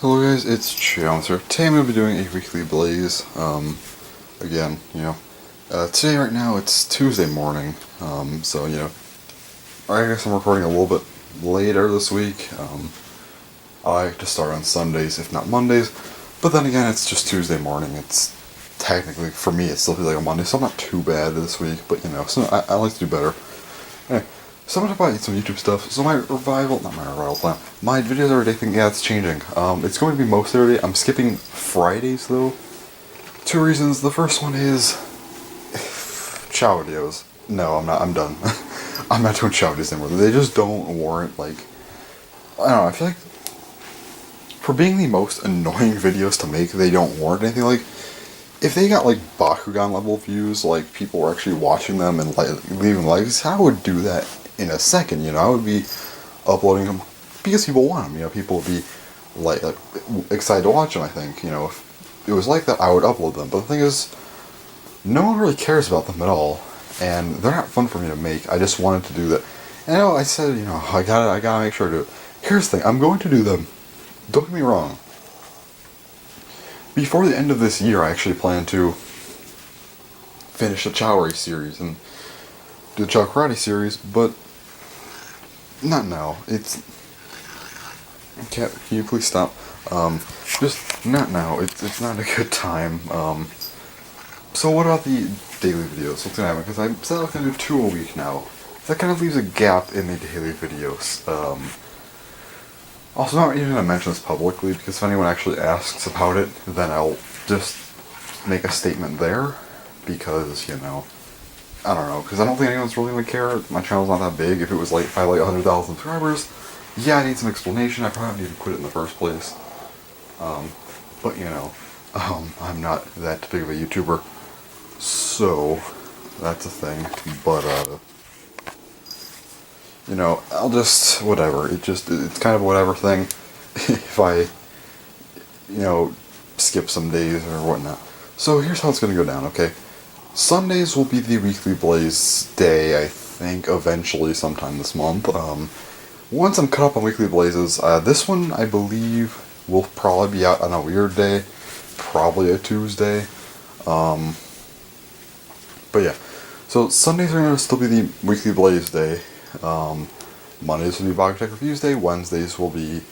Hello guys, it's Challenger. Today I'm going to be doing a weekly blaze. Again, today right now it's Tuesday morning. I guess I'm recording a little bit later this week. I like to start on Sundays, if not Mondays. But then again, it's just Tuesday morning. It's technically, for me, it still feels like a Monday, so I'm not too bad this week. But so I like to do better. Anyway, so I'm gonna talk about some YouTube stuff. So my revival plan. My videos every day thing, yeah, it's changing. It's going to be most every day. I'm skipping Fridays though. Two reasons. The first one is chow videos. No, I'm not. I'm done. I'm not doing chow videos anymore. They just don't warrant I don't know. I feel like for being the most annoying videos to make, they don't warrant anything. Like if they got Bakugan level views, like people were actually watching them and leaving likes, I would do that in a second. I would be uploading them because people want them. People would be excited to watch them. I think if it was like that, I would upload them. But the thing is, no one really cares about them at all, and they're not fun for me to make. I just wanted to do that. And I said, I gotta make sure to do it. Here's the thing, I'm going to do them. Don't get me wrong. Before the end of this year, I actually plan to finish the Chow Race series and do the Chow Karate series, but not now. Can you please stop? Just not now. It's not a good time. So what about the daily videos? What's gonna happen? Because I said I was gonna do 2 a week now. That kind of leaves a gap in the daily videos. Also, not even gonna mention this publicly because if anyone actually asks about it, then I'll just make a statement there. Because I don't know. Because I don't think anyone's really gonna care. My channel's not that big. If it was if I had 100,000 subscribers, yeah, I need some explanation. I probably need to quit it in the first place. But I'm not that big of a YouTuber, so that's a thing. But I'll just whatever. It's kind of a whatever thing. If I skip some days or whatnot. So here's how it's gonna go down. Okay, Sundays will be the weekly blaze day. I think eventually sometime this month. Once I'm caught up on weekly blazes, this one I believe will probably be out on a weird day, probably a Tuesday. But yeah, so Sundays are going to still be the weekly blaze day. Mondays will be Bog Tech Reviews Day. Wednesdays will be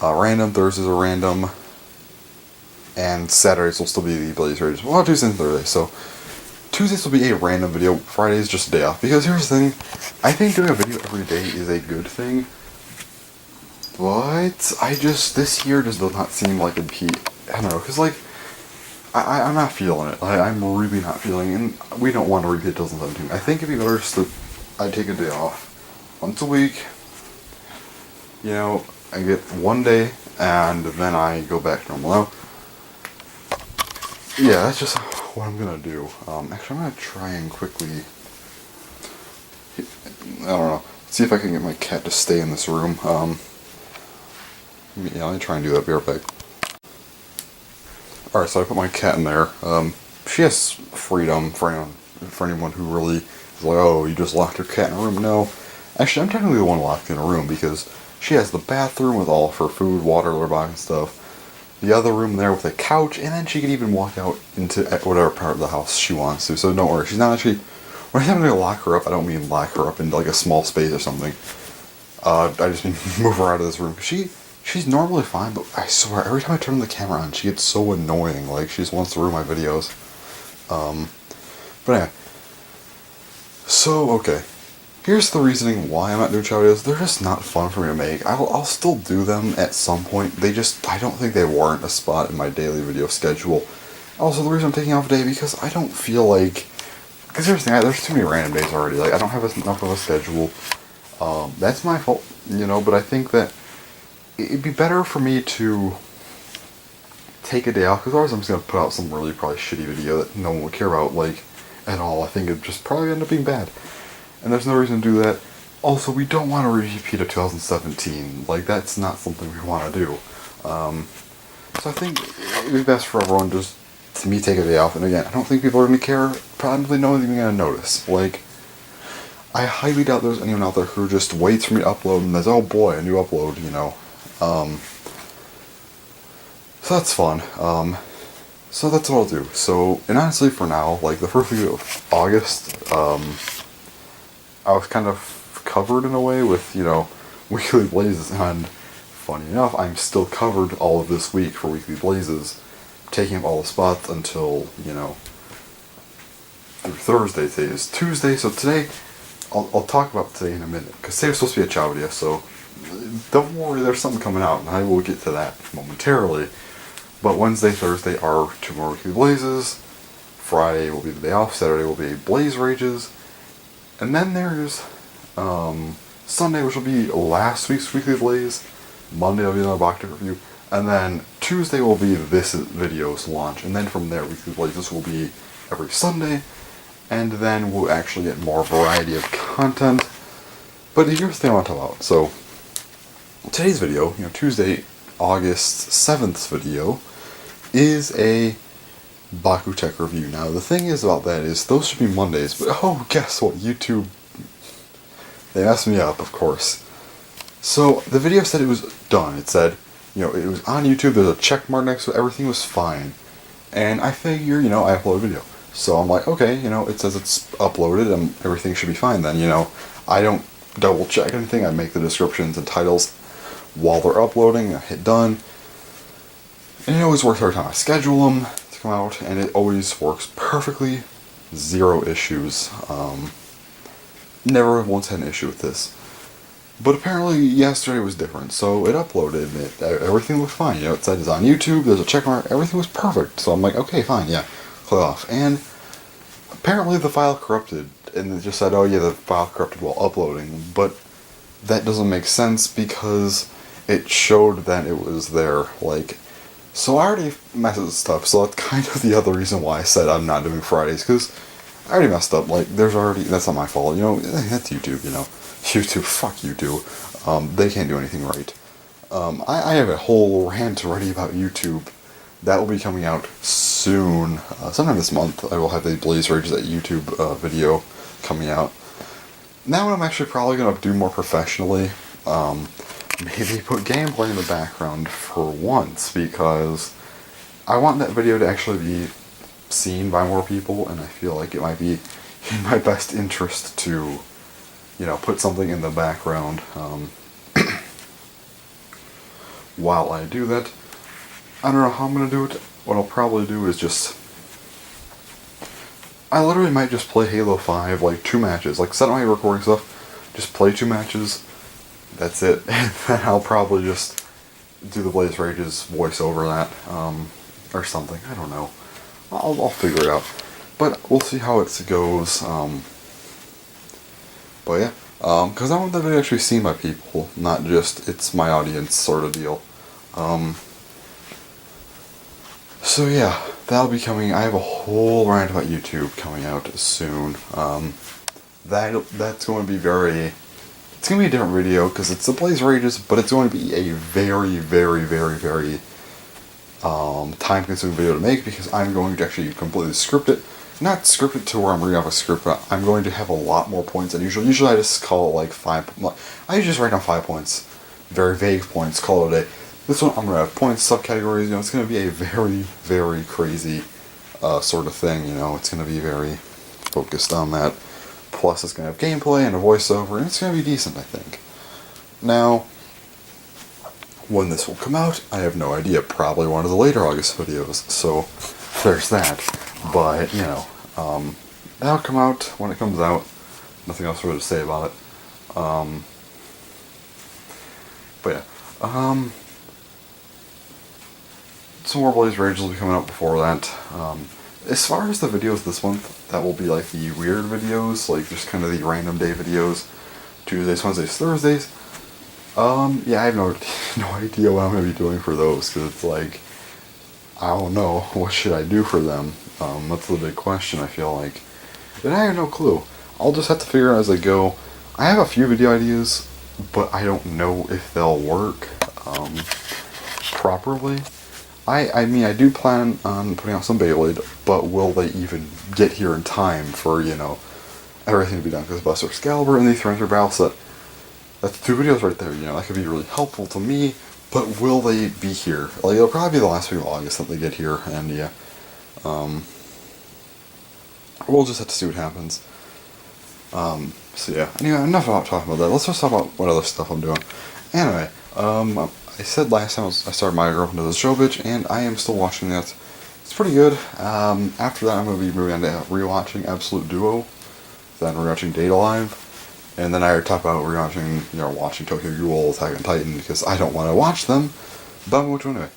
random. Thursdays are random. And Saturdays will still be the Blaze Raiders. Well, Tuesdays and Thursdays. So Tuesdays will be a random video. Fridays just a day off. Because here's the thing. I think doing a video every day is a good thing. But this year just does not seem like it'd be, I don't know, because I'm not feeling it. I'm really not feeling it. And we don't want to repeat 2017. I think it'd be better just I take a day off. Once a week. I get 1 day and then I go back to normal. Now, yeah, that's just what I'm gonna do. Actually, I'm gonna try and quickly, I don't know, see if I can get my cat to stay in this room. Yeah, let me try and do that. Be right back. Alright, so I put my cat in there. She has freedom for anyone who really is like, oh, you just locked your cat in a room. No. Actually, I'm technically the one locked in a room because she has the bathroom with all of her food, water, litter box, and stuff. The other room there with a couch, and then she can even walk out into whatever part of the house she wants to. So don't worry, she's not actually. When I say I'm going to lock her up, I don't mean lock her up into a small space or something. I just mean move her out of this room. She's normally fine, but I swear, every time I turn the camera on, she gets so annoying. She just wants to ruin my videos. But anyway. So, okay. Here's the reasoning why I'm not doing chow videos. They're just not fun for me to make. I'll still do them at some point. I don't think they warrant a spot in my daily video schedule. Also, the reason I'm taking off a day, because I don't feel like... Because here's the thing, there's too many random days already. I don't have enough of a schedule. That's my fault, but I think that it'd be better for me to take a day off, because otherwise I'm just going to put out some really probably shitty video that no one would care about, at all. I think it'd just probably end up being bad. And there's no reason to do that. Also, we don't want to repeat a 2017. That's not something we want to do. So I think it'd be best for everyone just to me take a day off. And again, I don't think people are going to care. Probably no one's even going to notice. I highly doubt there's anyone out there who just waits for me to upload and says, oh boy, a new upload, So that's fun. So that's what I'll do. So, and honestly, for now, like the first week of August, I was kind of covered in a way with, Weekly Blazes, and funny enough, I'm still covered all of this week for Weekly Blazes, taking up all the spots until, through Thursday. Today is Tuesday, so today, I'll talk about today in a minute, because today was supposed to be a chow video, so don't worry, there's something coming out, and I will get to that momentarily. But Wednesday, Thursday are 2 more Weekly Blazes, Friday will be the day off, Saturday will be Blaze Rages, and then there's Sunday, which will be last week's Weekly Blaze, Monday will be another Bacta review, and then Tuesday will be this video's launch, and then from there Weekly Blazes will be every Sunday, and then we'll actually get more variety of content. But here's the thing I want to talk about. So, today's video, Tuesday, August 7th's video, is a Baku Tech review. Now, the thing is about that is, those should be Mondays, but oh, guess what? YouTube, they messed me up, of course. So, the video said it was done. It said, it was on YouTube, there's a check mark next to it, everything was fine. And I figure, I upload a video. So I'm like, okay, it says it's uploaded and everything should be fine then, I don't double check anything, I make the descriptions and titles while they're uploading, I hit done. And it always works every time I schedule them to come out, and it always works perfectly, 0 issues. Never once had an issue with this. But apparently yesterday was different, so it uploaded, and everything looked fine. It said it's on YouTube, there's a check mark, everything was perfect. So I'm like, okay, fine, yeah, click off. And apparently the file corrupted, and it just said, oh yeah, the file corrupted while uploading, but that doesn't make sense because it showed that it was there, so I already messed with stuff, so that's kind of the other reason why I said I'm not doing Fridays, because I already messed up, that's not my fault, that's YouTube, YouTube, fuck YouTube, they can't do anything right. I have a whole rant ready about YouTube that will be coming out soon, sometime this month. I will have a Blaze Rages at YouTube video coming out. That one I'm actually probably going to do more professionally, maybe put gameplay in the background for once, because I want that video to actually be seen by more people, and I feel like it might be in my best interest to, put something in the background while I do that. I don't know how I'm going to do it. What I'll probably do is I literally might just play Halo 5, 2 matches, set up my recording stuff, just play 2 matches, that's it, and then I'll probably just do the Blaze Rages voiceover that, or something, I don't know, I'll figure it out, but we'll see how it goes, but yeah, because I want that video actually seen by people, not just, it's my audience sort of deal, so yeah, that'll be coming. I have a whole rant about YouTube coming out soon. That's going to be it's going to be a different video because it's the Blaze Rages, but it's going to be a very, very, very, very time-consuming video to make because I'm going to actually completely script it. Not script it to where I'm reading off a script, but I'm going to have a lot more points than usual. Usually I just call it 5. I usually just write down 5 points. Very vague points, call it a day. This one, I'm going to have points, subcategories, it's going to be a very, very crazy sort of thing, it's going to be very focused on that. Plus, it's going to have gameplay and a voiceover, and it's going to be decent, I think. Now, when this will come out, I have no idea. Probably one of the later August videos, so there's that. But, that'll come out when it comes out. Nothing else really to say about it. But yeah, some more Blaze Rages will be coming out before that. As far as the videos this month, that will be the weird videos, just kind of the random day videos, Tuesdays, Wednesdays, Thursdays. Yeah, I have no idea what I'm going to be doing for those, because it's I don't know, what should I do for them? That's the big question, I feel like. And I have no clue. I'll just have to figure out as I go. I have a few video ideas, but I don't know if they'll work properly. I mean, I do plan on putting out some Beyblade, but will they even get here in time for, everything to be done? Because Buster Excalibur and the Threads Battle Set, that's 2 videos right there, that could be really helpful to me, But will they be here? Like, it'll probably be the last week of August that they get here, and yeah. We'll just have to see what happens. So yeah, anyway, enough about talking about that. Let's just talk about what other stuff I'm doing. Anyway, I said last time I started My Girlfriend Does Show Bitch, and I am still watching that. It's pretty good. After that, I'm going to be moving on to rewatching Absolute Duo, then rewatching Date Alive, and then I already talked about rewatching, watching Tokyo Ghoul, Attack on Titan, because I don't want to watch them, but I'm going to anyway.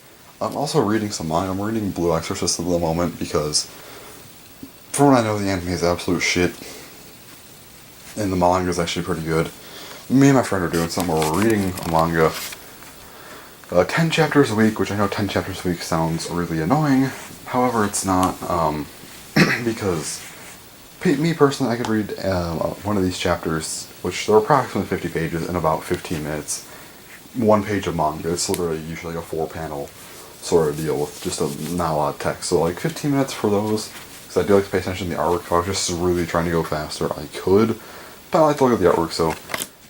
I'm also reading some manga. I'm reading Blue Exorcist at the moment, because from what I know, the anime is absolute shit, and the manga is actually pretty good. Me and my friend are doing something where we're reading a manga 10 chapters a week, which I know 10 chapters a week sounds really annoying. However, it's not, because me personally, I could read one of these chapters, which are approximately 50 pages, in about 15 minutes. One page of manga. It's literally usually like a 4-panel sort of deal with just not a lot of text. So like 15 minutes for those, because I do like to pay attention to the artwork. If I was just really trying to go faster, I could. But I like to look at the artwork, so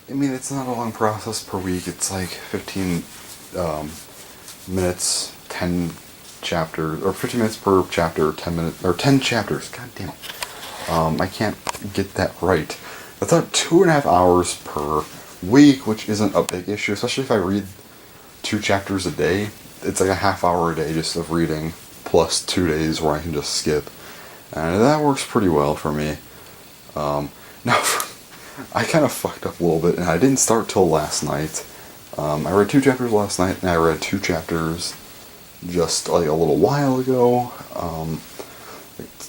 I mean, it's not a long process per week. It's like 15 minutes, 10 chapters, or 15 minutes per chapter, 10 minutes, or 10 chapters. God damn it. I can't get that right. That's about 2.5 hours per week, which isn't a big issue, especially if I read 2 chapters a day. It's like a half hour a day just of reading, plus 2 days where I can just skip. And that works pretty well for me. Now, I kind of fucked up a little bit, and I didn't start till last night. I read 2 chapters last night, and I read 2 chapters just like a little while ago,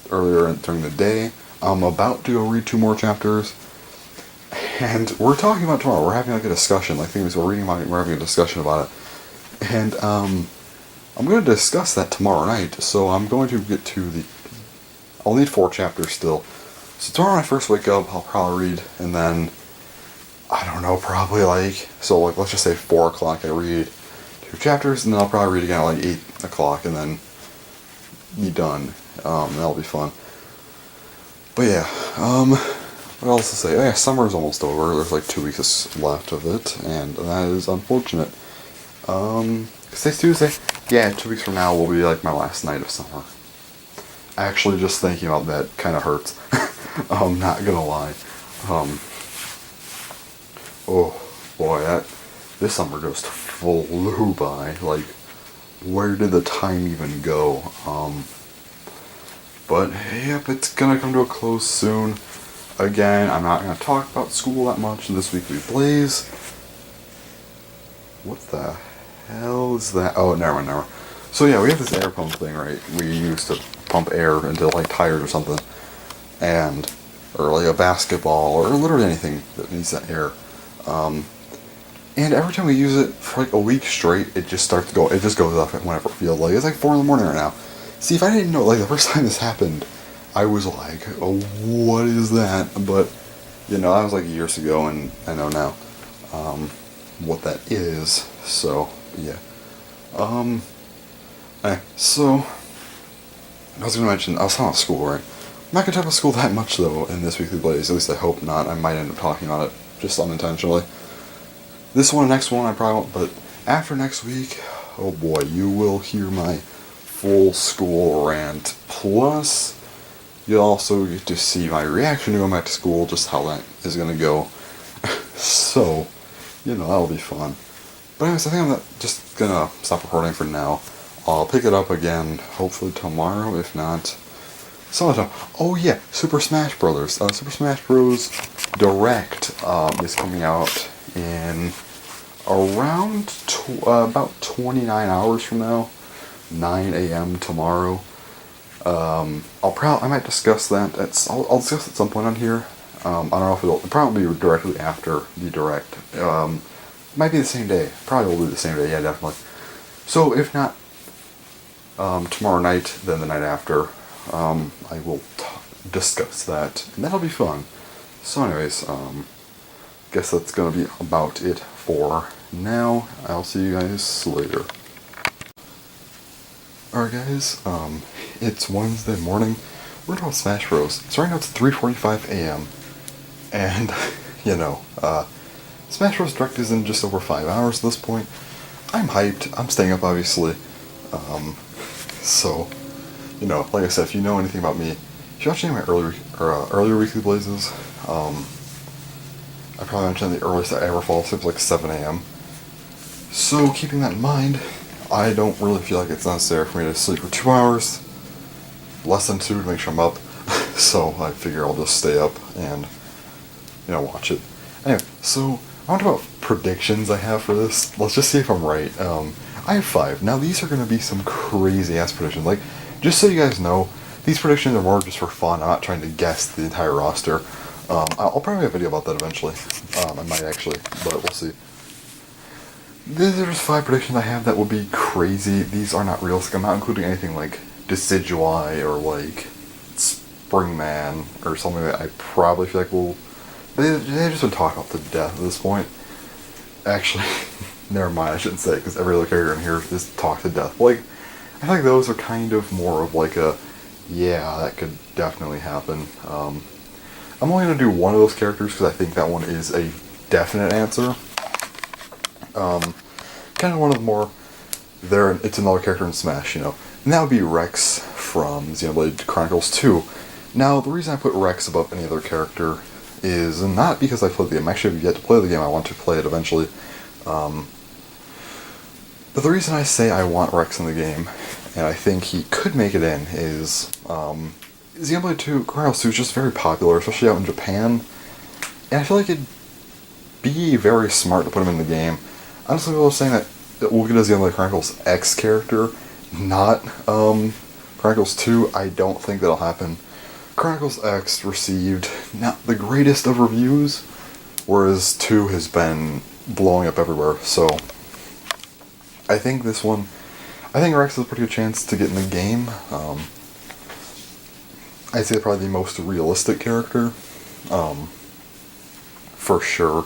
earlier during the day. I'm about to go read 2 more chapters, and we're talking about tomorrow. We're having like a discussion, like things we're reading about it, we're having a discussion about it, and I'm going to discuss that tomorrow night. So I'm going to get to I'll need 4 chapters still. So tomorrow when I first wake up, I'll probably read, and then, I don't know, probably so let's just say 4 o'clock I read 2 chapters, and then I'll probably read again at like 8 o'clock, and then be done. That'll be fun. But yeah, what else to say? Oh yeah, summer's almost over. There's like 2 weeks left of it, and that is unfortunate. Today's Tuesday. Yeah, 2 weeks from now will be like my last night of summer. Actually, just thinking about that kind of hurts. I'm not gonna lie. Oh boy, this summer just flew by. Like, where did the time even go? But yep, it's gonna come to a close soon. Again, I'm not gonna talk about school that much in this weekly blaze. What the hell is that? Oh, never mind. So yeah, we have this air pump thing, right? We used to pump air into like tires or something, or like a basketball, or literally anything that needs that air. And every time we use it for like a week straight, it just starts to go. It just goes off whenever it feels like. It's like 4 in the morning right now. See, if I didn't know, like the first time this happened, I was like, oh, what is that? But that was like years ago, and I know now what that is. So yeah. So I was going to mention, I was talking about school, right? I'm not going to talk about school that much, though, in this weekly blaze. At least I hope not. I might end up talking about it just unintentionally. This one, next one, I probably won't, but after next week, oh boy, you will hear my full school rant. Plus, you'll also get to see my reaction to going back to school, just how that is going to go. So, that'll be fun. But anyways, I think I'm just going to stop recording for now. I'll pick it up again, hopefully tomorrow, if not sometime. Oh yeah, Super Smash Brothers. Super Smash Bros. Direct is coming out in around about 29 hours from now, 9 a.m. tomorrow. I might discuss that. I'll discuss it at some point on here. I don't know if it'll probably be directly after the Direct. Might be the same day. Probably will be the same day. Yeah, definitely. So if not tomorrow night, then the night after, I will discuss that, and that'll be fun. So anyways, guess that's gonna be about it for now. I'll see you guys later. Alright guys, it's Wednesday morning. We're talking Smash Bros. So right now it's 3:45 a.m. And, Smash Bros. Direct is in just over 5 hours at this point. I'm hyped. I'm staying up, obviously. So, like I said, if you know anything about me, if you watch any of my earlier weekly blazes, I probably mentioned the earliest I ever fall asleep was like 7 a.m. So, keeping that in mind, I don't really feel like it's necessary for me to sleep for 2 hours, less than 2 to make sure I'm up. So, I figure I'll just stay up and, watch it. Anyway, so, I want to talk about predictions I have for this. Let's just see if I'm right. I have 5. Now, these are going to be some crazy-ass predictions. Like, just so you guys know, these predictions are more just for fun. I'm not trying to guess the entire roster. I'll probably make a video about that eventually. I might actually, but we'll see. These are just 5 predictions I have that would be crazy. These are not realistic. I'm not including anything like Decidueye or like Springman or something that I probably feel like will... They've just been talked about to death at this point. Actually, never mind, I shouldn't say it because every other character in here is talked to death. Like, I feel like those are kind of more of like a, yeah, that could definitely happen. I'm only going to do one of those characters because I think that one is a definite answer. Kind of one of the more, it's another character in Smash, and that would be Rex from Xenoblade Chronicles 2. Now, the reason I put Rex above any other character is not because I played the game. I actually have yet to play the game. I want to play it eventually. But the reason I say I want Rex in the game, and I think he could make it in, is Xenoblade 2 Chronicles 2 is just very popular, especially out in Japan. And I feel like it'd be very smart to put him in the game. Honestly, people are saying that we'll get a Xenoblade Chronicles X character, not Chronicles 2. I don't think that'll happen. Chronicles X received not the greatest of reviews, whereas 2 has been blowing up everywhere, so I think this one, I think Rex has a pretty good chance to get in the game. I'd say probably the most realistic character, for sure.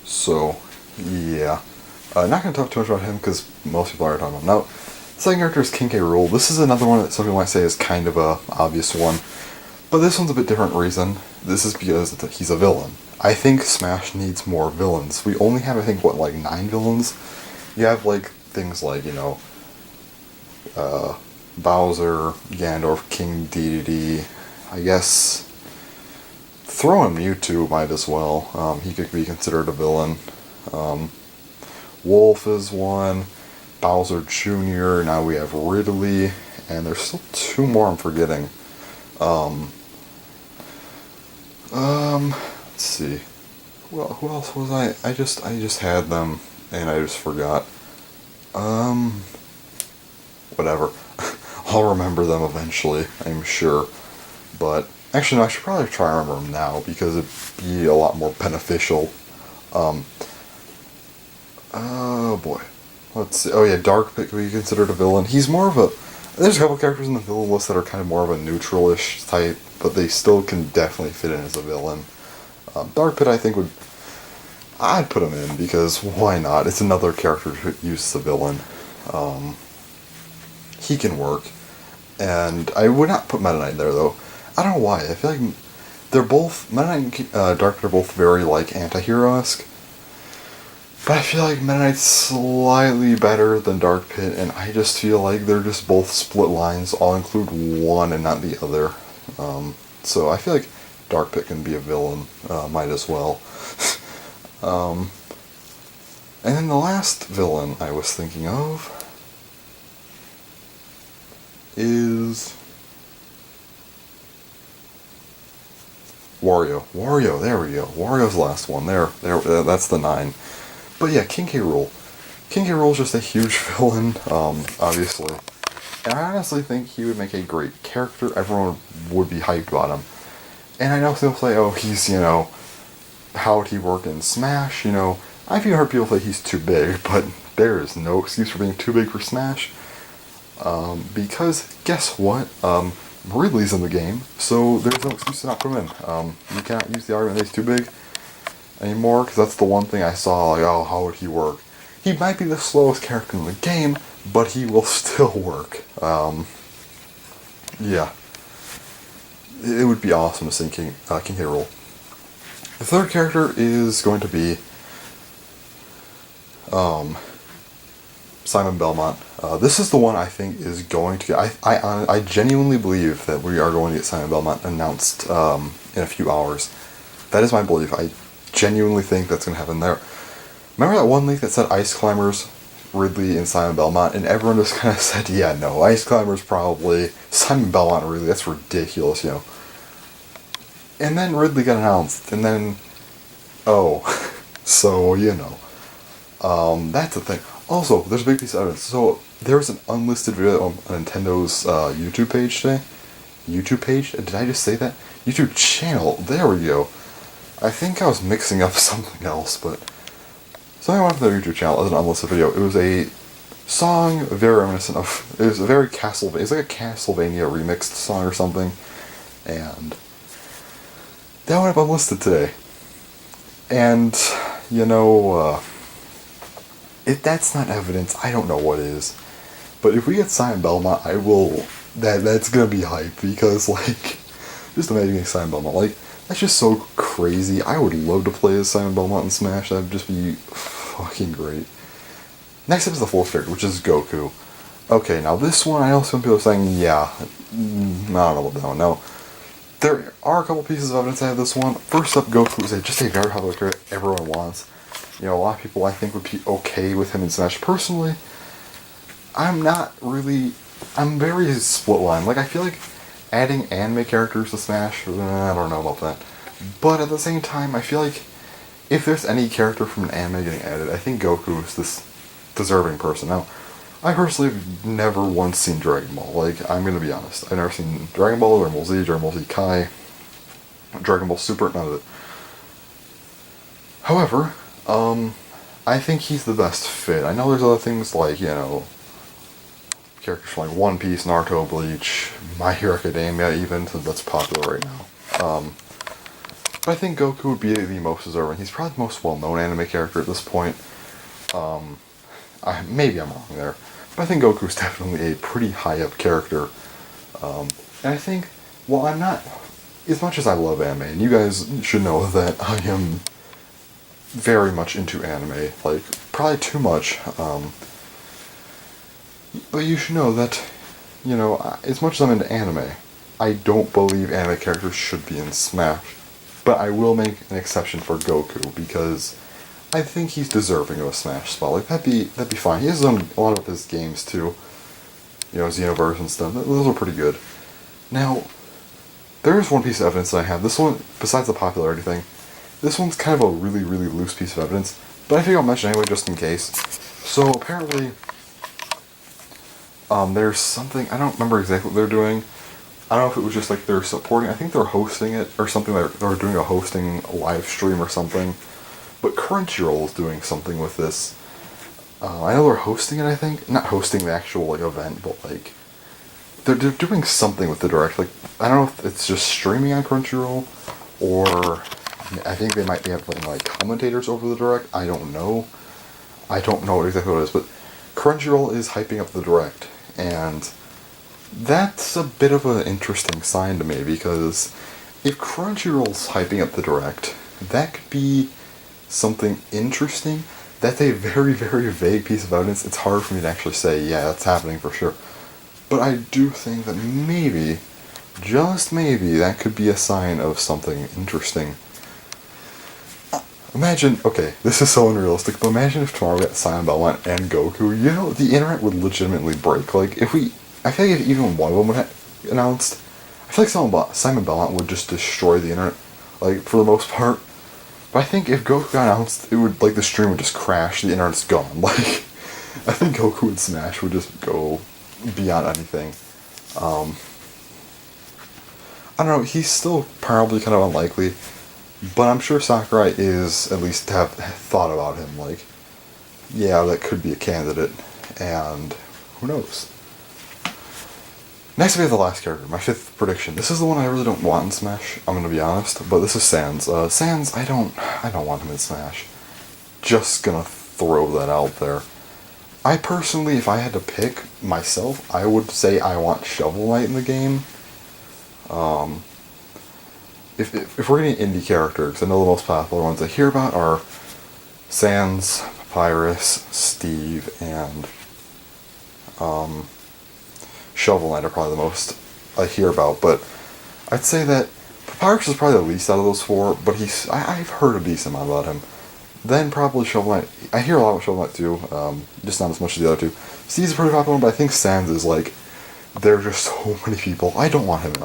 So, yeah. Not going to talk too much about him because most people are talking about him. Now, the second character is King K. Rool. This is another one that some people might say is kind of a obvious one. But this one's a bit different reason. This is because he's a villain. I think Smash needs more villains. We only have, I think, 9 villains? You have, things like, Bowser, Ganondorf, King Dedede. I guess throw in Mewtwo might as well. He could be considered a villain. Wolf is one. Bowser Jr. Now we have Ridley. And there's still 2 more I'm forgetting. Let's see. Well, who else was I? I just had them, and I just forgot. Whatever. I'll remember them eventually, I'm sure. But, actually, no, I should probably try and remember them now, because it'd be a lot more beneficial. Oh boy. Let's see. Oh yeah, Dark Pit could be considered a villain. He's more of a... There's a couple characters in the villain list that are kind of more of a neutral-ish type, but they still can definitely fit in as a villain. Dark Pit, I think, I'd put him in, because why not? It's another character used as a villain. He can work. And I would not put Meta Knight there, though. I don't know why. I feel like they're both... Meta Knight and Dark Pit are both very, anti-hero-esque. But I feel like Meta Knight's slightly better than Dark Pit, and I just feel like they're just both split lines. I'll include one and not the other. So I feel like Dark Pit can be a villain. Might as well. And then the last villain I was thinking of is Wario. Wario, there we go. Wario's the last one. There, that's the 9. But yeah, King K. Rool. King K. Rool's just a huge villain, obviously. And I honestly think he would make a great character. Everyone would be hyped about him. And I know some people say, oh, he's, how would he work in Smash? I've even heard people say he's too big, but there is no excuse for being too big for Smash. Because, guess what? Ridley's in the game, so there's no excuse to not put him in. You cannot use the argument that he's too big anymore, because that's the one thing I saw, oh, how would he work? He might be the slowest character in the game, but he will still work. Yeah. It would be awesome to see King K. Rool. The third character is going to be, Simon Belmont. This is the one I think is going to get. I genuinely believe that we are going to get Simon Belmont announced in a few hours. That is my belief. I genuinely think that's going to happen there. Remember that one leak that said Ice Climbers, Ridley, and Simon Belmont, and everyone just kind of said, yeah, no, Ice Climbers probably, Simon Belmont and Ridley, that's ridiculous, you know. And then Ridley got announced, and then, oh, so, you know. That's the thing. Also, there's a big piece of evidence. So, there's an unlisted video on Nintendo's YouTube page today. YouTube page? Did I just say that? YouTube channel. There we go. I think I was mixing up something else, but something I went from their YouTube channel as an unlisted video. It was a song very reminiscent of. It was a very Castlevania. It's like a Castlevania remixed song or something, and that went up unlisted today. And you know, if that's not evidence, I don't know what is. But if we get Simon Belmont, I will. That's gonna be hype because like, just imagine getting Simon Belmont. Like, that's just so crazy. I would love to play as Simon Belmont in Smash. That'd just be fucking great. Next up is the fourth character, which is Goku. Okay, now this one I also have people saying, yeah, I don't know about that one. Now, there are a couple pieces of evidence I have this one. First up, Goku is just a very popular character everyone wants. You know, a lot of people I think would be okay with him in Smash. Personally, I'm not really. I'm very split line. Like, I feel like adding anime characters to Smash, I don't know about that. But at the same time, I feel like if there's any character from an anime getting added, I think Goku is this deserving person. Now, I personally have never once seen Dragon Ball. Like, I'm gonna be honest. I've never seen Dragon Ball, Dragon Ball Z, Dragon Ball Z Kai, Dragon Ball Super, none of it. However, I think he's the best fit. I know there's other things like, you know, characters from like One Piece, Naruto, Bleach, My Hero Academia even, since that's popular right now. But I think Goku would be the most deserving. He's probably the most well-known anime character at this point. Maybe I'm wrong there. But I think Goku's definitely a pretty high-up character. And I think, well, I'm not, as much as I love anime, and you guys should know that I am very much into anime, like, probably too much, but you should know that, you know, as much as I'm into anime, I don't believe anime characters should be in Smash. But I will make an exception for Goku, because I think he's deserving of a Smash spot. Like, that'd be fine. He has done a lot of his games, too. You know, Xenoverse and stuff. Those are pretty good. Now, there is one piece of evidence that I have. This one, besides the popularity thing, this one's kind of a really, really loose piece of evidence. But I think I'll mention it anyway, just in case. So, apparently, there's something, I don't remember exactly what they're doing. I don't know if it was just like they're supporting, I think they're hosting it or something, like they're doing a hosting live stream or something. But Crunchyroll is doing something with this. I know they're hosting it, I think. Not hosting the actual like event, but like they're doing something with the Direct. Like, I don't know if it's just streaming on Crunchyroll, or I think they might be having like commentators over the Direct. I don't know. I don't know exactly what it is, but Crunchyroll is hyping up the Direct, and that's a bit of an interesting sign to me, because if Crunchyroll's hyping up the Direct, that could be something interesting. That's a very, very vague piece of evidence. It's hard for me to actually say, yeah, that's happening for sure. But I do think that maybe, just maybe, that could be a sign of something interesting. Imagine, okay, this is so unrealistic, but imagine if tomorrow we got Simon Belmont and Goku. You know, the internet would legitimately break. Like, if we, I feel like if even one of them would have announced, I feel like Simon Belmont would just destroy the internet, like, for the most part. But I think if Goku got announced, it would, like, the stream would just crash, the internet's gone. Like, I think Goku and Smash would just go beyond anything. I don't know, he's still probably kind of unlikely, but I'm sure Sakurai is at least have thought about him, like, yeah, that could be a candidate, and who knows. Next we have the last character, my fifth prediction. This is the one I really don't want in Smash, I'm gonna be honest, but this is Sans. Sans, I don't want him in Smash. Just gonna throw that out there. I personally, if I had to pick myself, I would say I want Shovel Knight in the game. If we're getting indie characters, I know the most popular ones I hear about are Sans, Papyrus, Steve, and Shovel Knight are probably the most I hear about, but I'd say that Papyrus is probably the least out of those four, but I've heard a decent amount about him. Then probably Shovel Knight. I hear a lot about Shovel Knight too, just not as much as the other two. Steve's a pretty popular one, but I think Sans is like, there are just so many people. I don't want him in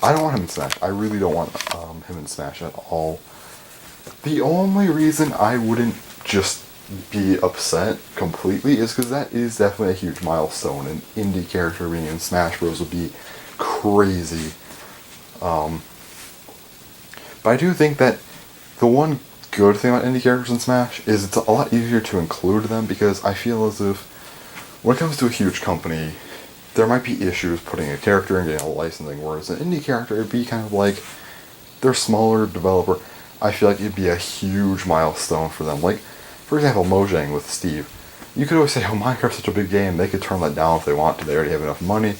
I don't want him in Smash. I really don't want him in Smash at all. The only reason I wouldn't just be upset completely is because that is definitely a huge milestone. An indie character being in Smash Bros. Would be crazy. But I do think that the one good thing about indie characters in Smash is it's a lot easier to include them, because I feel as if when it comes to a huge company, there might be issues putting a character and getting a licensing, whereas an indie character, it'd be kind of like, they're smaller developer. I feel like it'd be a huge milestone for them. Like, for example, Mojang with Steve. You could always say, oh, Minecraft's such a big game, they could turn that down if they want to, they already have enough money.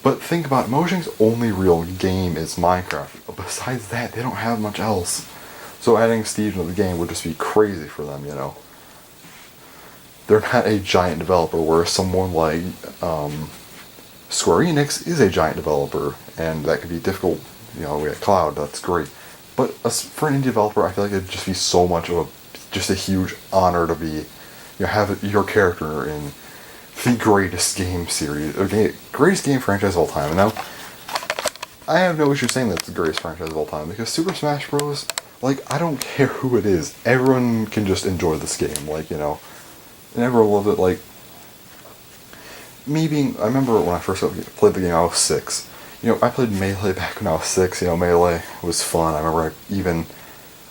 But think about it, Mojang's only real game is Minecraft. Besides that, they don't have much else. So adding Steve into the game would just be crazy for them, you know. They're not a giant developer, whereas someone like Square Enix is a giant developer, and that could be difficult. You know, we got Cloud, that's great. But for an indie developer, I feel like it'd just be so much of just a huge honor to be, you know, have your character in the greatest game series, or greatest game franchise of all time. And now, I have no issue saying that it's the greatest franchise of all time, because Super Smash Bros., like, I don't care who it is, everyone can just enjoy this game, like, you know, and everyone loves it. Like, I remember when I first played the game, I was 6. You know, I played Melee back when I was 6, you know, Melee was fun. I remember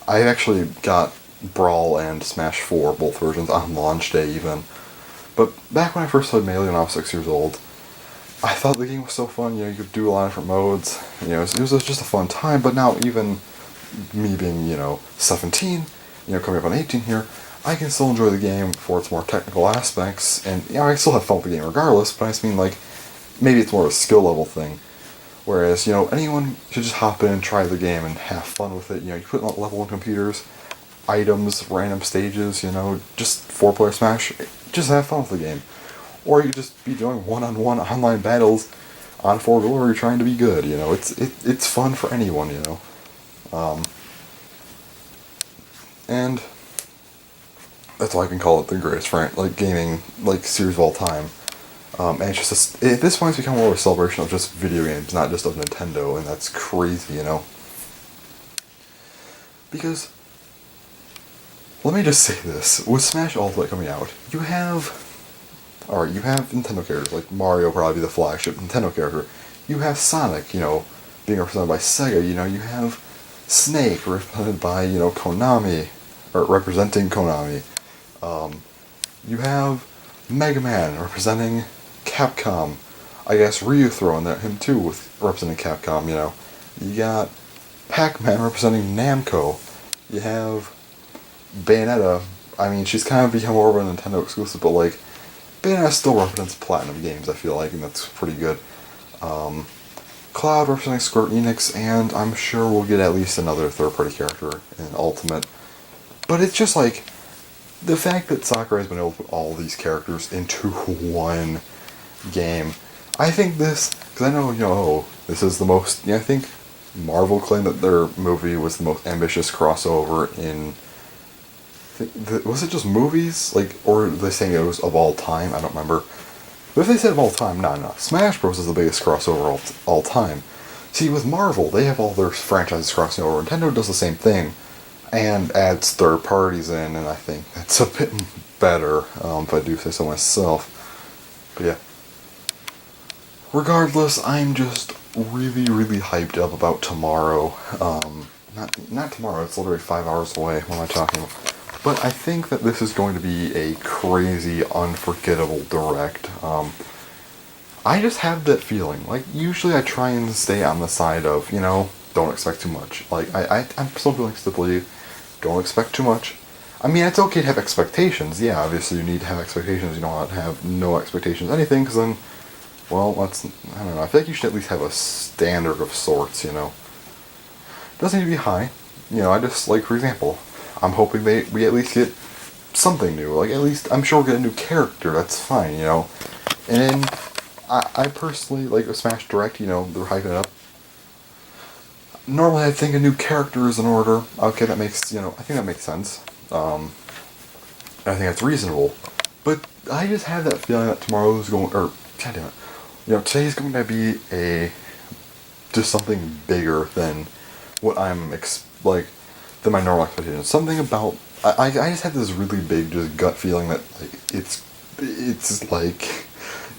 I actually got Brawl and Smash 4, both versions, on launch day even. But back when I first played Melee when I was 6 years old, I thought the game was so fun. You know, you could do a lot of different modes. You know, it was just a fun time. But now, even me being, you know, 17, you know, coming up on 18 here, I can still enjoy the game for its more technical aspects, and, you know, I still have fun with the game regardless, but I just mean, like, maybe it's more of a skill level thing. Whereas, you know, anyone should just hop in and try the game and have fun with it. You know, you put level 1 computers, items, random stages, you know, just 4-player Smash, just have fun with the game. Or you could just be doing one-on-one online battles on 4 where you're trying to be good, you know. It's fun for anyone, you know. And that's why I can call it the greatest gaming series of all time. And it's just at this point it's become more of a celebration of just video games, not just of Nintendo, and that's crazy, you know. Because, let me just say this, with Smash Ultimate coming out, you have Nintendo characters, like Mario probably the flagship Nintendo character. You have Sonic, you know, being represented by Sega, you know, you have Snake represented by, you know, Konami, or representing Konami. You have Mega Man representing Capcom. I guess Ryu throwing him too with representing Capcom, you know. You got Pac-Man representing Namco. You have Bayonetta. I mean, she's kind of become more of a Nintendo exclusive, but like, Bayonetta still represents Platinum Games, I feel like, and that's pretty good. Cloud representing Square Enix, and I'm sure we'll get at least another third-party character in Ultimate. But it's just like, the fact that Sakurai has been able to put all these characters into one game, I think because I know, you know, this is the most, I think Marvel claimed that their movie was the most ambitious crossover in, was it just movies? Like, or are they saying it was of all time? I don't remember. But if they said of all time, no. Smash Bros. Is the biggest crossover all time. See, with Marvel, they have all their franchises crossing over. Nintendo does the same thing, and adds third parties in, and I think that's a bit better, if I do say so myself. But yeah. Regardless, I'm just really, really hyped up about tomorrow. Not tomorrow, it's literally 5 hours away. What am I talking about? But I think that this is going to be a crazy, unforgettable Direct. I just have that feeling. Like, usually I try and stay on the side of, you know, don't expect too much. Like, I'm still feeling stability. Don't expect too much. I mean, it's okay to have expectations. Yeah, obviously you need to have expectations. You don't want to have no expectations anything, because then, well, I don't know. I feel like you should at least have a standard of sorts, you know. Doesn't need to be high. You know, I just, like, for example, I'm hoping we at least get something new. Like, at least, I'm sure we'll get a new character, that's fine, you know. And I personally, like, with Smash Direct, you know, they're hyping it up. Normally, I think a new character is in order. Okay, that makes, you know, I think that makes sense. I think that's reasonable. But I just have that feeling that tomorrow's going, or, god damn it, you know, today's going to be just something bigger than what I'm, than my normal expectations. Something about, I just have this really big, just gut feeling that, like,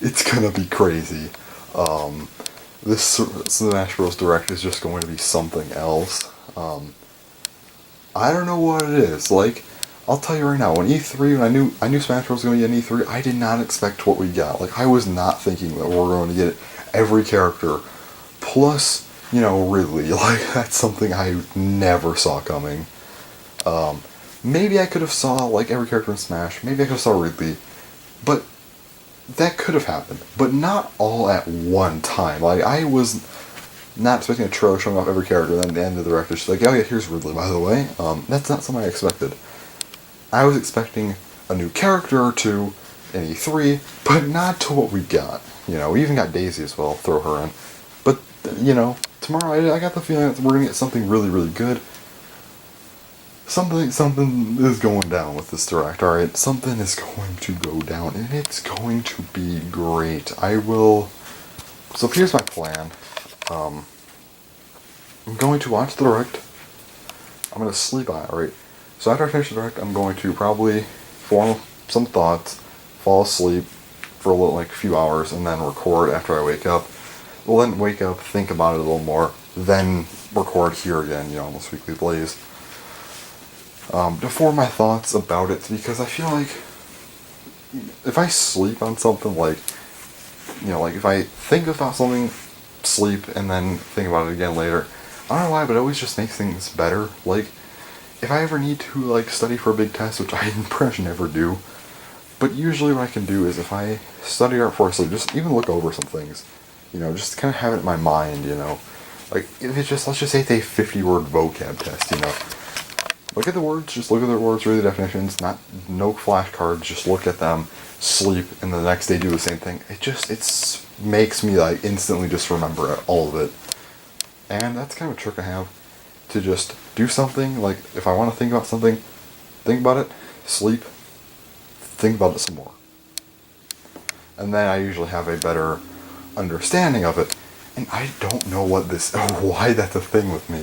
it's gonna be crazy. This Smash Bros. Direct is just going to be something else. I don't know what it is. Like, I'll tell you right now, when E3, when I knew Smash Bros. Was going to be an E3, I did not expect what we got. Like, I was not thinking that we were going to get every character, plus, you know, Ridley. Like, that's something I never saw coming. Maybe I could have saw, like, every character in Smash. Maybe I could have saw Ridley. But that could have happened. But not all at one time. Like, I was not expecting a trailer showing off every character, and then at the end of the record, she's like, oh yeah, here's Ridley, by the way. That's not something I expected. I was expecting a new character or two in E3, but not to what we got. You know, we even got Daisy as well, throw her in. But, you know, tomorrow I got the feeling that we're going to get something really, really good. Something is going down with this Direct, alright? Something is going to go down, and it's going to be great. So here's my plan. I'm going to watch the Direct. I'm going to sleep on it, right? So after I finish the Direct, I'm going to probably form some thoughts, fall asleep for a little, like, few hours, and then record after I wake up. We'll then wake up, think about it a little more, then record here again, you know, on this weekly blaze. To form my thoughts about it, because I feel like if I sleep on something, like, you know, like if I think about something, sleep, and then think about it again later, I don't know why, but it always just makes things better. Like, if I ever need to, like, study for a big test, which I pretty much never do, but usually what I can do is if I study art before I sleep, just even look over some things, you know, just kind of have it in my mind, you know. Like, if it's just, let's just say it's a 50-word vocab test, you know. Look at the words, just look at the words, read the definitions, no flashcards, just look at them, sleep, and the next day do the same thing. It makes me, like, instantly just remember all of it. And that's kind of a trick I have, to just do something, like, if I want to think about something, think about it, sleep, think about it some more. And then I usually have a better understanding of it, and I don't know why that's a thing with me.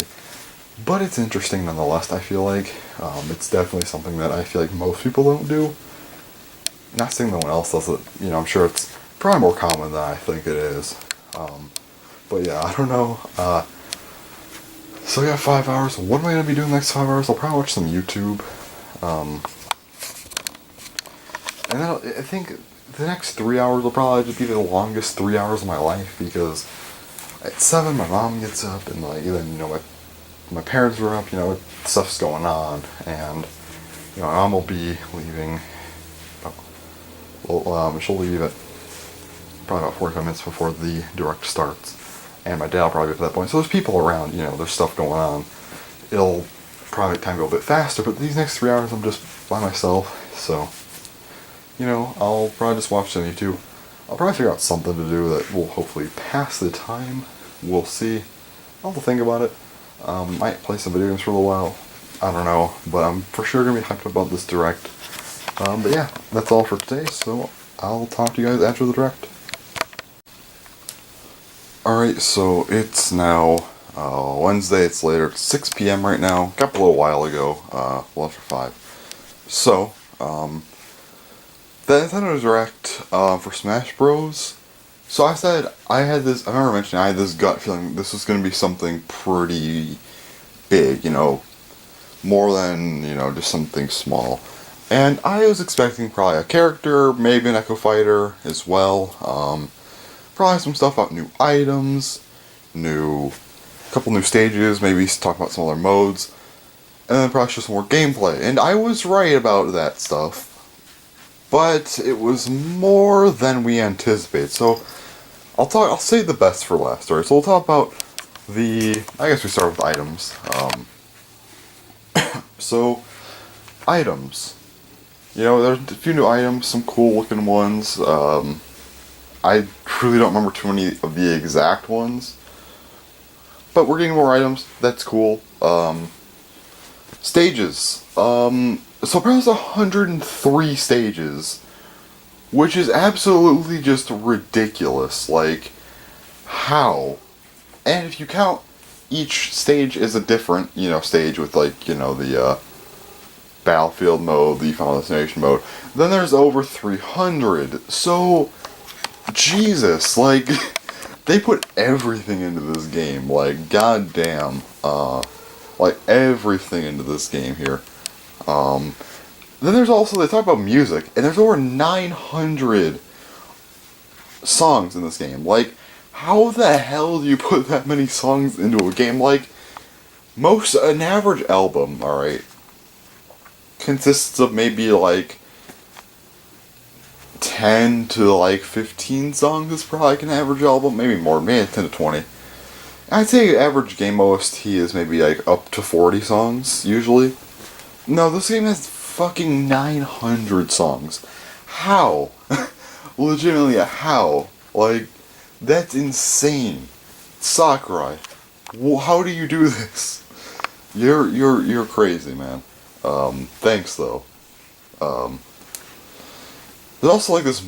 But it's interesting nonetheless, I feel like. It's definitely something that I feel like most people don't do. Not saying no one else does it, you know, I'm sure it's probably more common than I think it is. But yeah, I don't know. So I got 5 hours. What am I going to be doing the next 5 hours? I'll probably watch some YouTube. And then I think the next 3 hours will probably just be the longest 3 hours of my life, because at 7 my mom gets up, and, like, then, you know, my parents were up, you know, stuff's going on, and, you know, my mom will be leaving, she'll leave at probably about 45 minutes before the Direct starts, and my dad will probably be at that point, so there's people around, you know, there's stuff going on. It'll probably time go a bit faster, but these next 3 hours I'm just by myself, so, you know, I'll probably just watch some YouTube. I'll probably figure out something to do that will hopefully pass the time, we'll see. I'll have to think about it. Might play some video games for a little while. I don't know, but I'm for sure going to be hyped about this Direct. But yeah, that's all for today, so I'll talk to you guys after the Direct. Alright, so it's now Wednesday, it's later, it's 6 p.m. right now. Got up a little while ago, well after 5. So, the Nintendo Direct for Smash Bros. So I remember mentioning I had this gut feeling this was going to be something pretty big, you know, more than, you know, just something small. And I was expecting probably a character, maybe an Echo Fighter as well, probably some stuff about new items, couple new stages, maybe talk about some other modes, and then probably just some more gameplay. And I was right about that stuff, but it was more than we anticipated. So I'll save the best for last, alright? So we'll talk about I guess we start with items. So, items. You know, there's a few new items, some cool looking ones. I truly don't remember too many of the exact ones, but we're getting more items. That's cool. Stages. So apparently there's 103 stages, which is absolutely just ridiculous. Like, how? And if you count each stage as a different, stage with like, the battlefield mode, the final destination mode, then there's over 300. So, Jesus, like, they put everything into this game. Like, goddamn, like everything into this game here. Then there's also, they talk about music, and there's over 900 songs in this game. Like, how the hell do you put that many songs into a game? Like, an average album, alright, consists of maybe like 10 to like 15 songs is probably like an average album, maybe more, maybe 10 to 20. I'd say average game OST is maybe like up to 40 songs, usually. No, this game has fucking 900 songs. How? Legitimately, how? Like, that's insane. Sakurai, how do you do this? You're crazy, man. Thanks though. There's also like this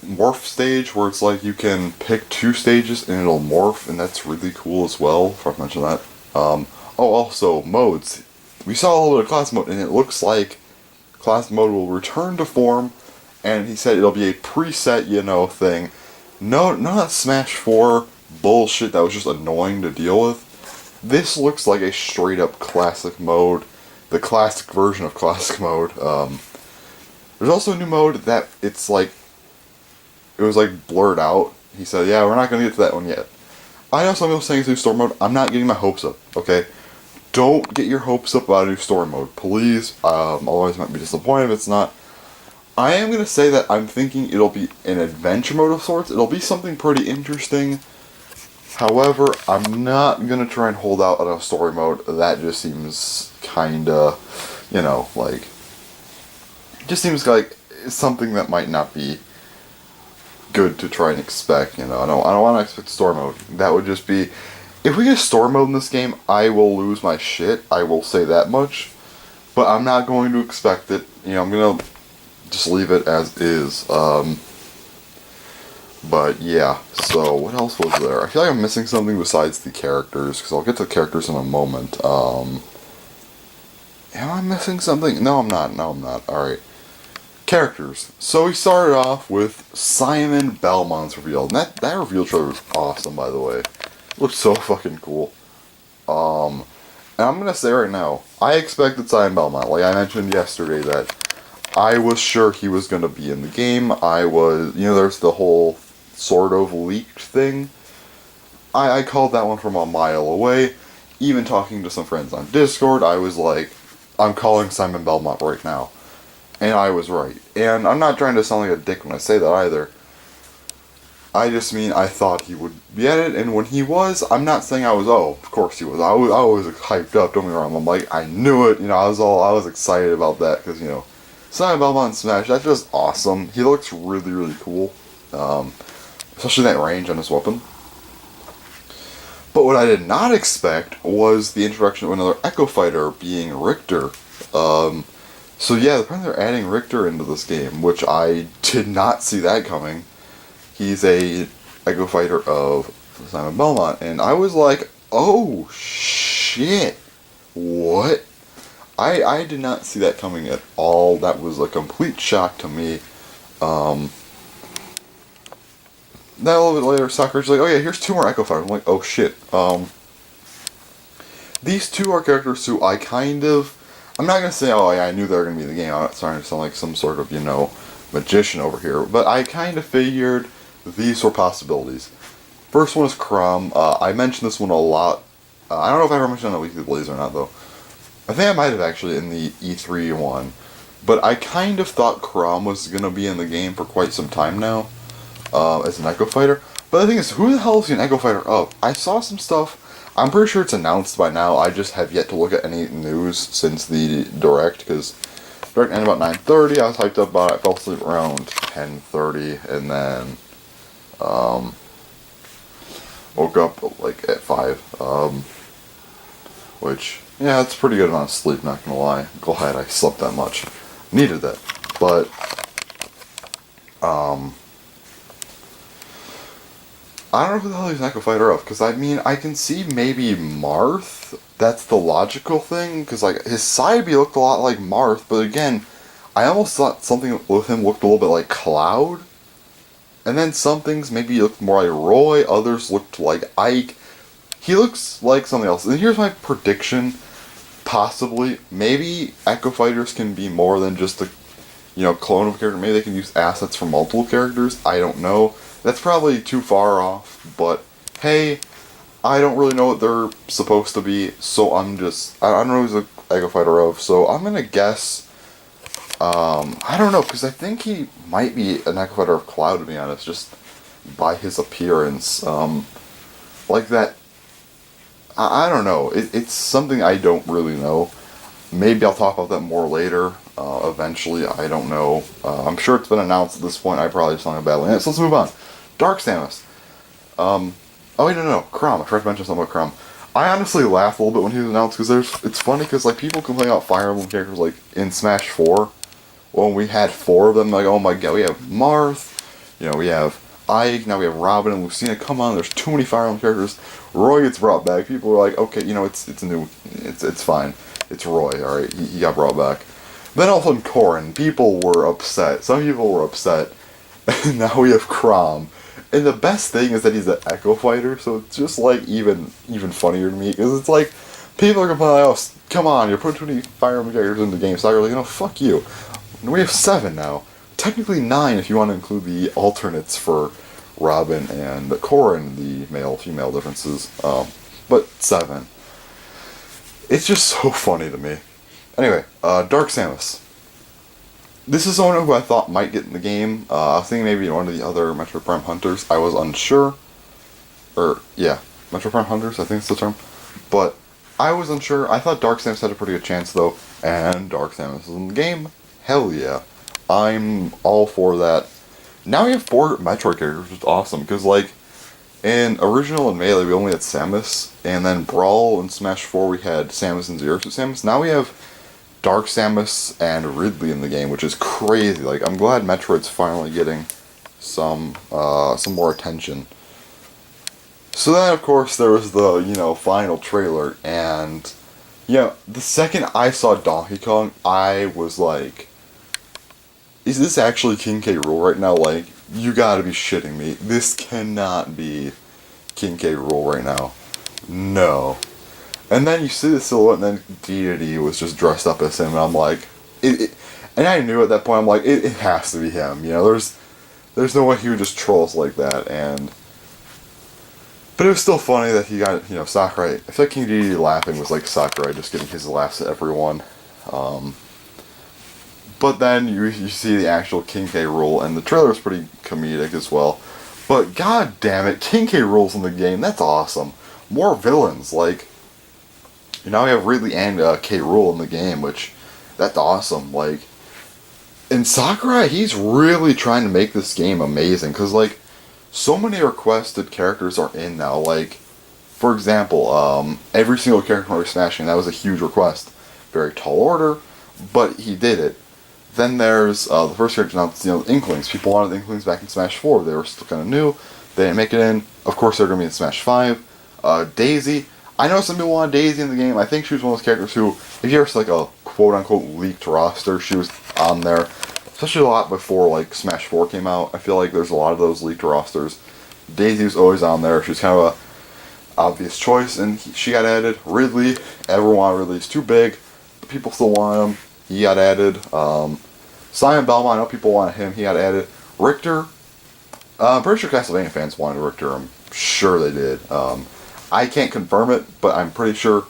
morph stage where it's like you can pick two stages and it'll morph, and that's really cool as well. If I mentioned that. Also modes. We saw a little bit of class mode, and it looks like class mode will return to form, and he said it'll be a preset, thing. No, none of that Smash 4 bullshit that was just annoying to deal with. This looks like a straight up classic mode, the classic version of classic mode. There's also a new mode that it was like blurred out. He said, yeah, we're not going to get to that one yet. I know some people saying it's new story mode. I'm not getting my hopes up, okay? Don't get your hopes up about a new story mode, please. Otherwise I might be disappointed if it's not. I am going to say that I'm thinking it'll be an adventure mode of sorts. It'll be something pretty interesting. However, I'm not going to try and hold out on a story mode. That just seems kinda, like... just seems like something that might not be good to try and expect, I don't want to expect story mode. That would just be... if we get story mode in this game, I will lose my shit. I will say that much. But I'm not going to expect it. I'm going to just leave it as is. But yeah, so what else was there? I feel like I'm missing something besides the characters, because I'll get to the characters in a moment. Am I missing something? No, I'm not. Alright. Characters. So we started off with Simon Belmont's reveal. And that reveal trailer was awesome, by the way. It looked so fucking cool. And I'm gonna say right now, I expected Simon Belmont. Like I mentioned yesterday that I was sure he was gonna be in the game. I was, there's the whole sort of leaked thing. I called that one from a mile away. Even talking to some friends on Discord, I was like, I'm calling Simon Belmont right now. And I was right. And I'm not trying to sound like a dick when I say that either. I just mean I thought he would be at it, and when he was, I'm not saying I was, of course he was. I was hyped up, don't get me wrong. I'm like, I knew it, I was excited about that, because, Simon Belmont Smash, that's just awesome. He looks really, really cool. Especially that range on his weapon. But what I did not expect was the introduction of another Echo Fighter, being Richter. So yeah, apparently they're adding Richter into this game, which I did not see that coming. He's a Echo Fighter of Simon Belmont, and I was like, oh shit, what? I did not see that coming at all. That was a complete shock to me. Then a little bit later, Sakura's like, oh yeah, here's two more Echo Fighters. I'm like, oh shit. These two are characters who I kind of... I'm not going to say, oh yeah, I knew they were going to be in the game. I'm not starting to sound like some sort of, magician over here. But I kind of figured these were possibilities. First one is Chrom. I mentioned this one a lot. I don't know if I ever mentioned it on the Weekly Blaze or not, though. I think I might have actually in the E3 one. But I kind of thought Chrom was going to be in the game for quite some time now. As an Echo Fighter. But the thing is, who the hell is an Echo Fighter of? I saw some stuff. I'm pretty sure it's announced by now. I just have yet to look at any news since the Direct, because Direct ended about 9:30. I was hyped up about it. I fell asleep around 10:30, and then woke up like at 5. Which, yeah, it's a pretty good amount of sleep, not gonna lie. I'm glad I slept that much. Needed that. But, I don't know who the hell he's an Echo Fighter of, because I mean, I can see maybe Marth. That's the logical thing, because like his side B looked a lot like Marth, but again, I almost thought something with him looked a little bit like Cloud. And then some things maybe looked more like Roy, others looked like Ike. He looks like something else. And here's my prediction, possibly. Maybe Echo Fighters can be more than just a, clone of a character. Maybe they can use assets from multiple characters. I don't know. That's probably too far off, but hey, I don't really know what they're supposed to be, so I don't know who's an Echo Fighter of, so I'm gonna guess, I don't know, because I think he might be an Echo Fighter of Cloud, to be honest, just by his appearance, like that, I don't know, it's something I don't really know. Maybe I'll talk about that more later, eventually, I don't know. I'm sure it's been announced at this point, I probably just don't have badly in it, so let's move on. Dark Samus. Oh wait, no, Chrom. I forgot to mention something about Chrom. I honestly laughed a little bit when he was announced, because it's funny, because like people complain about Fire Emblem characters like in Smash 4, when we had 4 of them, like, oh my god, we have Marth, we have Ike, now we have Robin and Lucina, come on, there's too many Fire Emblem characters. Roy gets brought back, people are like, okay, it's fine, it's Roy, alright, he got brought back. Then all of a sudden Corrin, people were upset, some people were upset, and now we have Chrom. And the best thing is that he's an Echo Fighter, so it's just like even funnier to me, because it's like, people are complaining, oh, come on, you're putting too many Fire Emblem characters in the game, so I'm like, fuck you. And we have 7 now. Technically 9 if you want to include the alternates for Robin and Corrin, the male-female differences, but 7. It's just so funny to me. Anyway, Dark Samus. This is someone who I thought might get in the game. I was thinking maybe one of the other Metroid Prime Hunters. I was unsure. Metroid Prime Hunters, I think it's the term. But I was unsure. I thought Dark Samus had a pretty good chance, though. And Dark Samus is in the game. Hell yeah. I'm all for that. Now we have 4 Metroid characters, which is awesome. Because, like, in Original and Melee, we only had Samus. And then Brawl and Smash 4, we had Samus and Zero Suit Samus. Now we have Dark Samus and Ridley in the game, which is crazy. Like, I'm glad Metroid's finally getting some more attention. So then, of course, there was the, final trailer, and, the second I saw Donkey Kong, I was like, is this actually King K. Rool right now? Like, you gotta be shitting me. This cannot be King K. Rool right now. No. And then you see the silhouette, and then Deity was just dressed up as him, and I'm like, and I knew at that point, I'm like, it has to be him, there's no way he would just troll us like that, but it was still funny that he got, Sakurai, I feel like King Deity laughing was like Sakurai just getting his laughs at everyone, but then you see the actual King K. Rool, and the trailer is pretty comedic as well, but god damn it, King K. Rool's in the game, that's awesome, more villains, like, now we have Ridley and K. Rool in the game, which, that's awesome, like, and Sakurai, he's really trying to make this game amazing, because, like, so many requested characters are in now, like, for example, every single character we're smashing, that was a huge request, very tall order, but he did it. Then there's, the first character announced, the Inklings, people wanted the Inklings back in Smash 4, they were still kind of new, they didn't make it in, of course they're going to be in Smash 5, Daisy, I know some people wanted Daisy in the game. I think she was one of those characters who, if you ever see like a quote-unquote leaked roster, she was on there. Especially a lot before like Smash 4 came out. I feel like there's a lot of those leaked rosters. Daisy was always on there. She was kind of a obvious choice, and she got added. Ridley, everyone wanted Ridley. He's too big, but people still want him. He got added. Simon Belmont, I know people wanted him. He got added. Richter, I'm pretty sure Castlevania fans wanted Richter. I'm sure they did. I can't confirm it, but I'm pretty sure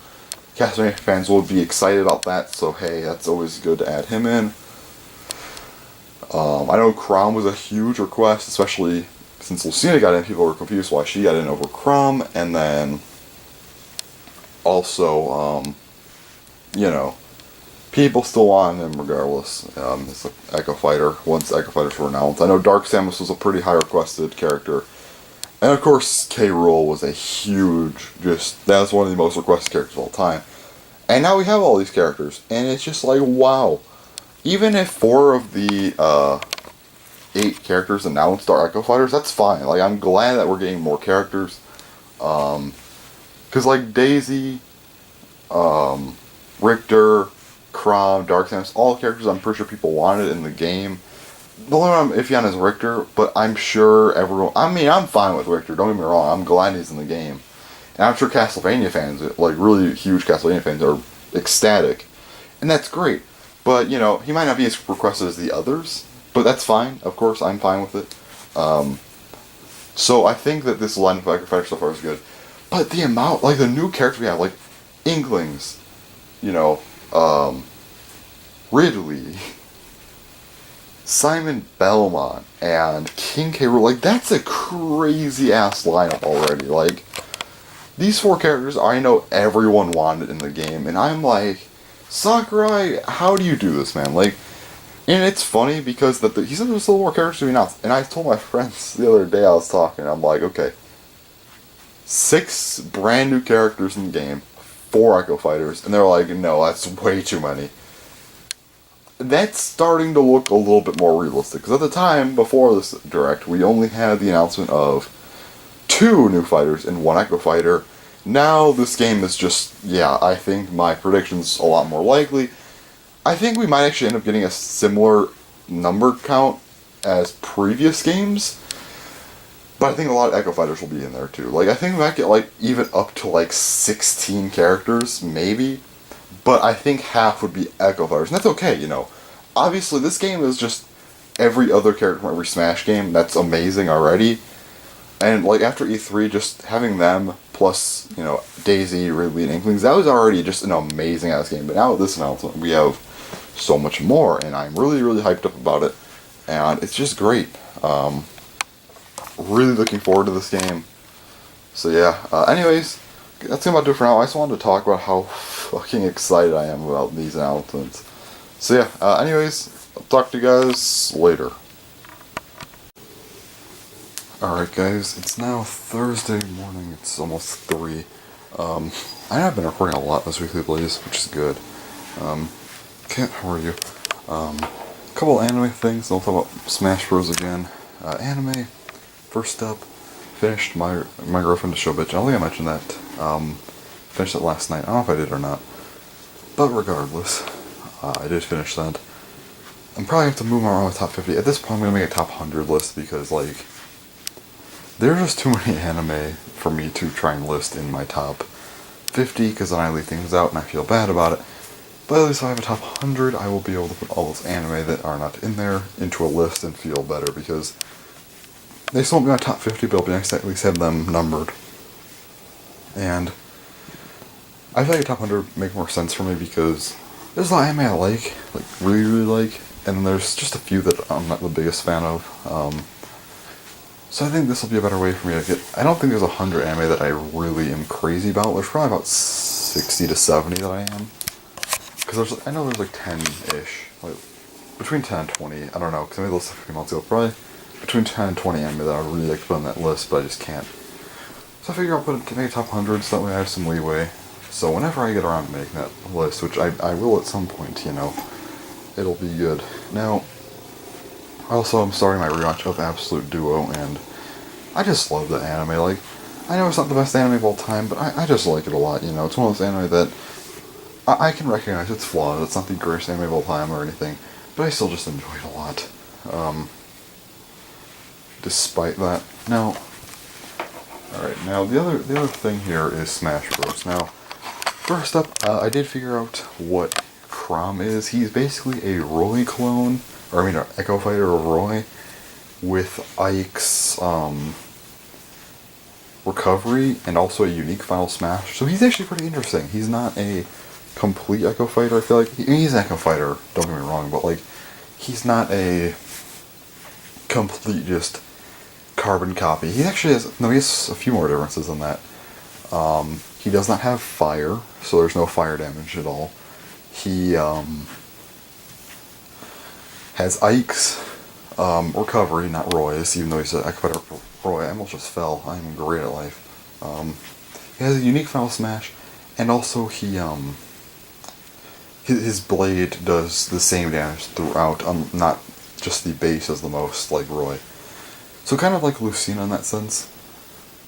Castlevania fans will be excited about that, so hey, that's always good to add him in. I know Chrom was a huge request, especially since Lucina got in, people were confused why she got in over Chrom, and then also, people still want him regardless. It's like Echo Fighter, once Echo Fighters were announced. I know Dark Samus was a pretty high requested character. And of course, K. Rool was a huge, that was one of the most requested characters of all time. And now we have all these characters, and it's just like, wow. Even if 4 of the 8 characters announced are Echo Fighters, that's fine. Like, I'm glad that we're getting more characters. Because, like, Daisy, Richter, Chrom, Dark Samus, all characters I'm pretty sure people wanted in the game. The only one I'm iffy on is Richter, but I'm sure everyone... I mean, I'm fine with Richter, don't get me wrong. I'm glad he's in the game. And I'm sure Castlevania fans, like really huge Castlevania fans, are ecstatic. And that's great. But, you know, he might not be as requested as the others, but that's fine. Of course, I'm fine with it. So I think that this line of Echo Fighter so far is good. But the amount, like the new characters we have, like Inklings, you know, Ridley, Simon Belmont, and King K. Rool, like that's a crazy ass lineup already. Like, these 4 characters I know everyone wanted in the game, and I'm like, Sakurai, how do you do this, man? Like, and it's funny because he said there's still more characters to be announced, and I told my friends the other day I was talking, I'm like, okay, 6 brand new characters in the game, 4 Echo Fighters, and they're like, no, that's way too many. That's starting to look a little bit more realistic, because at the time, before this Direct, we only had the announcement of 2 new fighters and 1 Echo Fighter. Now this game is just, yeah, I think my prediction's a lot more likely. I think we might actually end up getting a similar number count as previous games, but I think a lot of Echo Fighters will be in there too. Like, I think we might get, like, even up to, like, 16 characters, maybe. But I think half would be Echo Fighters, and that's okay, you know. Obviously, this game is just every other character from every Smash game. That's amazing already. And, like, after E3, just having them, plus, you know, Daisy, Ridley, and Inklings, that was already just an amazing-ass game. But now with this announcement, we have so much more, and I'm really, really hyped up about it. And it's just great. Really looking forward to this game. So, yeah. Anyways, that's about it for now. I just wanted to talk about how fucking excited I am about these announcements. So yeah, anyways, I'll talk to you guys later. Alright guys, it's now Thursday morning, it's almost 3. I have been recording a lot this weekly Blaze, which is good. Kent, how are you? Couple anime things, I'll talk about Smash Bros. Again. Anime, first up, finished my Girlfriend to Show Bitch. I don't think I mentioned that. Finished it last night. I don't know if I did or not. But regardless, I did finish that. I'm probably going to have to move around my top 50. At this point, I'm going to make a top 100 list because, like, there's just too many anime for me to try and list in my top 50 because then I leave things out and I feel bad about it. But at least if I have a top 100, I will be able to put all those anime that are not in there into a list and feel better because they still won't be my top 50, but it'll be nice to at least have them numbered. And I feel like a top 100 make more sense for me because there's a lot of anime I like really, really like, and then there's just a few that I'm not the biggest fan of. So I think this will be a better way for me to get... I don't think there's 100 anime that I really am crazy about. There's probably about 60 to 70 that I am. Because I know there's like 10-ish. Like, between 10 and 20. I don't know, because I made a list a few months ago. Probably between 10 and 20 anime that I would really like to put on that list, but I just can't. So I figure I'll make a top 100 so that way I have some leeway. So whenever I get around to making that list, which I will at some point, you know, it'll be good. Now, also I'm starting my rewatch of Absolute Duo, and I just love that anime. Like, I know it's not the best anime of all time, but I just like it a lot, you know. It's one of those anime that I can recognize its flaws. It's not the greatest anime of all time or anything, but I still just enjoy it a lot. Despite that. Now, alright, now the other thing here is Smash Bros. Now, first up, I did figure out what Chrom is. He's basically a Roy clone, or I mean an Echo Fighter of Roy, with Ike's recovery and also a unique Final Smash. So he's actually pretty interesting. He's not a complete Echo Fighter, I feel like. He's an Echo Fighter, don't get me wrong, but like, he's not a complete just carbon copy. He actually has, no, he has a few more differences than that. He does not have fire, so there's no fire damage at all. He has Ike's recovery, not Roy's, even though he's an Echo Fighter Roy. I almost just fell. I'm great at life. He has a unique Final Smash, and also his blade does the same damage throughout, not just the base does the most, like Roy. So kind of like Lucina in that sense.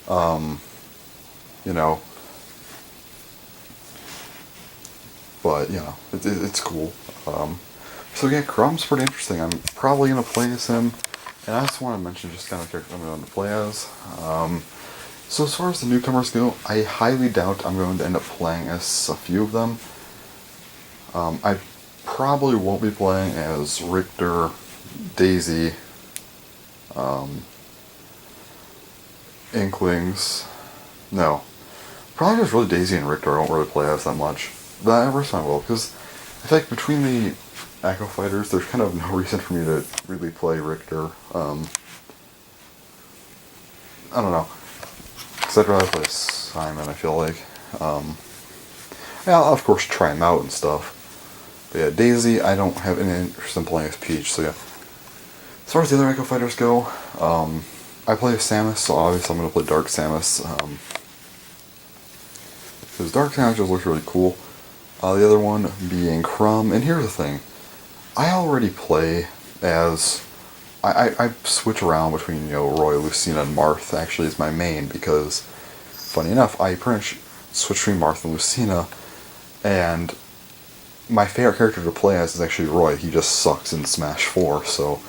You know, but, you know, it's cool. So yeah, Chrome's pretty interesting. I'm probably going to play as him, and I just want to mention just kind of character I'm going to play as. So as far as the newcomers go, I highly doubt I'm going to end up playing as a few of them. I probably won't be playing as Richter, Daisy, Inklings. No. Probably just really Daisy and Richter I don't really play as that much. But every time I will, because I feel like between the Echo Fighters, there's kind of no reason for me to really play Richter. I don't know. Because I'd rather play Simon, I feel like. Yeah, I'll of course try him out and stuff. But yeah, Daisy, I don't have any interest in playing as Peach, so yeah. As far as the other Echo Fighters go, I play as Samus, so obviously I'm going to play Dark Samus. Because Dark Samus just looks really cool. The other one being Chrom, and here's the thing. I already play as... I switch around between, you know, Roy, Lucina, and Marth actually is my main, because, funny enough, I pretty much switch between Marth and Lucina, and my favorite character to play as is actually Roy. He just sucks in Smash 4, so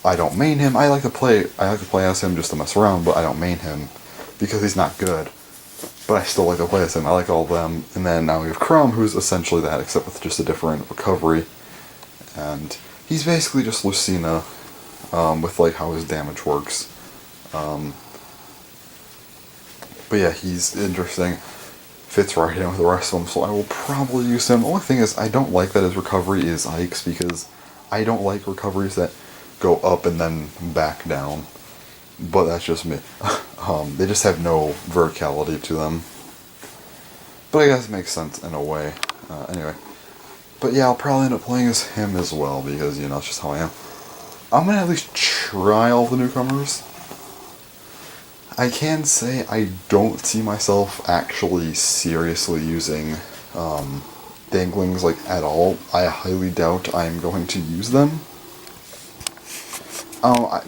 I don't main him. I like to play as him just to mess around, but I don't main him because he's not good. But I still like to play as him. I like all of them. And then now we have Chrom, who's essentially that, except with just a different recovery. And he's basically just Lucina, with like how his damage works. But yeah, he's interesting. Fits right in with the rest of them, so I will probably use him. The only thing is, I don't like that his recovery is Ike's, because I don't like recoveries that go up and then back down. But that's just me. They just have no verticality to them. But I guess it makes sense in a way. Anyway. But yeah, I'll probably end up playing as him as well, because, you know, it's just how I am. I'm going to at least try all the newcomers. I can say I don't see myself actually seriously using Danglings, like, at all. I highly doubt I'm going to use them.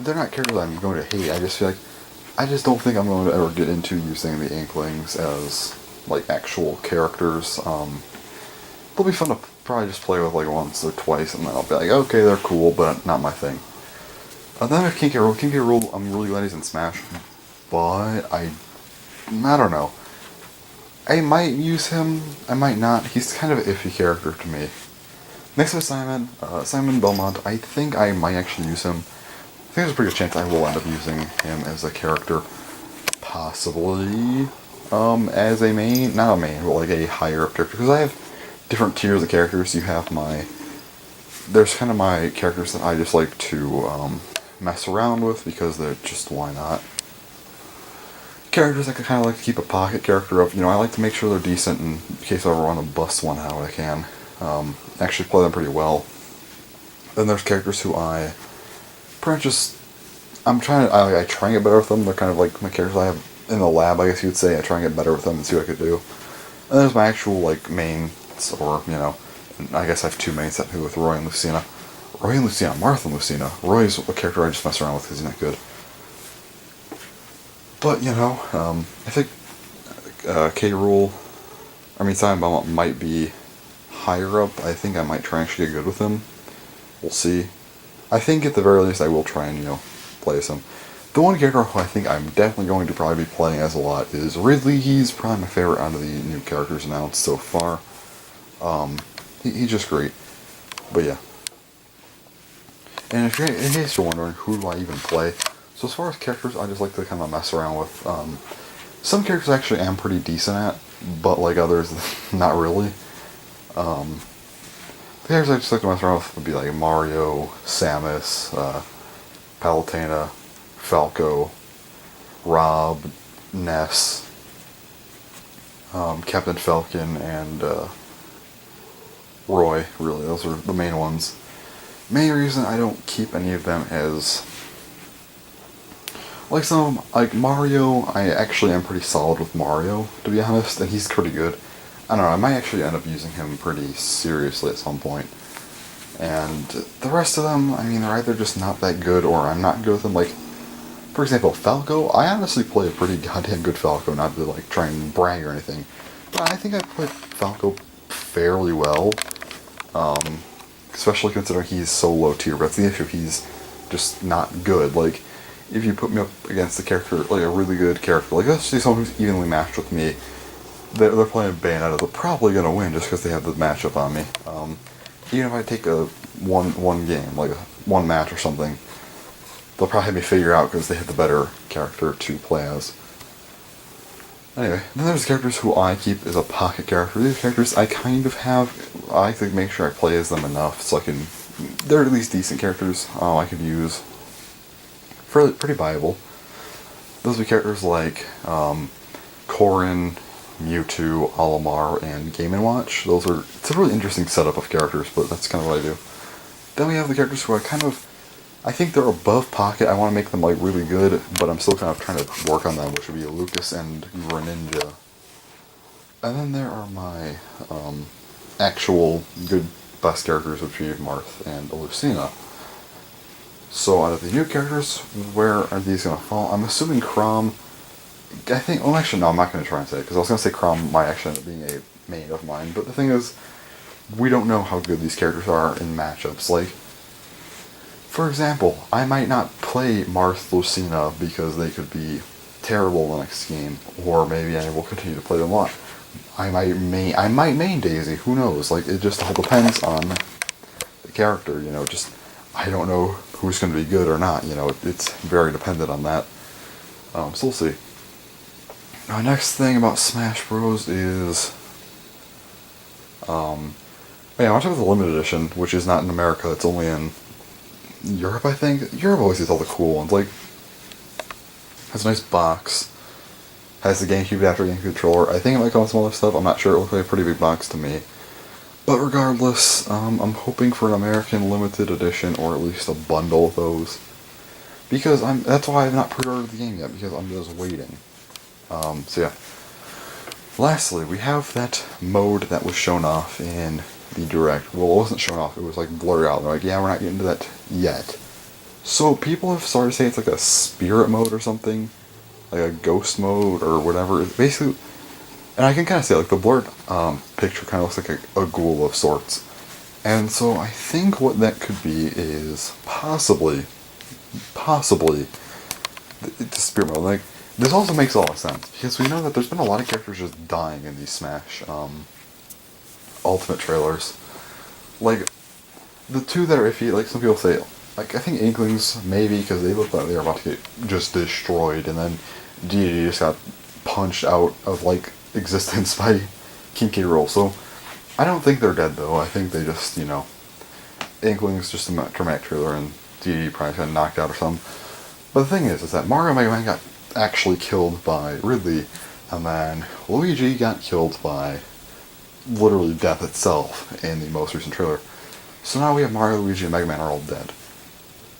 They're not characters I'm going to hate. I just feel like I just don't think I'm going to ever get into using the Inklings as, like, actual characters. They'll be fun to probably just play with, like, once or twice, and then I'll be like, okay, they're cool, but not my thing. Then I have King K. Rool. King K. Rool, I'm really glad he's in Smash, but I don't know. I might use him, I might not. He's kind of an iffy character to me. Next is Simon. Simon Belmont, I think I might actually use him. I think there's a pretty good chance I will end up using him as a character. Possibly as a main, not a main, but like a higher up character. Because I have different tiers of characters. You have there's kind of my characters that I just like to mess around with, because they're just, why not? Characters I kind of like to keep a pocket character of. You know, I like to make sure they're decent in case I ever want to bust one out, I can. Actually play them pretty well. Then there's characters who I pretty much just, I try and get better with them. They're kind of like my characters I have in the lab, I guess you would say. I try and get better with them and see what I could do. And there's my actual, like, mains, or, you know, I guess I have two mains that with Roy and Lucina. Roy and Lucina, Marth and Lucina. Roy's a character I just mess around with because he's not good. But, you know, I think K. Rool, Simon Belmont might be higher up. I think I might try and actually get good with him. We'll see. I think at the very least I will try and, you know, play as him. The one character who I think I'm definitely going to probably be playing as a lot is Ridley. He's probably my favorite out of the new characters announced so far. He's just great. But yeah. And if you're, in case you're wondering, who do I even play? So as far as characters, I just like to kind of mess around with. Some characters actually am pretty decent at, but like others, not really. The characters I just like to mess around with would be like Mario, Samus, Palutena, Falco, Rob, Ness, Captain Falcon, and Roy, really. Those are the main ones. Main reason I don't keep any of them as... Like some, like Mario, I actually am pretty solid with Mario, to be honest, and he's pretty good. I don't know, I might actually end up using him pretty seriously at some point. And the rest of them, I mean, they're either just not that good or I'm not good with them. Like, for example, Falco, I honestly play a pretty goddamn good Falco, not to like try and brag or anything. But I think I play Falco fairly well. Especially considering he's so low tier, but that's the issue, he's just not good. Like, if you put me up against a character, like a really good character, like let's say someone who's evenly matched with me, they're playing Bayonetta, they're probably going to win just because they have the matchup on me. Even if I take a one game, like one match or something, they'll probably have me figure out because they have the better character to play as. Anyway, then there's characters who I keep as a pocket character. These characters I kind of have, I like to make sure I play as them enough so I can, they're at least decent characters I could use. Pretty viable. Those would be characters like Corrin, Mewtwo, Olimar, and Game & Watch. It's a really interesting setup of characters, but that's kind of what I do. Then we have the characters who I think they're above pocket. I want to make them like really good, but I'm still kind of trying to work on them, which would be Lucas and Greninja. And then there are my actual good best characters, which would be Marth and Lucina. So out of the new characters, where are these going to fall? I'm assuming Chrom. I think, well actually no, I'm not going to try and say it, because I was going to say Chrom might actually end up being a main of mine, but the thing is, we don't know how good these characters are in matchups. Like, for example, I might not play Marth Lucina because they could be terrible the next game, or maybe I will continue to play them a lot. I might main Daisy, who knows? Like, it just all depends on the character, you know, just, I don't know who's going to be good or not, you know, it's very dependent on that. So we'll see. Now, next thing about Smash Bros. Is, yeah, I want to talk about the limited edition, which is not in America, it's only in Europe, I think. Europe always gets all the cool ones, like, has a nice box, has the GameCube adapter, GameCube controller, I think it might come with some other stuff, I'm not sure, it looks like a pretty big box to me. But regardless, I'm hoping for an American limited edition, or at least a bundle of those. Because that's why I've not pre-ordered the game yet, because I'm just waiting. So yeah. Lastly, we have that mode that was shown off in the Direct. Well, it wasn't shown off, it was like blurred out. They're like, yeah, we're not getting to that yet. So people have started saying it's like a spirit mode or something. Like a ghost mode or whatever. It's basically, and I can kind of say, like, the blurred picture kind of looks like a ghoul of sorts. And so I think what that could be is possibly, the spirit mode. Like, this also makes a lot of sense, because we know that there's been a lot of characters just dying in these Smash Ultimate trailers. Like, the two that are iffy, like some people say, like, I think Inklings, maybe, because they look like they were about to get just destroyed, and then Deity just got punched out of, like, existence by King K. Rool. So, I don't think they're dead, though. I think they just, you know, Inklings just a dramatic trailer, and Deity probably got knocked out or something. But the thing is that Mario and Mega Man got actually killed by Ridley, and then Luigi got killed by literally death itself in the most recent trailer. So now we have Mario, Luigi, and Mega Man are all dead.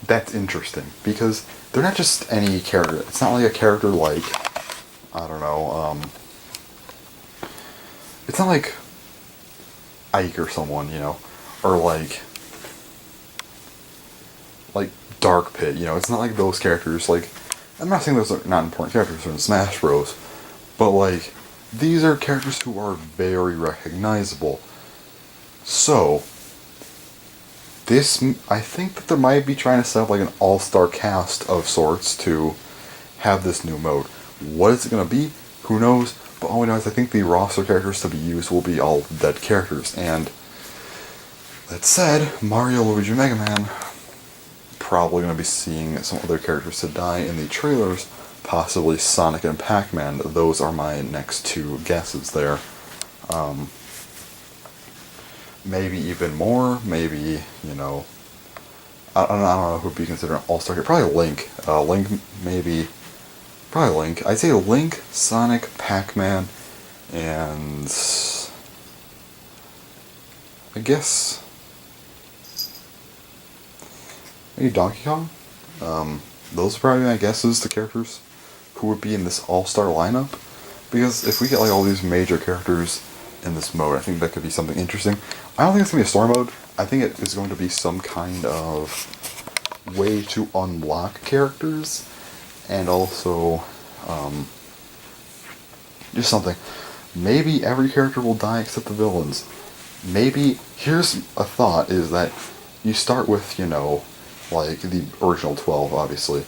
That's interesting, because they're not just any character. It's not like a character like, I don't know, it's not like Ike or someone, you know, or like Dark Pit, you know, it's not like those characters. Like, I'm not saying those are not important characters in Smash Bros, but like, these are characters who are very recognizable. So, I think that they might be trying to set up like an all-star cast of sorts to have this new mode. What is it going to be? Who knows? But all we know is I think the roster characters to be used will be all dead characters. And that said, Mario, Luigi, Mega Man, probably going to be seeing some other characters to die in the trailers, possibly Sonic and Pac-Man. Those are my next two guesses there. Maybe even more, maybe, you know, I don't know who would be considered an all-star here. Probably Link. Probably Link. I'd say Link, Sonic, Pac-Man, and I guess maybe Donkey Kong. Those are probably my guesses to characters who would be in this all-star lineup. Because if we get like all these major characters in this mode, I think that could be something interesting. I don't think it's gonna be a story mode. I think it is going to be some kind of way to unlock characters, and also just something. Maybe every character will die except the villains. Maybe here's a thought: is that you start with like the original 12, obviously,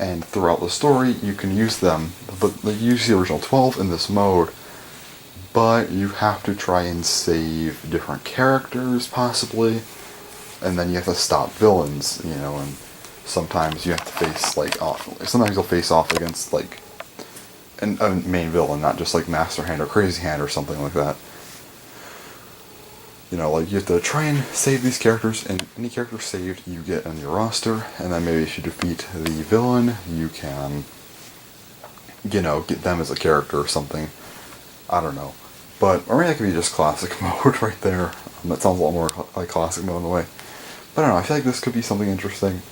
and throughout the story you can use them, but you use the original 12 in this mode, but you have to try and save different characters, possibly, and then you have to stop villains, and sometimes you have to face, like, sometimes you'll face off against, like, a main villain, not just, like, Master Hand or Crazy Hand or something like that. Like, you have to try and save these characters, and any character saved you get on your roster, and then maybe if you defeat the villain, you can, get them as a character or something. I don't know. Or maybe that could be just classic mode right there. That sounds a lot more like classic mode in a way. But I don't know, I feel like this could be something interesting.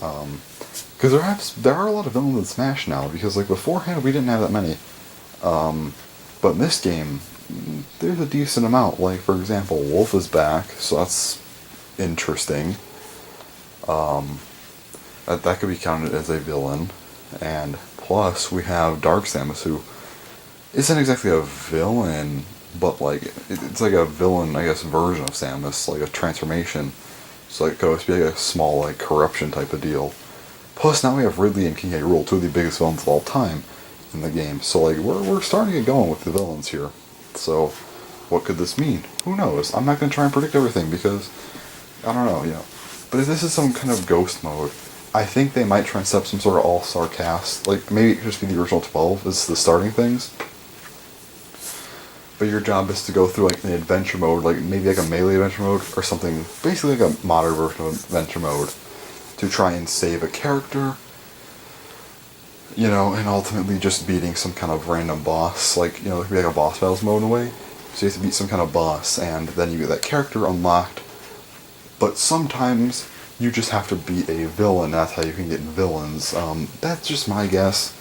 Because there are a lot of villains in Smash now, because like beforehand we didn't have that many. But in this game, there's a decent amount. Like, for example, Wolf is back, so that's interesting. That could be counted as a villain. And plus, we have Dark Samus, who isn't exactly a villain, but like it's like a villain, I guess, version of Samus, like a transformation. So it goes to be like a small, like, corruption type of deal. Plus, now we have Ridley and King K. Rool, two of the biggest villains of all time in the game. So like we're starting to get going with the villains here. So what could this mean? Who knows? I'm not gonna try and predict everything because I don't know, But if this is some kind of ghost mode, I think they might try and set up some sort of all-star cast. Like, maybe it could just be the original 12 as the starting things. But your job is to go through, like, an adventure mode, like, maybe like a melee adventure mode, or something, basically like a modern version of adventure mode, to try and save a character, and ultimately just beating some kind of random boss, like, it could be like a boss battles mode in a way. So you have to beat some kind of boss, and then you get that character unlocked. But sometimes you just have to beat a villain. That's how you can get villains. That's just my guess.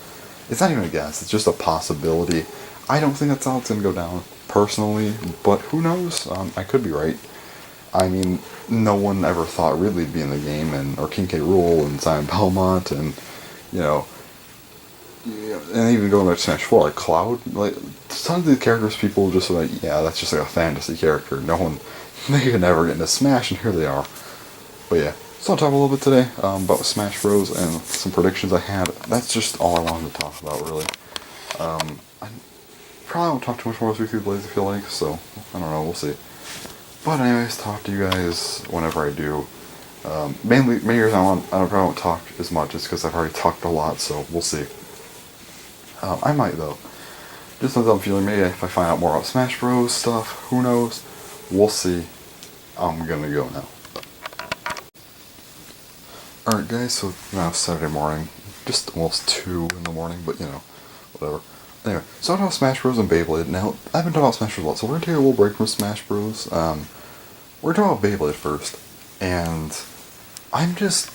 It's not even a guess. It's just a possibility. I don't think that's how it's going to go down, personally. But who knows? I could be right. I mean, no one ever thought Ridley would be in the game, or King K. Rool, and Simon Belmont, and, and even going back to Smash 4, like Cloud, like, tons of these characters people just like, yeah, that's just like a fantasy character. They could never get into Smash, and here they are. But yeah, so I'll talk a little bit today about Smash Bros. And some predictions I had. That's just all I wanted to talk about, really. I probably won't talk too much more this week through Blaze, I feel like, so I don't know, we'll see. But anyways, talk to you guys whenever I do. Mainly, many years I probably won't talk as much, just because I've already talked a lot, so we'll see. I might, though. Just as I'm feeling, maybe if I find out more about Smash Bros. Stuff, who knows? We'll see. I'm gonna go now. Alright guys, so now it's Saturday morning. Just almost 2 in the morning, but whatever. Anyway, so I'm talking about Smash Bros. And Beyblade. Now, I've been talking about Smash Bros. A lot, so we're gonna take a little break from Smash Bros. We're talking about Beyblade first. And I'm just...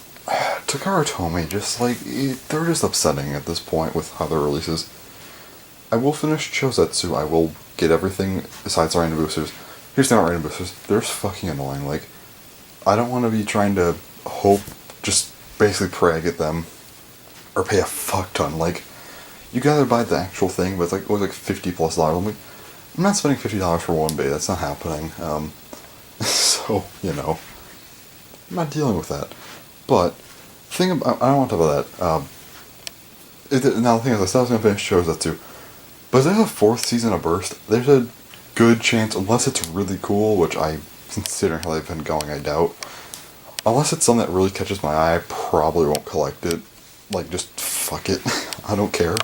Takara Tomy, just like, they're just upsetting at this point with how their releases. I will finish Chosetsu, I will get everything besides the random boosters. Here's the random boosters, they're just fucking annoying, like, I don't want to be trying to hope, just basically pray I get them, or pay a fuck ton, like, you gotta buy the actual thing, but it's like, it was like $50+. I'm like, I'm not spending $50 for one bay, that's not happening, so, I'm not dealing with that. But, I don't want to talk about that. Now the thing is, I said I was going to finish Chosetsu, but if there's a 4th season of Burst, there's a good chance, unless it's really cool, which considering how they've been going, I doubt. Unless it's something that really catches my eye, I probably won't collect it. Like, just fuck it. I don't care.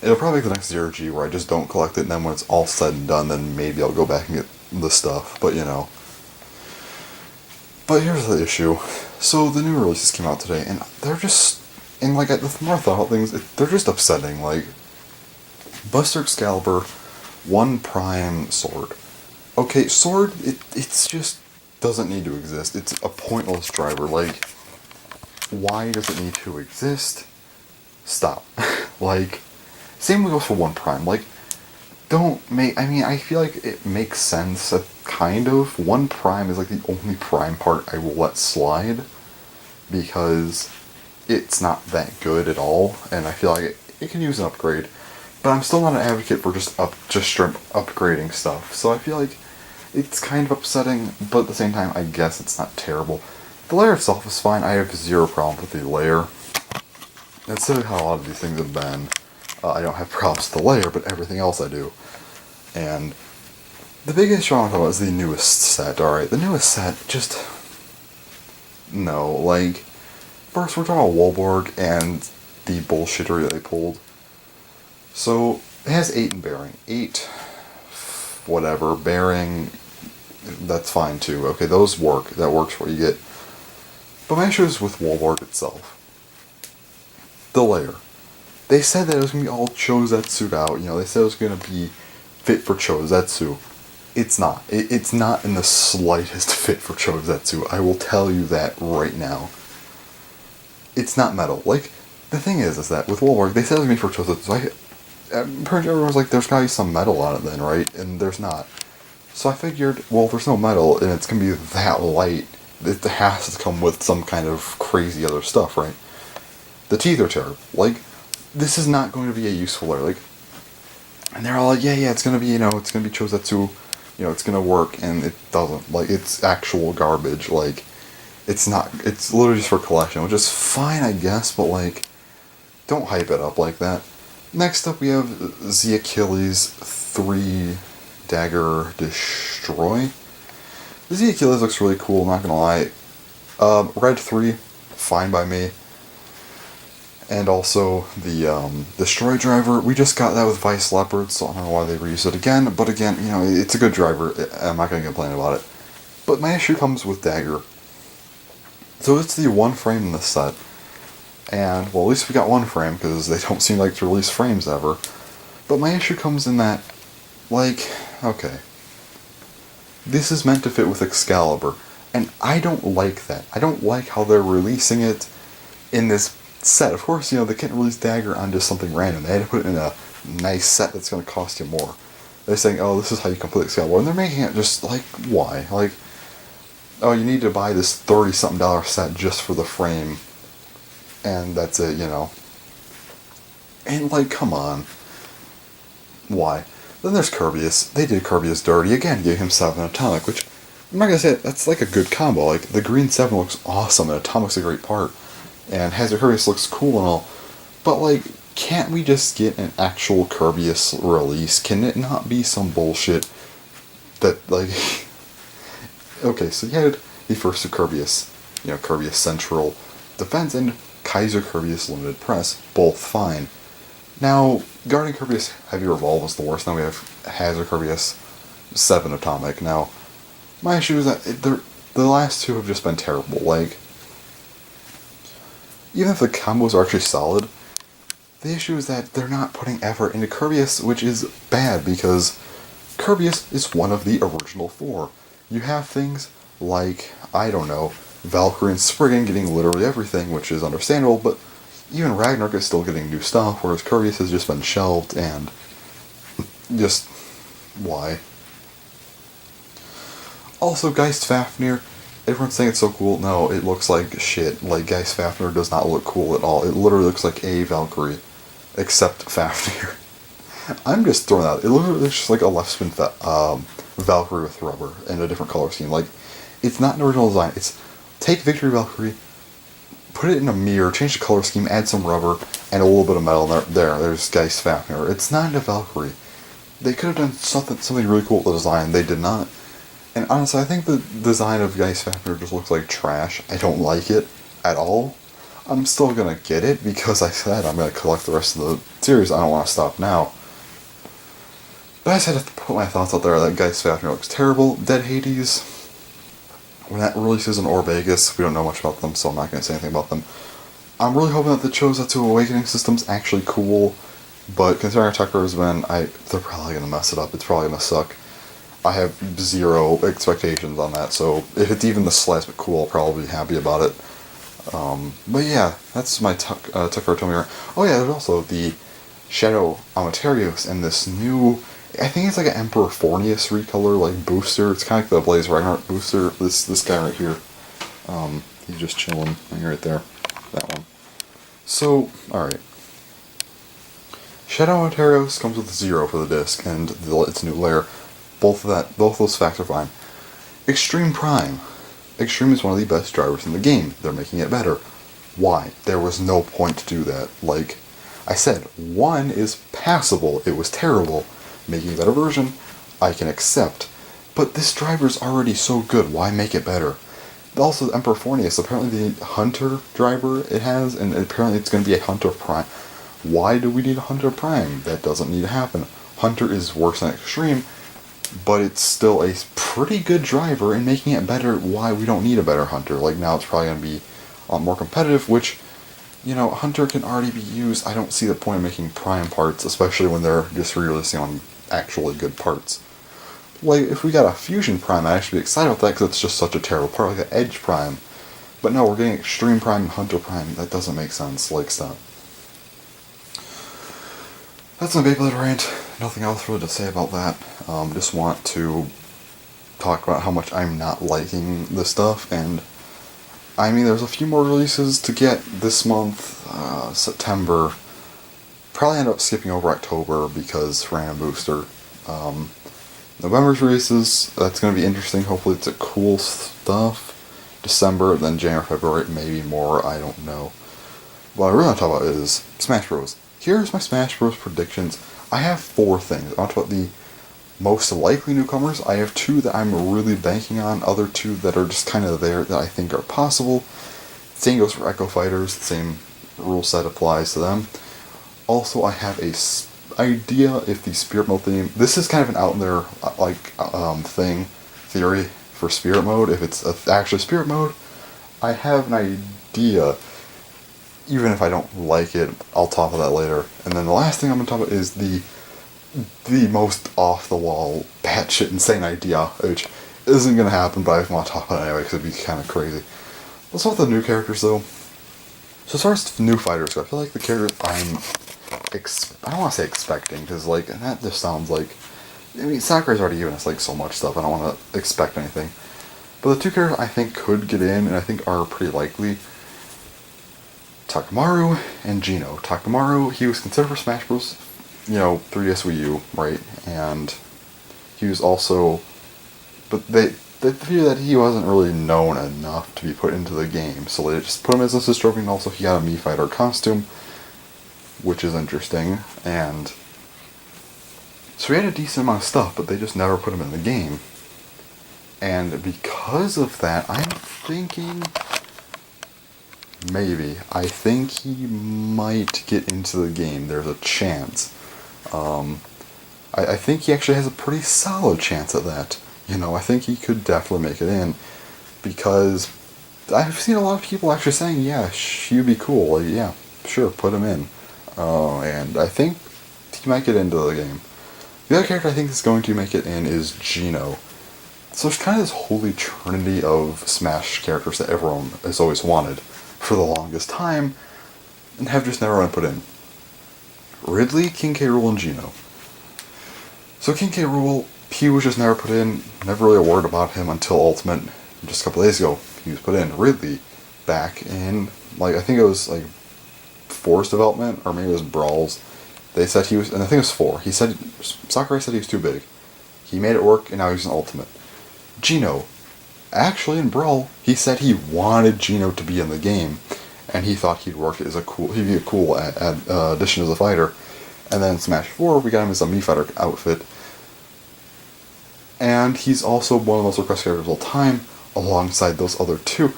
It'll probably be the next 0G where I just don't collect it, and then when it's all said and done, then maybe I'll go back and get the stuff, but But here's the issue. So the new releases came out today, and they're just, and like, the more I thought about things, they're just upsetting. Like, Buster Excalibur, 1 Prime Sword. Okay, Sword, it's just doesn't need to exist. It's a pointless driver. Like, why does it need to exist? Stop. Like, same goes for One Prime. Like, don't make. I mean, I feel like it makes sense, kind of. One Prime is like the only Prime part I will let slide because it's not that good at all, and I feel like it can use an upgrade. But I'm still not an advocate for just straight upgrading stuff. So I feel like it's kind of upsetting, but at the same time, I guess it's not terrible. The layer itself is fine. I have zero problem with the layer. That's sort of how a lot of these things have been. I don't have problems with the layer, but everything else I do. And the biggest issue I want to talk about is the newest set, alright? The newest set, just... No, like... First, we're talking about Wolborg and the bullshittery that they pulled. So, it has 8 in bearing. 8... whatever. Bearing... That's fine, too. Okay, those work. That works for what you get. But my issue is with Wolborg itself. The layer. They said that it was going to be all Chozetsu out. You know, they said it was going to be fit for Chozetsu. It's not. It's not in the slightest fit for Chozetsu. I will tell you that right now. It's not metal. Like, the thing is that with Wolborg, they said it was going to be for Chozetsu. I'm pretty sure everyone's like, there's got to be some metal on it then, right? And there's not. So I figured, well, if there's no metal and it's going to be that light, it has to come with some kind of crazy other stuff, right? The teeth are terrible. Like, this is not going to be a useful layer. Like, and they're all like, yeah, it's going to be, you know, it's going to be Chozetsu, you know, it's going to work, and it doesn't. Like, it's actual garbage. Like, it's not, it's literally just for collection, which is fine, I guess, but, like, don't hype it up like that. Next up, we have the Achilles 3 Dagger Destroy. The Z Achilles looks really cool, not gonna lie. Red 3, fine by me. And also the Destroy driver, we just got that with Vice Leopard, so I don't know why they reused it again. But again, you know, it's a good driver. I'm not gonna complain about it. But my issue comes with Dagger. So it's the one frame in this set. And, well, at least we got one frame, because they don't seem like to release frames ever. But my issue comes in that, like, okay. This is meant to fit with Excalibur. And I don't like that. I don't like how they're releasing it in this set. Of course, you know, they can't release Dagger on just something random. They had to put it in a nice set that's going to cost you more. They're saying, oh, this is how you complete Excalibur. And they're making it just, like, why? Like, oh, you need to buy this $30-something set just for the frame. And that's it, you know. And, like, come on. Why? Then there's Kirbyus. They did Kirbyus dirty. Again, gave him 7 Atomic, which, I'm not gonna say it, that's like a good combo. Like, the green 7 looks awesome, and Atomic's a great part. And Hazard Kirbyus looks cool and all. But, like, can't we just get an actual Kirbyus release? Can it not be some bullshit that, like... Okay, so you had the first two Kirbyus. You know, Kirbyus Central Defense and Kaiser Kirbyus Limited Press. Both fine. Now, Guardian Kirbyus Heavy Revolve was the worst. Now we have Hazard Kirbyus 7 Atomic. Now, my issue is that the last two have just been terrible. Like, even if the combos are actually solid, the issue is that they're not putting effort into Kirbyus, which is bad because Kirbyus is one of the original 4. You have things like, I don't know, Valkyrie and Spriggan getting literally everything, which is understandable, but even Ragnarok is still getting new stuff, whereas Kirbyus has just been shelved, and just, why? Also, Geist Fafnir, everyone's saying it's so cool. No, it looks like shit. Like, Geist Fafnir does not look cool at all. It literally looks like a Valkyrie, except Fafnir. I'm just throwing that out. It literally looks just like a left spin Valkyrie with rubber and a different color scheme. Like, it's not an original design. It's take Victory Valkyrie, put it in a mirror, change the color scheme, add some rubber, and a little bit of metal there's Geist Fafnir. It's not a Valkyrie. They could have done something really cool with the design. They did not. And honestly, I think the design of Geist Fafnir just looks like trash. I don't like it at all. I'm still gonna get it because I said I'm gonna collect the rest of the series. I don't want to stop now. But I just had to put my thoughts out there that Geist Fafnir looks terrible. Dead Hades, when that releases in Orbegus, we don't know much about them, so I'm not going to say anything about them. I'm really hoping that the Chozetsu Awakening system's actually cool, but considering our tech has been, they're probably going to mess it up. It's probably going to suck. I have zero expectations on that, so if it's even the slightest bit cool, I'll probably be happy about it. But yeah, that's my Takara Tomy. Oh yeah, there's also the Shadow Amaterasu and this new, I think it's like an Emperor Fornius recolor, like booster. It's kind of like the Blaze Ragnarok booster. This guy right here. He's just chilling right there. That one. So, alright. Shadow Amaterasu comes with 0 for the disc and its new layer. Both those facts are fine. Extreme Prime. Extreme is one of the best drivers in the game. They're making it better. Why? There was no point to do that. Like I said, 1 is passable. It was terrible. Making a better version, I can accept. But this driver's already so good. Why make it better? Also, Emperor Fornius, apparently the Hunter driver it has, and apparently it's going to be a Hunter Prime. Why do we need a Hunter Prime? That doesn't need to happen. Hunter is worse than Extreme, but it's still a pretty good driver, and making it better, why we don't need a better Hunter. Like, now it's probably going to be a lot more competitive, which, you know, Hunter can already be used. I don't see the point of making Prime parts, especially when they're just re-releasing on actually good parts. Like, if we got a Fusion Prime, I'd actually be excited about that, because it's just such a terrible part, like an Edge Prime. But no, we're getting Extreme Prime and Hunter Prime. That doesn't make sense. Like, stop. That's my Beyblade rant. Nothing else really to say about that. Just want to talk about how much I'm not liking this stuff, and I mean, there's a few more releases to get this month, September. Probably end up skipping over October because random booster. November's releases, that's going to be interesting. Hopefully it's a cool stuff. December, then January, February, maybe more, I don't know. What I really want to talk about is Smash Bros. Here's my Smash Bros. Predictions. I have 4 things. I want to talk about the most likely newcomers. I have 2 that I'm really banking on, other 2 that are just kind of there that I think are possible. Same goes for Echo Fighters, the same rule set applies to them. Also, I have a idea if the Spirit Mode theme, this is kind of an out there theory for Spirit Mode. If it's actually Spirit Mode, I have an idea. Even if I don't like it, I'll talk about that later. And then the last thing I'm going to talk about is the most off-the-wall, batshit insane idea, which isn't going to happen, but I want to talk about it anyway because it'd be kind of crazy. Let's start with the new characters, though. So as far as the new fighters go, I feel like the characters I don't want to say expecting, because, like, that just sounds like, I mean, Sakurai's already given us, like, so much stuff, I don't want to expect anything. But the 2 characters I think could get in, and I think are pretty likely, Takamaru and Gino. Takamaru, he was considered for Smash Bros. 3DS Wii U, right? And he was also, but they figured that he wasn't really known enough to be put into the game, so they just put him as a Sister Trophy, and also he got a Mii Fighter costume, which is interesting, and so he had a decent amount of stuff, but they just never put him in the game. And because of that, I'm thinking I think he might get into the game. There's a chance. I think he actually has a pretty solid chance at that. I think he could definitely make it in, because I've seen a lot of people actually saying, yeah, he'd be cool. Like, yeah, sure, put him in. And I think he might get into the game. The other character I think is going to make it in is Gino. So it's kind of this holy trinity of Smash characters that everyone has always wanted for the longest time, and have just never been put in. Ridley, King K. Rool, and Gino. So King K. Rool, he was just never put in, never really a word about him until Ultimate. Just a couple days ago, he was put in. Ridley, back in, I think it was, 4's development, or maybe it was Brawl's. They said he was, and I think it was 4. Sakurai said he was too big. He made it work, and now he's an Ultimate. Gino, actually in Brawl, he said he wanted Gino to be in the game, and he thought he'd be a cool addition as a fighter. And then in Smash 4, we got him as a Mii Fighter outfit. And he's also one of the most requested characters of all time, alongside those other 2.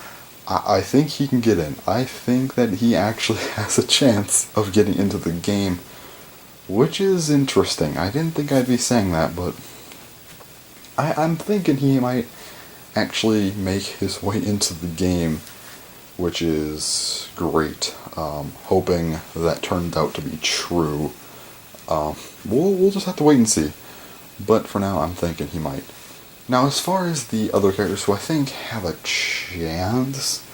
I think he can get in. I think that he actually has a chance of getting into the game, which is interesting. I didn't think I'd be saying that, but I'm thinking he might actually make his way into the game, which is great. Hoping that turned out to be true. We'll just have to wait and see. But for now, I'm thinking he might. Now, as far as the other characters who I think have a chance,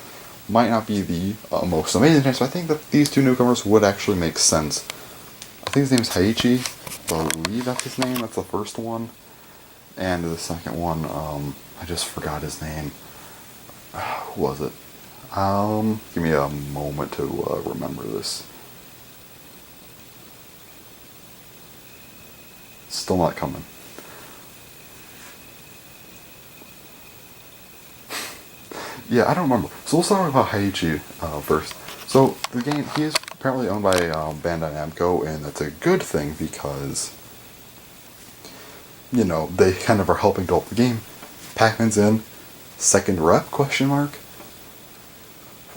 might not be the most amazing chance, but I think that these two newcomers would actually make sense. I think his name is Heiichi. I believe that's his name. That's the first one. And the second one, I just forgot his name. Who was it? Give me a moment to remember this. Still not coming. Yeah, I don't remember. So let's talk about Heiichi first. So the game, he is apparently owned by Bandai Namco, and that's a good thing because, you know, they kind of are helping develop the game. Pac-Man's in. Second rep, question mark?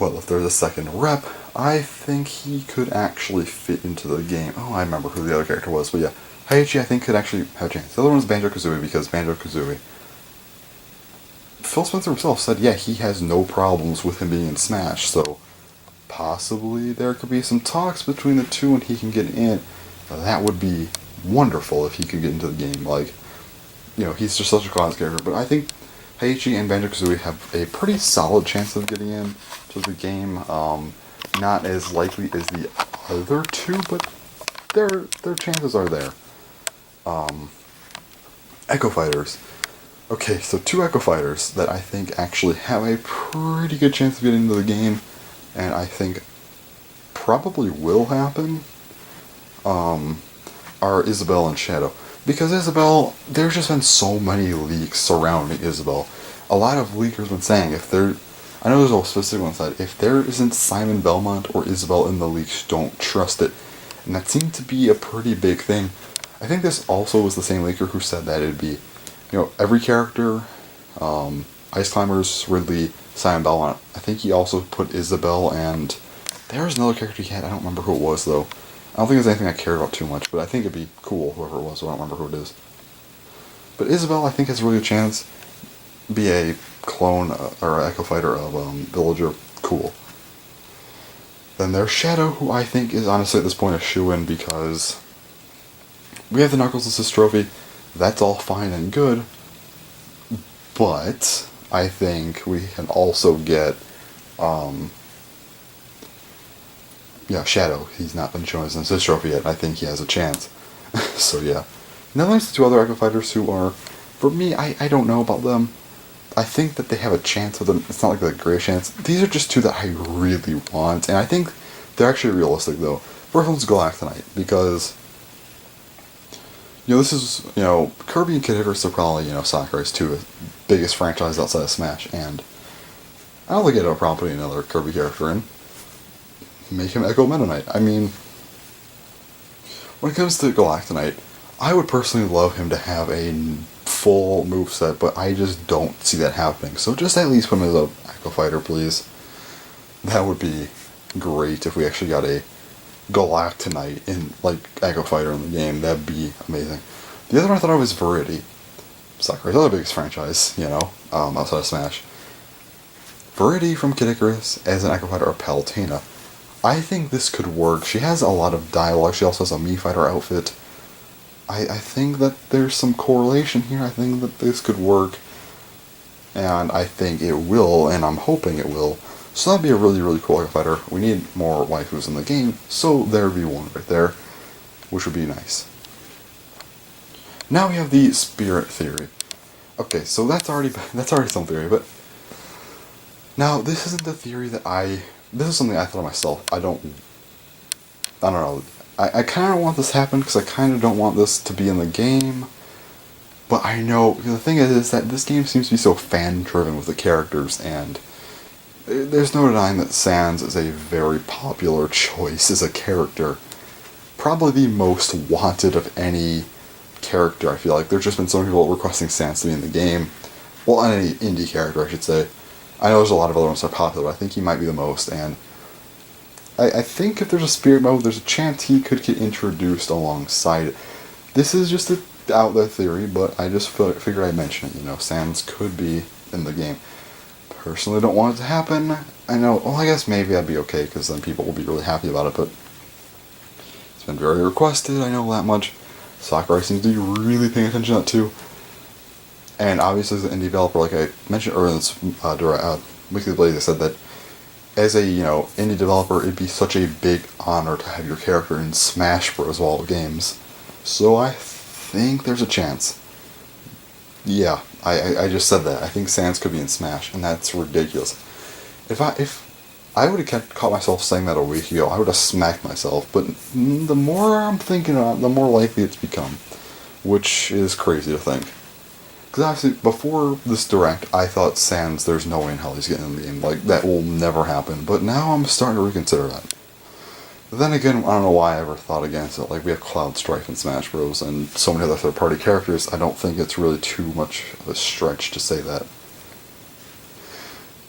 Well, if there's a second rep, I think he could actually fit into the game. Oh, I remember who the other character was, but yeah. Heiichi, I think, could actually have a chance. The other one was Banjo-Kazooie, because Banjo-Kazooie, Phil Spencer himself said, yeah, he has no problems with him being in Smash, so possibly there could be some talks between the two and he can get in. That would be wonderful if he could get into the game. Like, you know, he's just such a classic character, but I think Heiichi and Banjo-Kazooie have a pretty solid chance of getting in to the game. Not as likely as the other two, but their chances are there. Echo Fighters. Okay, so two Echo Fighters that I think actually have a pretty good chance of getting into the game, and I think probably will happen, are Isabelle and Shadow. Because Isabelle, there's just been so many leaks surrounding Isabelle. A lot of leakers have been saying I know there's a specific one side, if there isn't Simon Belmont or Isabelle in the leaks, don't trust it. And that seemed to be a pretty big thing. I think this also was the same leaker who said that it'd be, you know, every character, Ice Climbers, Ridley, Simon Belmont. I think he also put Isabelle, and there was another character he had, I don't remember who it was though. I don't think there's anything I cared about too much, but I think it'd be cool, whoever it was, so I don't remember who it is. But Isabelle, I think, has a really good chance. Be a clone or Echo Fighter of Villager. Cool. Then there's Shadow, who I think is honestly at this point a shoo-in because we have the Knuckles Assist Trophy. That's all fine and good. But I think we can also get Shadow. He's not been shown as an Assist Trophy yet. I think he has a chance. So yeah. Now there's the two other Echo Fighters who are, for me, I don't know about them. I think that they have a chance with them. It's not like a great chance. These are just two that I really want, and I think they're actually realistic though. First one's Galactonite, because, you know, this is, you know, Kirby and Kid Icarus are probably, you know, Sakurai's two biggest franchises outside of Smash, and I don't think I'd have a problem putting another Kirby character in. Make him Echo Meta Knight. I mean, when it comes to Galactonite, I would personally love him to have a full moveset, but I just don't see that happening. So just at least put him as a Echo Fighter, please. That would be great if we actually got a Galactonite in, like, Echo Fighter in the game. That'd be amazing. The other one I thought of was Viridi. Sakurai's other biggest franchise, you know, outside of Smash. Viridi from Kid Icarus as an Echo Fighter or Palutena. I think this could work. She has a lot of dialogue. She also has a Mii Fighter outfit. I think that there's some correlation here. I think that this could work. And I think it will, and I'm hoping it will. So that'd be a really, really cool Echo Fighter. We need more waifus in the game, so there'd be one right there, which would be nice. Now we have the Spirit Theory. Okay, so that's already some theory, but now this isn't the theory that this is something I thought of myself. I don't know. I kind of want this to happen because I kind of don't want this to be in the game. But I know, the thing is that this game seems to be so fan-driven with the characters, and there's no denying that Sans is a very popular choice as a character. Probably the most wanted of any character, I feel like. There's just been so many people requesting Sans to be in the game. Well, any indie character, I should say. I know there's a lot of other ones that are popular, but I think he might be the most, and I think if there's a Spirit mode, there's a chance he could get introduced alongside it. This is just an out there theory, but I just figured I'd mention it. You know, Sans could be in the game. Personally, don't want it to happen. I know, well, I guess maybe that'd be okay, because then people will be really happy about it, but it's been very requested, I know that much. Sakurai seems to be really paying attention to that too. And obviously, as an indie developer, like I mentioned earlier in this Weekly Blaze, I said that as a indie developer, it'd be such a big honor to have your character in Smash Bros. Of all games. So I think there's a chance. Yeah, I just said that. I think Sans could be in Smash, and that's ridiculous. If I would have caught myself saying that a week ago, I would have smacked myself. But the more I'm thinking about it, the more likely it's become, which is crazy to think. Because obviously, before this direct, I thought Sans, there's no way in hell he's getting in the game. Like, that will never happen. But now I'm starting to reconsider that. But then again, I don't know why I ever thought against it. Like, we have Cloud Strife in Smash Bros. And so many other third-party characters. I don't think it's really too much of a stretch to say that.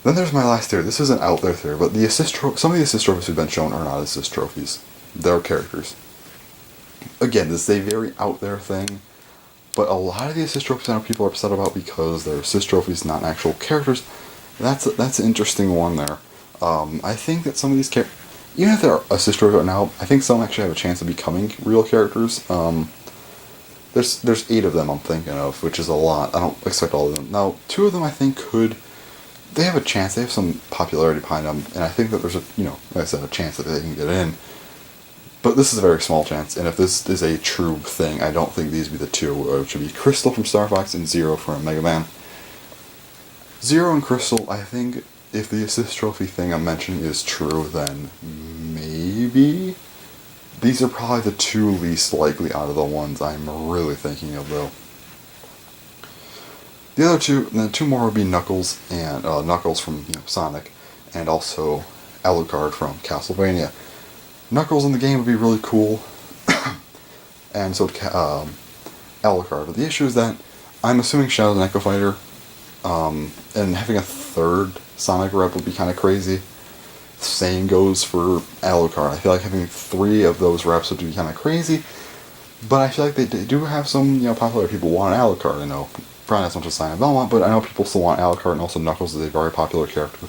Then there's my last theory. This isn't out there theory, but some of the assist trophies we've been shown are not assist trophies. They're characters. Again, this is a very out there thing. But a lot of the assist trophies I know people are upset about because they're assist trophies, not actual characters. That's an interesting one there. I think that some of these characters, even if they're assist trophies right now, I think some actually have a chance of becoming real characters. There's 8 of them I'm thinking of, which is a lot. I don't expect all of them. Now, 2 of them I think could. They have a chance. They have some popularity behind them, and I think that there's like I said, a chance that they can get in. But this is a very small chance, and if this is a true thing, I don't think these would be the 2. It should be Crystal from Star Fox and Zero from Mega Man. Zero and Crystal, I think, if the assist trophy thing I'm mentioning is true, then maybe. These are probably the 2 least likely out of the ones I'm really thinking of, though. The other 2, the 2 more would be Knuckles and Knuckles from Sonic, and also Alucard from Castlevania. Knuckles in the game would be really cool, and so would Alucard. But the issue is that I'm assuming Shadow's an Echo Fighter, and having a 3rd Sonic rep would be kind of crazy. Same goes for Alucard. I feel like having 3 of those reps would be kind of crazy, but I feel like they do have some popular people want Alucard. I know probably not as much as Cyan and Belmont, but I know people still want Alucard, and also Knuckles is a very popular character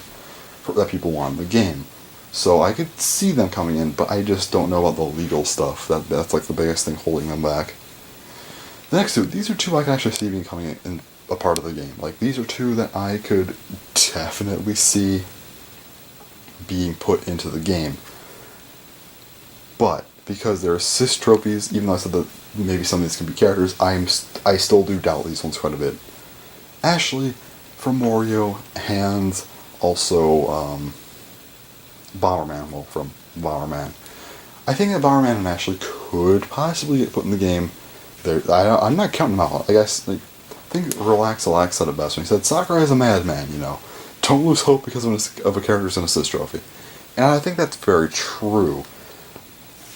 that people want in the game. So I could see them coming in, but I just don't know about the legal stuff. That's like the biggest thing holding them back. The next 2, these are 2 I can actually see becoming in a part of the game. Like, these are 2 that I could definitely see being put into the game. But because they're assist trophies, even though I said that maybe some of these can be characters, I still do doubt these ones quite a bit. Ashley from Wario, and also Bomberman, well, from Bomberman. I think that Bomberman and Ashley could possibly get put in the game. I'm not counting them out. I guess, I think Relax Alex said it best when he said, Sakurai is a madman, Don't lose hope because of a character's an assist trophy. And I think that's very true.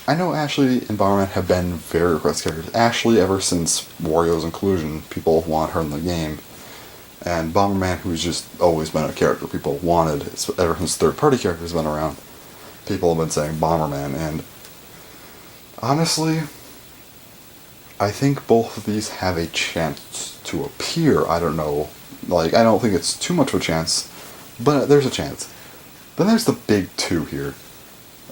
I know Ashley and Bomberman have been very requested characters. Ashley, ever since Wario's inclusion, people want her in the game. And Bomberman, who's just always been a character people wanted, ever since third-party characters have been around, people have been saying Bomberman, and honestly, I think both of these have a chance to appear. I don't know, I don't think it's too much of a chance, but there's a chance. Then there's the big 2 here.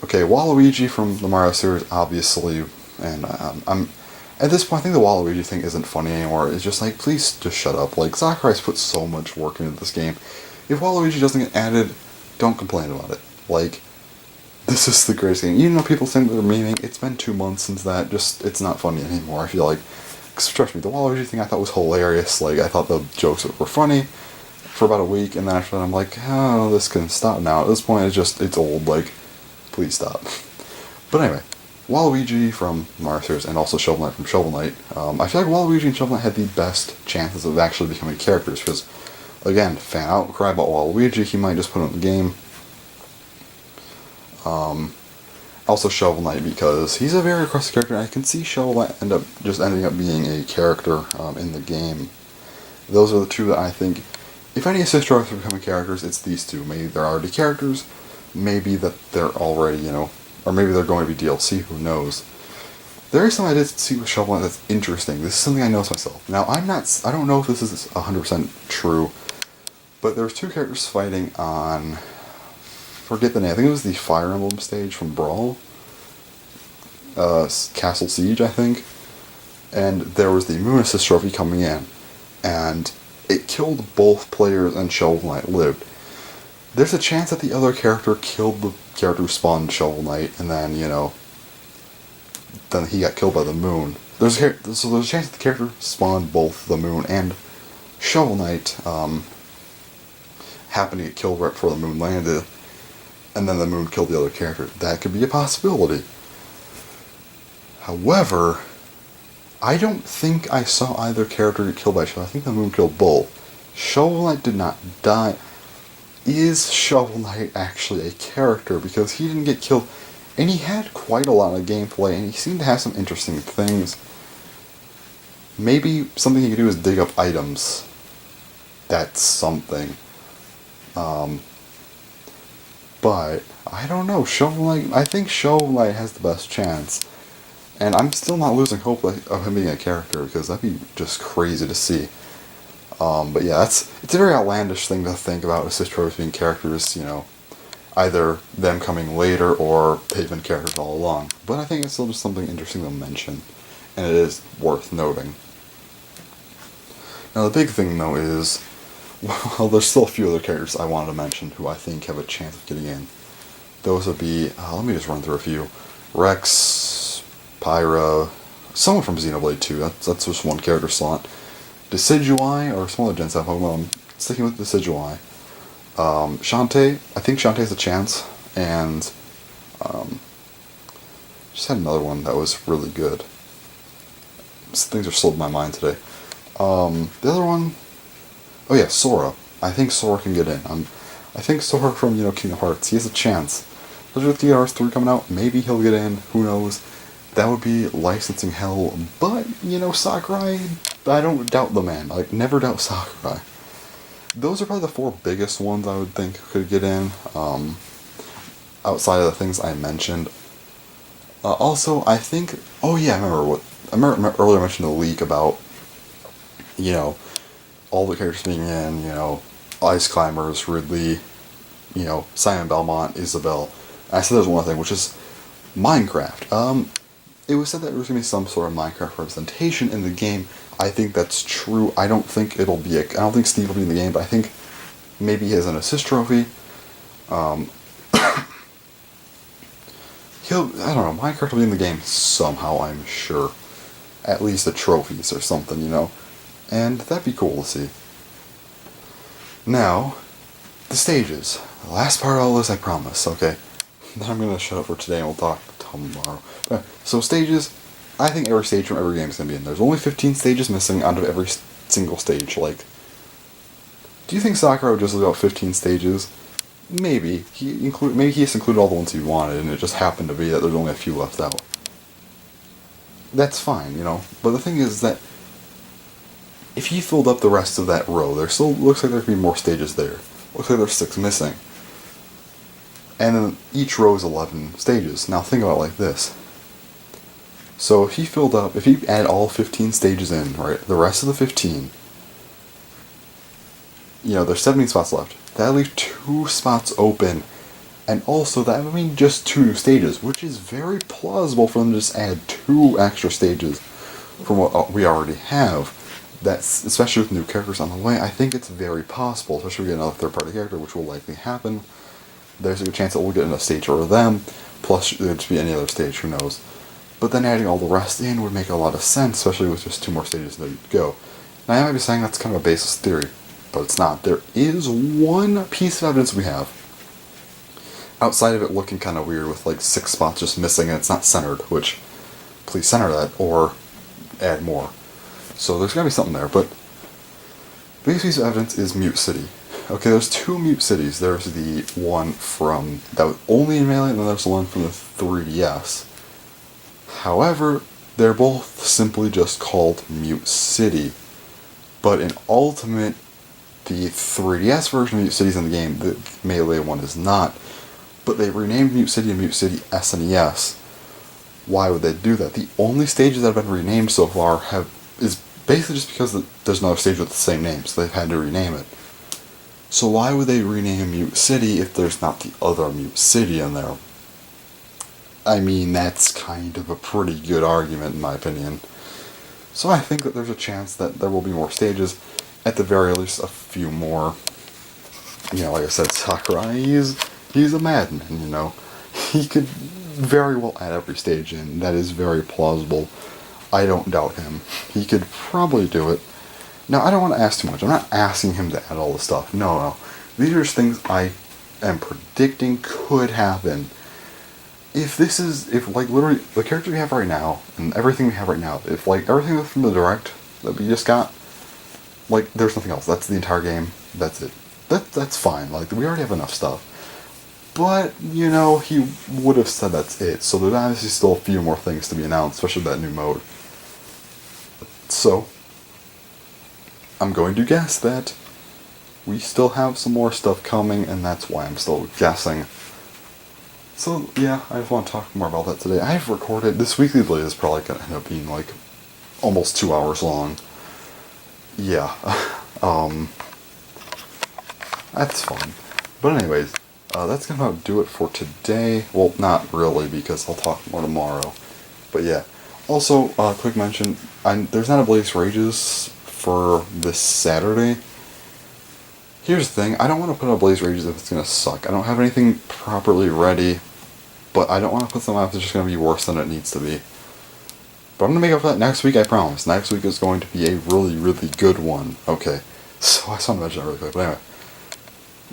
Okay, Waluigi from the Mario series, obviously, and I'm at this point, I think the Waluigi thing isn't funny anymore. It's just like, please just shut up. Like, Sakurai's put so much work into this game. If Waluigi doesn't get added, don't complain about it. Like, this is the greatest game. Even though people think they're memeing, it's been 2 months since that. It's not funny anymore. I feel like, trust me, the Waluigi thing I thought was hilarious. Like, I thought the jokes were funny for about a week, and then after that I'm like, oh, this can stop now. At this point, it's old. Like, please stop. But anyway. Waluigi from Mario series, and also Shovel Knight from Shovel Knight. I feel like Waluigi and Shovel Knight had the best chances of actually becoming characters, because, again, fan outcry about Waluigi, he might just put him in the game. Also Shovel Knight, because he's a very requested character, and I can see Shovel Knight ending up being a character in the game. Those are the 2 that I think, if any assist trophies are becoming characters, it's these 2. Maybe they're already characters, maybe that they're already, or maybe they're going to be DLC, who knows. There is something I did see with Shovel Knight that's interesting. This is something I noticed myself. Now, I don't know if this is 100% true, but there's 2 characters fighting on, forget the name, I think it was the Fire Emblem stage from Brawl, Castle Siege, I think, and there was the Moon Assist trophy coming in, and it killed both players and Shovel Knight lived. There's a chance that the other character killed the character who spawned Shovel Knight, and then, then he got killed by the moon. There's a chance that the character spawned both the moon and Shovel Knight, happened to get killed right before the moon landed, and then the moon killed the other character. That could be a possibility. However, I don't think I saw either character get killed by Shovel Knight. I think the moon killed both. Shovel Knight did not die. Is Shovel Knight actually a character? Because he didn't get killed, and he had quite a lot of gameplay, and he seemed to have some interesting things. Maybe something he could do is dig up items. That's something. But, I don't know, I think Shovel Knight has the best chance. And I'm still not losing hope of him being a character, because that'd be just crazy to see. But yeah, it's a very outlandish thing to think about assist trophies being characters, either them coming later or they've been characters all along. But I think it's still just something interesting to mention, and it is worth noting. Now the big thing though is, well, there's still a few other characters I wanted to mention who I think have a chance of getting in. Those would be, let me just run through a few. Rex, Pyra, someone from Xenoblade 2, that's just one character slot. Decidueye, or some other Gen 7 Pokemon, I'm sticking with Decidueye. Shantae, I think Shantae has a chance, and just had another one that was really good. Things are slipping my mind today. The other one, oh yeah, Sora. I think Sora can get in. I think Sora from, Kingdom Hearts, he has a chance. Especially with Kingdom Hearts 3 coming out, maybe he'll get in, who knows. That would be licensing hell, but, Sakurai, I don't doubt the man. Never doubt Sakurai. Those are probably the 4 biggest ones I would think could get in, outside of the things I mentioned. Also, I think, oh yeah, I remember earlier I mentioned the leak about, all the characters being in, Ice Climbers, Ridley, Simon Belmont, Isabelle. I said there's one other thing, which is Minecraft. It was said that there was going to be some sort of Minecraft representation in the game. I think that's true. I don't think I don't think Steve will be in the game, but I think maybe he has an assist trophy. I don't know, Minecraft will be in the game somehow, I'm sure. At least the trophies or something, And that'd be cool to see. Now, the stages. The last part of all this, I promise, okay? Then I'm going to shut up for today and we'll talk tomorrow. So stages, I think every stage from every game is going to be in. There's only 15 stages missing out of every single stage. Do you think Sakurai would just leave out 15 stages? Maybe. Maybe he just included all the ones he wanted, and it just happened to be that there's only a few left out. That's fine, But the thing is that if he filled up the rest of that row, there still looks like there could be more stages there. Looks like there's 6 missing. And then each row is 11 stages. Now think about it like this. So if he added all 15 stages in, right, the rest of the 15, there's 17 spots left. That'll leave 2 spots open. And also, that would mean just 2 new stages, which is very plausible for them to just add 2 extra stages from what we already have. That's, especially with new characters on the way, I think it's very possible, especially if we get another third-party character, which will likely happen. There's a good chance that we'll get in a stage for them, plus there'd be any other stage, who knows. But then adding all the rest in would make a lot of sense, especially with just 2 more stages to go. Now I might be saying that's kind of a baseless theory, but it's not. There is one piece of evidence we have, outside of it looking kind of weird with 6 spots just missing and it's not centered, which, please center that, or add more. So there's gotta be something there, but the biggest piece of evidence is Mute City. Okay, there's 2 Mute Cities. There's the one that was only in Melee, and then there's the one from the 3DS. However, they're both simply just called Mute City. But in Ultimate, the 3DS version of Mute City is in the game, the Melee one is not. But they renamed Mute City and Mute City SNES. Why would they do that? The only stages that have been renamed so far is basically just because there's another stage with the same name, so they've had to rename it. So why would they rename Mute City if there's not the other Mute City in there? I mean, that's kind of a pretty good argument in my opinion. So I think that there's a chance that there will be more stages. at the very least, a few more. Like I said, Sakurai, he's a madman, He could very well add every stage in. That is very plausible. I don't doubt him. He could probably do it. Now, I don't want to ask too much. I'm not asking him to add all the stuff. No. These are just things I am predicting could happen. If literally, the characters we have right now, and everything we have right now, if, everything from the Direct that we just got, there's nothing else. That's the entire game. That's it. That's fine. We already have enough stuff. But, he would have said that's it. So there's obviously still a few more things to be announced, especially that new mode. So, I'm going to guess that we still have some more stuff coming, and that's why I'm still guessing. So, yeah, I just want to talk more about that today. I've recorded, this Weekly Blaze is probably going to end up being, almost 2 hours long. Yeah, that's fun. But anyways, that's going to do it for today. Well, not really, because I'll talk more tomorrow. But yeah. Also, quick mention, there's not a Blaze Rages for this Saturday. Here's the thing, I don't want to put a Blaze Rages if it's going to suck. I don't have anything properly ready, but I don't want to put something out that's just going to be worse than it needs to be. But I'm going to make up for that next week, I promise. Next week is going to be a really, really good one. Okay, so I just want to mention that really quick, but anyway.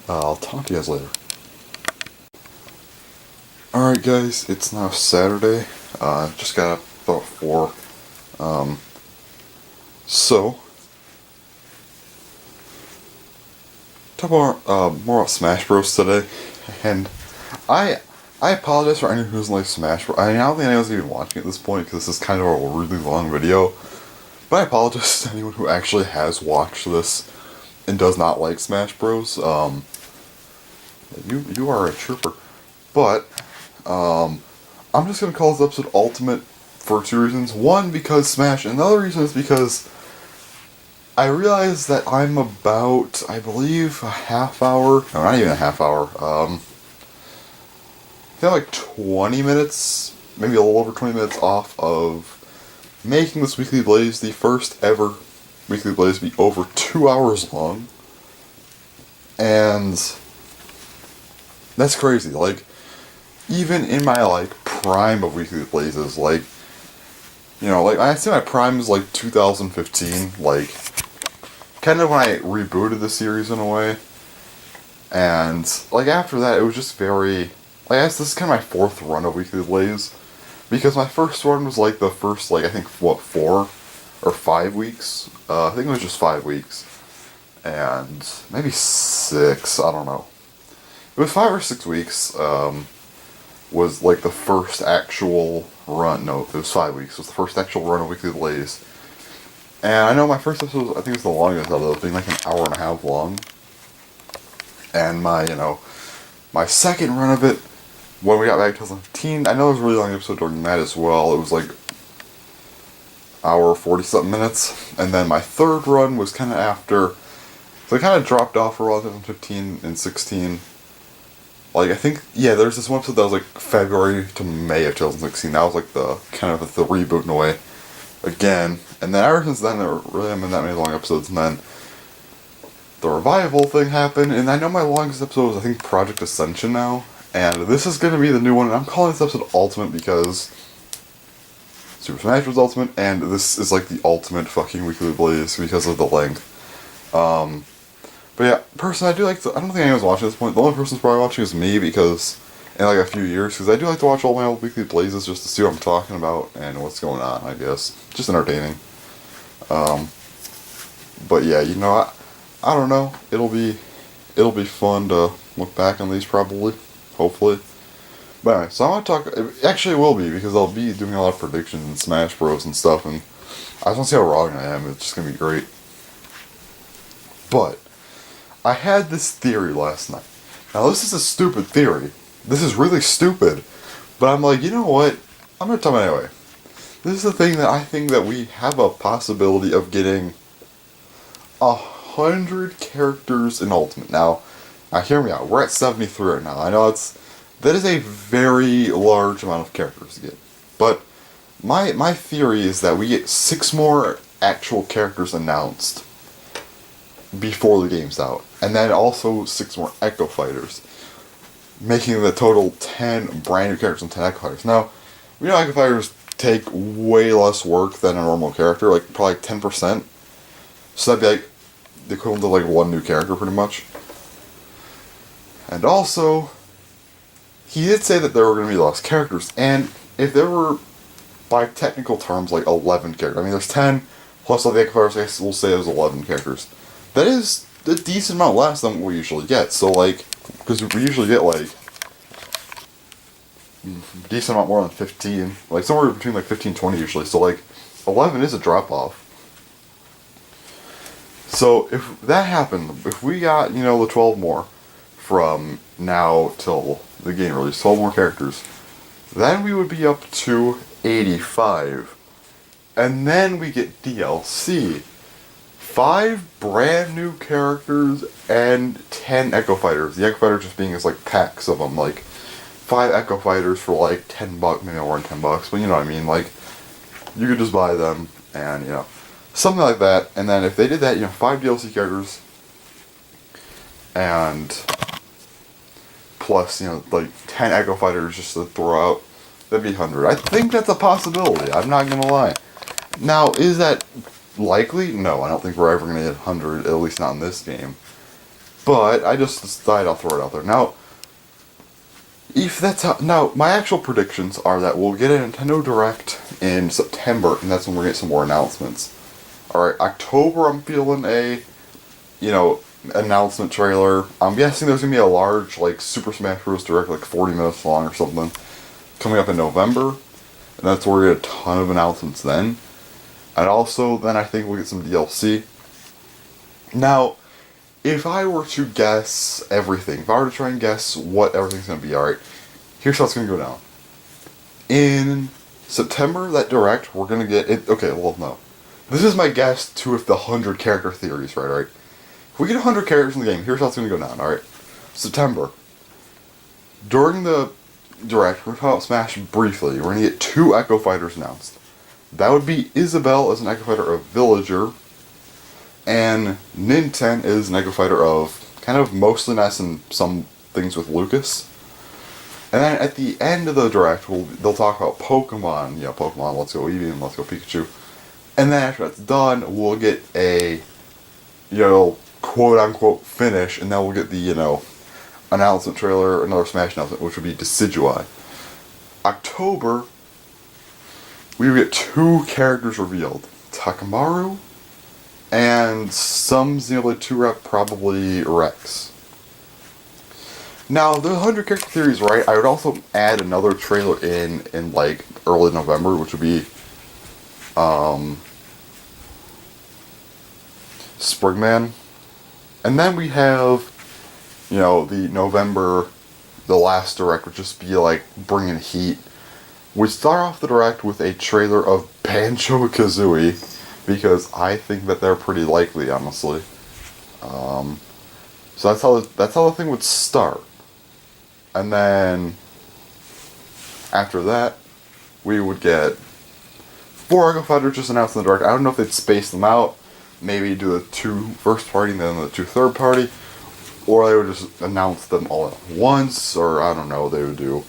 I'll talk to you guys later. Alright guys, it's now Saturday. Just got up about 4. So, talk more about Smash Bros. Today, and I apologize for anyone who doesn't like Smash Bros. I don't think anyone's even watching at this point because this is kind of a really long video, but I apologize to anyone who actually has watched this and does not like Smash Bros. You are a trooper, but I'm just gonna call this episode Ultimate for 2 reasons. One, because Smash, and the other reason is because I realized that I'm about, I believe, a half hour, no, not even a half hour, I think 20 minutes, maybe a little over 20 minutes off of making this Weekly Blaze the first ever Weekly Blaze be over 2 hours long. And that's crazy. Even in my, prime of Weekly Blazes, I say my prime is, 2015, kind of when I rebooted the series in a way. And, after that, it was just very, this is kind of my 4th run of Weekly Blaze. Because my first one was, the first, I think, 4 or 5 weeks? I think it was just 5 weeks. And maybe 6, I don't know. It was 5 or 6 weeks, was the first actual run. No, it was 5 weeks. It was the first actual run of Weekly Blaze. And I know my first episode, I think it was the longest of those, being an hour and a half long. And my, my second run of it, when we got back to 2015, I know it was a really long episode during that as well. It was hour 40-something minutes. And then my third run was kind of after, so I kind of dropped off for 2015 and 16. I think, yeah, there's this one episode that was February to May of 2016. That was the kind of the reboot in a way. Again. And then ever since then, there really haven't been that many long episodes. And then the revival thing happened. And I know my longest episode was, I think, Project Ascension now. And this is going to be the new one. And I'm calling this episode Ultimate because Super Smash Bros. Ultimate. And this is the ultimate fucking Weekly Blaze because of the length. But yeah, personally, I don't think anyone's watching at this point. The only person who's probably watching is me because, in a few years, because I do like to watch all my old Weekly Blazes just to see what I'm talking about and what's going on, I guess. Just entertaining. But yeah, I don't know. It'll be fun to look back on these probably, hopefully. But anyway, so I want to talk, it actually will be because I'll be doing a lot of predictions in Smash Bros. And stuff, and I just want to see how wrong I am. It's just going to be great. But I had this theory last night. Now, this is a stupid theory. This is really stupid. But I'm you know what? I'm going to tell you anyway. This is the thing that I think that we have a possibility of getting 100 characters in Ultimate. Now, hear me out. We're at 73 right now. I know that is a very large amount of characters to get. But my theory is that we get 6 more actual characters announced. before the game's out. And then also 6 more Echo Fighters, making the total 10 brand new characters and 10 Echo Fighters. Now, we know Echo Fighters take way less work than a normal character, like probably 10%. So that'd be like the equivalent of like 1 new character pretty much. And also, he did say that there were going to be less characters, and if there were, by technical terms, like 11 characters, I mean there's 10, plus all the Echo Fighters, I guess we'll say there's 11 characters. That is a decent amount less than what we usually get, so like, because we usually get like, a decent amount more than 15, like somewhere between like 15 and 20 usually, so like, 11 is a drop-off. So if that happened, if we got, the 12 more from now till the game release, 12 more characters, then we would be up to 85. And then we get DLC. 5 brand new characters and 10 Echo Fighters. The Echo Fighters just being as like packs of them, like 5 Echo Fighters for like $10, maybe more than $10, but you know what I mean, like, you could just buy them, and, something like that. And then if they did that, 5 DLC characters, and plus, like 10 Echo Fighters just to throw out, that'd be 100. I think that's a possibility, I'm not gonna lie. Now, is that likely? No, I don't think we're ever gonna hit 100, at least not in this game. But I just decided I'll throw it out there. Now, if that's how, now, my actual predictions are that we'll get a Nintendo Direct in September, and that's when we're gonna get some more announcements. Alright, October, I'm feeling a, announcement trailer. I'm guessing there's gonna be a large, like, Super Smash Bros. Direct, like 40 minutes long or something, coming up in November, and that's where we get a ton of announcements then. And also, then I think we'll get some DLC. Now, if I were to guess everything, if I were to try and guess what everything's going to be, alright, here's how it's going to go down. In September, that Direct, we're going to get it. Okay, well, no. This is my guess to if the 100 character theory is right, alright? If we get 100 characters in the game, here's how it's going to go down, alright? September. During the Direct, we're going to talk about Smash briefly. We're going to get 2 Echo Fighters announced. That would be Isabelle as an Echo Fighter of Villager, and Ninten is an Echo Fighter of kind of mostly nice and some things with Lucas. And then at the end of the Direct, they'll talk about Pokemon, Pokemon, Let's Go Eevee, and Let's Go Pikachu. And then after that's done, we'll get a, quote-unquote finish, and then we'll get the, announcement trailer, another Smash announcement, which would be Decidueye. October, we would get 2 characters revealed. Takamaru, and some Xenoblade 2 rep, probably Rex. Now, the 100 character theory is right. I would also add another trailer in like early November, which would be Springman. And then we have, the November, the last Direct would just be like bringing heat. We start off the Direct with a trailer of Banjo-Kazooie, because I think that they're pretty likely, honestly. So that's how the thing would start. And then after that, we would get 4 Echo Fighters just announced in the Direct. I don't know if they'd space them out, maybe do the 2 first party and then the 2 third party, or they would just announce them all at once, or I don't know what they would do.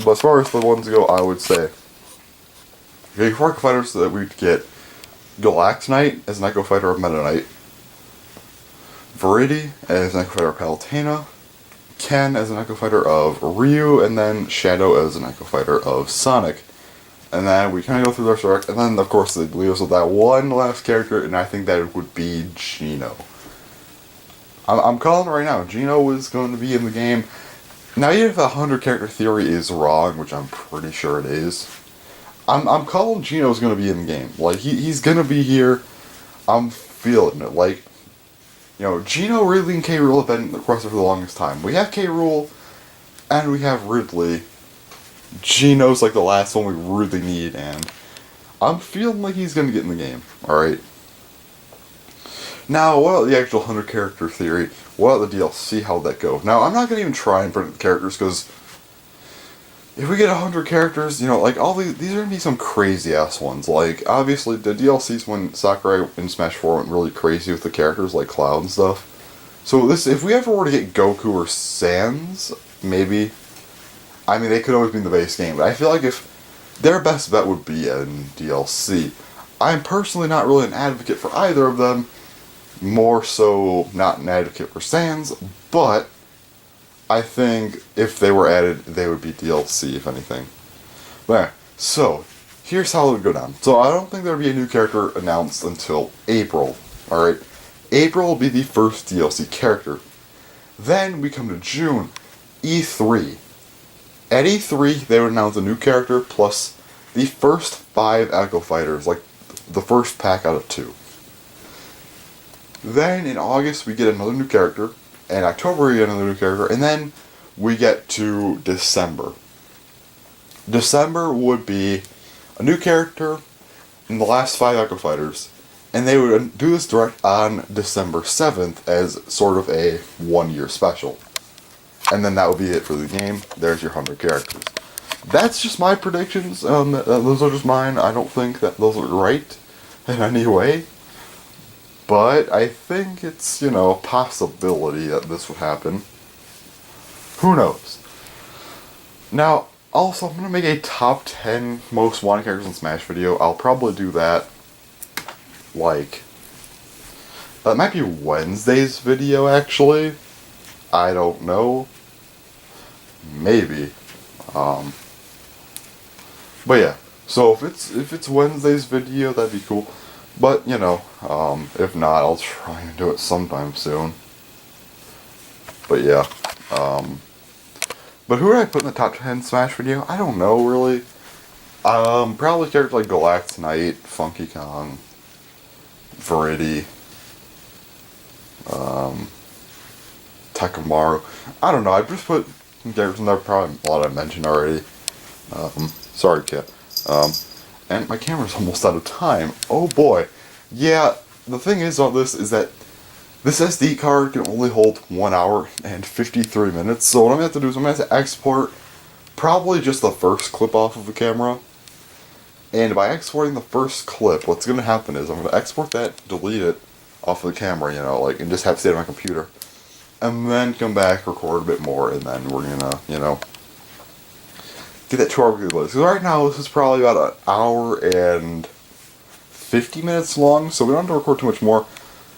But as far as the ones go, I would say, okay, 4 Echo Fighters that we'd get Galactonite as an Echo Fighter of Meta Knight, Viridi as an Echo Fighter of Palutena, Ken as an Echo Fighter of Ryu, and then Shadow as an Echo Fighter of Sonic. And then we kind of go through their Direct, and then of course they leave us with that one last character, and I think that it would be Geno. I'm calling it right now. Geno is going to be in the game. Now, even if the 100 character theory is wrong, which I'm pretty sure it is, I'm calling Geno's going to be in the game. Like, he's going to be here. I'm feeling it. Like, Geno, Ridley, and K. Rool have been requested for the longest time. We have K. Rool, and we have Ridley. Geno's like the last one we really need, and I'm feeling like he's going to get in the game. Alright. Now, what about the actual 100 character theory? What about the DLC? How'd that go? Now, I'm not going to even try and predict the characters, because if we get 100 characters, you know, like all these are gonna be some crazy ass ones. Like obviously the DLCs when Sakurai in Smash 4 went really crazy with the characters like Cloud and stuff. So this, if we ever were to get Goku or Sans, maybe. I mean, they could always be in the base game, but I feel like if their best bet would be in DLC. I'm personally not really an advocate for either of them. More so, not an advocate for Sans, but I think if they were added, they would be DLC, if anything. But anyway, so, here's how it would go down. So, I don't think there would be a new character announced until April. Alright? April will be the first DLC character. Then we come to June, E3. At E3, they would announce a new character plus the first 5 Echo Fighters, like the first pack out of 2. Then in August, we get another new character. In October, we get another new character. And then we get to December. December would be a new character in the last 5 Echo Fighters. And they would do this direct on December 7th as sort of a 1-year special. And then that would be it for the game. There's your 100 characters. That's just my predictions. Those are just mine. I don't think that those are right in any way. But I think it's, you know, a possibility that this would happen. Who knows? Now, also, I'm going to make a top 10 most wanted characters in Smash video. I'll probably do that, like, that might be Wednesday's video, actually. I don't know. Maybe. But yeah. So if it's Wednesday's video, that'd be cool. But you know, if not, I'll try and do it sometime soon. But yeah. But who did I put in the top 10 Smash video? I don't know really. Probably characters like Galactonite, Funky Kong, Viridi, Tekamaru. I don't know, I just put some characters in there, probably a lot I mentioned already. Sorry, Kit. And my camera's almost out of time. Oh boy. Yeah, the thing is on this is that this SD card can only hold 1 hour and 53 minutes. So what I'm going to have to do is I'm going to have to export probably just the first clip off of the camera. And by exporting the first clip, what's going to happen is I'm going to export that, delete it off of the camera, you know, like, and just have to stay on my computer. And then come back, record a bit more, and then we're going to, you know, get that 2-hour weekly list. Because right now, this is probably about 1 hour and 50 minutes long, so we don't have to record too much more.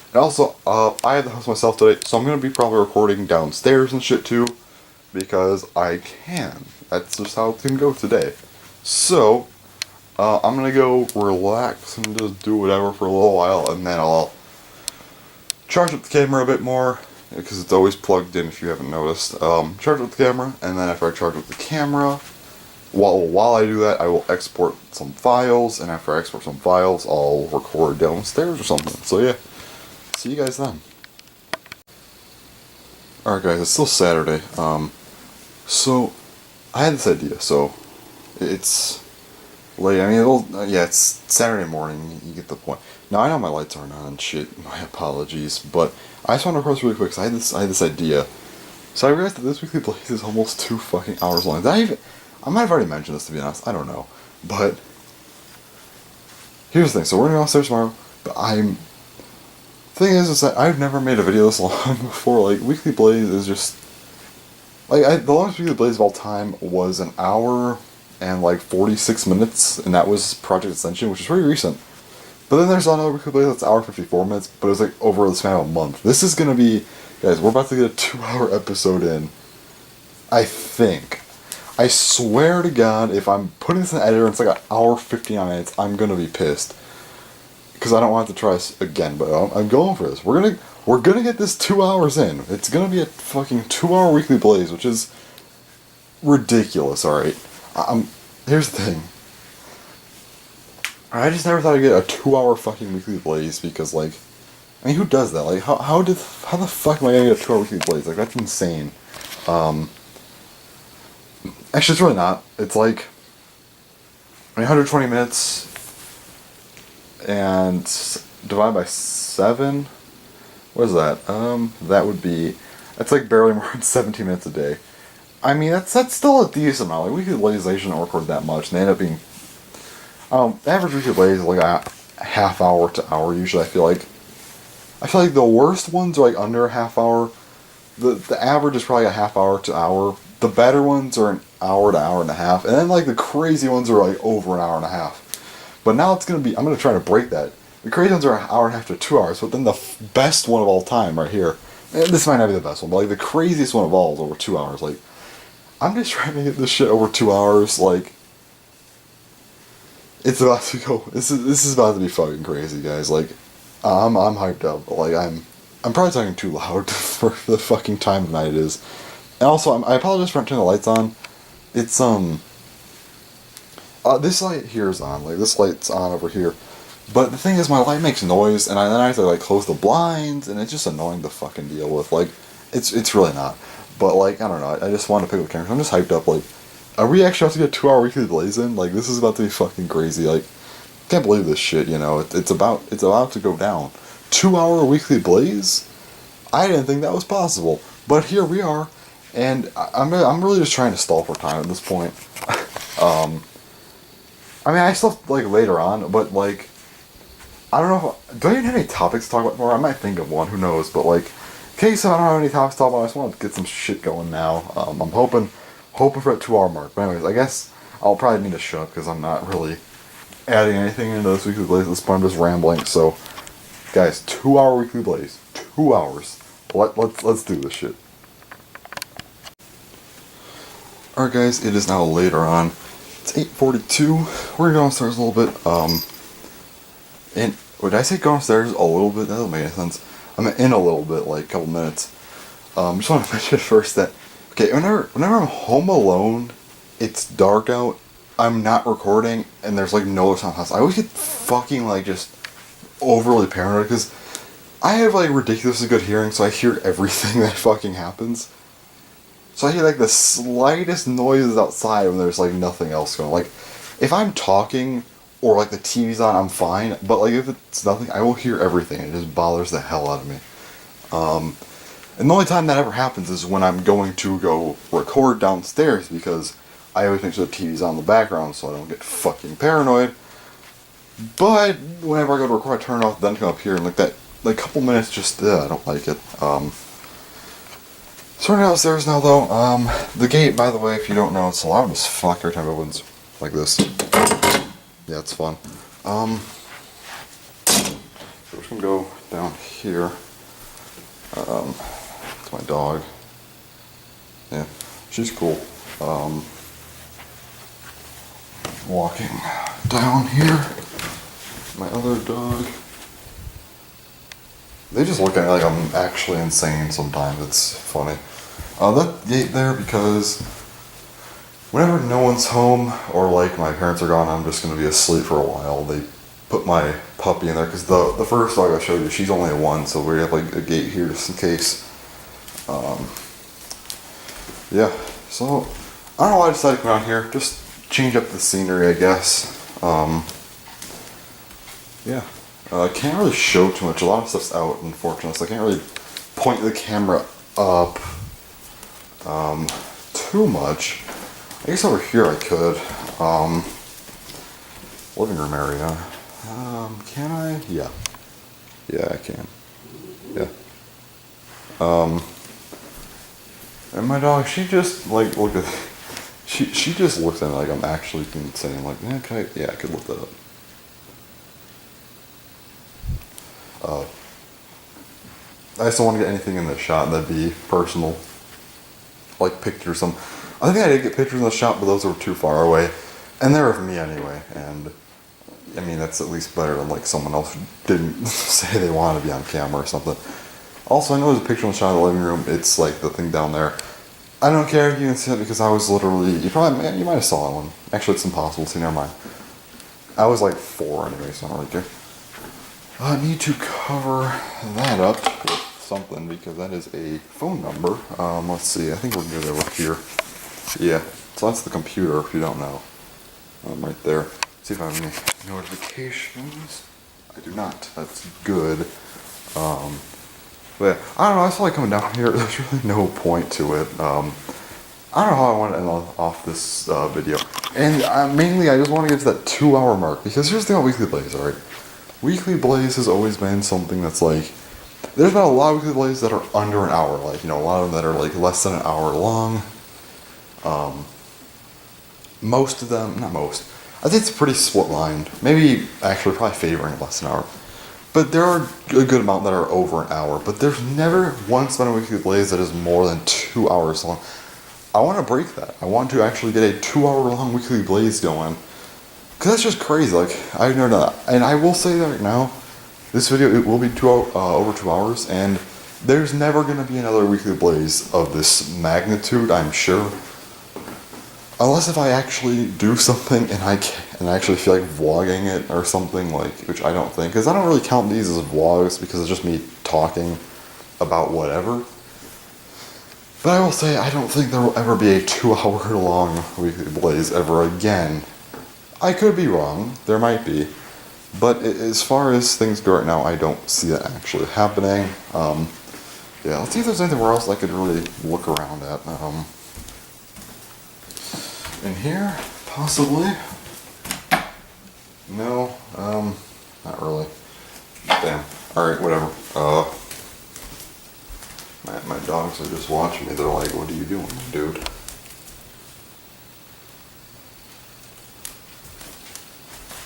And also, I have the house myself today, so I'm going to be probably recording downstairs and shit too, because I can. That's just how it's going to go today. So, I'm going to go relax and just do whatever for a little while, and then I'll charge up the camera a bit more, because it's always plugged in if you haven't noticed. Charge up the camera, and then after I charge up the camera, while I do that, I will export some files, and after I export some files, I'll record downstairs or something. So yeah, see you guys then. Alright guys, it's still Saturday. So, I had this idea, so, it's late, I mean, yeah, it's Saturday morning, you get the point. Now, I know my lights aren't on and shit, my apologies, but I just want to record this really quick, because I had this idea. So I realized that this weekly blaze is almost 2 fucking hours long. I might have already mentioned this, to be honest, I don't know. But, here's the thing, so we're going to go downstairs tomorrow, but thing is that I've never made a video this long before. Like, weekly blaze is just, like, the longest weekly blaze of all time was 1 hour and, like, 46 minutes, and that was Project Ascension, which is pretty recent. But then there's another weekly blaze that's 1 hour 54 minutes, but it was, like, over the span of a month. This is gonna be, guys, we're about to get a 2-hour episode in, I think. I swear to God, if I'm putting this in the editor and it's like 1 hour 59 minutes, I'm gonna be pissed. Because I don't want to try this again, but I'm going for this. We're gonna get this 2 hours in. It's gonna be a fucking 2-hour weekly blaze, which is ridiculous, alright? Here's the thing. I just never thought I'd get a 2-hour fucking weekly blaze, because, like, I mean, who does that? Like, how the fuck am I gonna get a 2-hour weekly blaze? Like, that's insane. Actually, it's really not. It's like, I mean, 120 minutes, and divided by 7, what is that? That would be, that's like barely more than 17 minutes a day. I mean, that's still a decent amount. Like, weekly lays, they shouldn't record that much. And they end up being, average weekly lays is like a half hour to hour. Usually, I feel like the worst ones are like under a half hour. The average is probably a half hour to hour. The better ones are an hour to hour and a half, and then like the crazy ones are like over an hour and a half. But now it's gonna be. I'm gonna try to break that. The crazy ones are an hour and a half to 2 hours. But then the best one of all time, right here. And this might not be the best one, but like the craziest one of all is over 2 hours. Like, I'm just trying to get this shit over 2 hours. Like, it's about to go. This is about to be fucking crazy, guys. Like, I'm hyped up. Like, I'm probably talking too loud for the fucking time of night it is. And also, I apologize for not turning the lights on. It's, this light here is on. Like, this light's on over here. But the thing is, my light makes noise, and then I have to, like, close the blinds, and it's just annoying to fucking deal with. Like, it's really not. But, like, I don't know. I just want to pick up the camera. I'm just hyped up. Like, are we actually about to get 2 hour weekly blaze in? Like, this is about to be fucking crazy. Like, can't believe this shit, you know. It's about to go down. 2 hour weekly blaze? I didn't think that was possible. But here we are. And I'm really just trying to stall for time at this point. I mean, I still like later on, but like, I don't know. Do I even have any topics to talk about more? I might think of one. Who knows? But like, in case I don't have any topics to talk about, I just want to get some shit going now. I'm hoping for that 2 hour mark. But anyways, I guess I'll probably need to shut up because I'm not really adding anything into this weekly blaze at this point. I'm just rambling. So, guys, 2 hour weekly blaze. 2 hours. Let's do this shit. Alright guys, it is now later on. It's 8:42. We're gonna go downstairs a little bit. And would I say go downstairs a little bit? That doesn't make any sense. I'm in a little bit, like a couple minutes. Just want to mention first that, okay, whenever I'm home alone, it's dark out, I'm not recording, and there's like no sound house. I always get fucking like just overly paranoid because I have like ridiculously good hearing, so I hear everything that fucking happens. So I hear like the slightest noises outside when there's like nothing else going on. Like, if I'm talking or like the TV's on, I'm fine. But like if it's nothing, I will hear everything. It just bothers the hell out of me. And the only time that ever happens is when I'm going to go record downstairs because I always make sure the TV's on in the background so I don't get fucking paranoid. But whenever I go to record, I turn it off, then come up here and like that, like couple minutes just, I don't like it. So we're downstairs now though. The gate, by the way, if you don't know, it's loud as fuck every time it opens like this. Yeah, it's fun. So we're just gonna go down here. It's my dog. Yeah, she's cool. Walking down here. My other dog. They just look at me like I'm actually insane sometimes. It's funny. That gate there because whenever no one's home or like my parents are gone, I'm just going to be asleep for a while. They put my puppy in there because the first dog I showed you, she's only a 1, so we have like a gate here just in case. Yeah, so I don't know why I decided to come out here. Just change up the scenery, I guess. Yeah. I can't really show too much. A lot of stuff's out, unfortunately, so I can't really point the camera up too much. I guess over here I could. Living room area. Can I? Yeah. Yeah, I can. Yeah. And my dog, she just, like, look at... She just looks at me like I'm actually insane. I'm like, okay, yeah, I could look that up. I just don't want to get anything in the shot that'd be personal. Like pictures or something. I think I did get pictures in the shot, but those were too far away. And they were of me anyway, and I mean, that's at least better than like someone else who didn't say they wanted to be on camera or something. Also, I know there's a picture in the shot of the living room. It's like the thing down there. I don't care if you can see it because I was literally, you might have saw that one. Actually, it's impossible to see, never mind. I was like 4 anyway, so I don't really care. I need to cover that up with something because that is a phone number. Let's see, I think we're good over here. Yeah, so that's the computer if you don't know. Right there. Let's see if I have any notifications. I do not. That's good. But yeah, I don't know, I feel like coming down here, there's really no point to it. I don't know how I want to end off this video. And mainly, I just want to get to that 2-hour mark. Because here's the thing about Weekly Blaze, alright? Weekly Blaze has always been something that's like... There's been a lot of Weekly Blaze that are under an hour. Like, you know, a lot of them that are like less than an hour long. Most of them, not most. I think it's a pretty split line. Maybe, actually, probably favoring less than an hour. But there are a good amount that are over an hour. But there's never once been a Weekly Blaze that is more than 2 hours long. I want to break that. I want to actually get a 2-hour long Weekly Blaze going. Because that's just crazy. Like, I've never done that. And I will say that right now, this video, it will be over 2 hours. And there's never going to be another Weekly Blaze of this magnitude, I'm sure. Unless if I actually do something and I actually feel like vlogging it or something, like, which I don't think, because I don't really count these as vlogs because it's just me talking about whatever. But I will say I don't think there will ever be a 2-hour long Weekly Blaze ever again. I could be wrong, there might be, but as far as things go right now, I don't see that actually happening. Yeah, let's see if there's anywhere else I could really look around at. In here, possibly. No, not really. Damn. Alright, whatever. My dogs are just watching me. They're like, what are you doing, dude?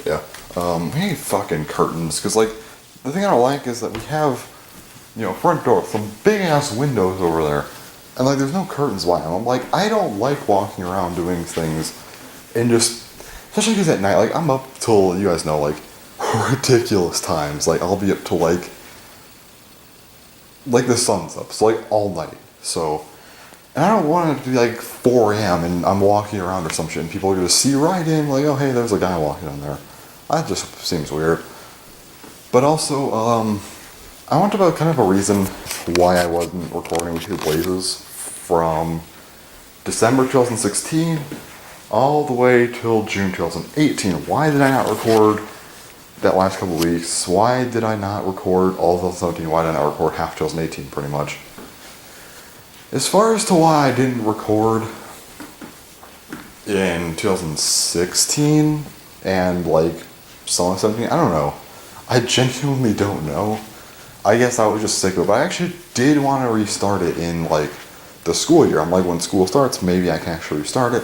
Yeah. We need fucking curtains, because, like, the thing I don't like is that we have, you know, front door, some big-ass windows over there. And, like, there's no curtains behind them. I'm like, I don't like walking around doing things and just, especially because at night, like, I'm up till, you guys know, like, ridiculous times. Like, I'll be up till, like the sun's up, so, like, all night. So, and I don't want it to be, like, 4 a.m. and I'm walking around or some shit, and people are going to see right in, like, oh, hey, there's a guy walking in there. That just seems weird. But also, I want to about kind of a reason why I wasn't recording Weekly Blazes from December 2016 all the way till June 2018. Why did I not record that last couple of weeks? Why did I not record all of 2017? Why did I not record half 2018 pretty much? As far as to why I didn't record in 2016 and like 2017, I don't know. I genuinely don't know. I guess I was just sick of it, but I actually did want to restart it in like the school year. I'm like, when school starts, maybe I can actually restart it.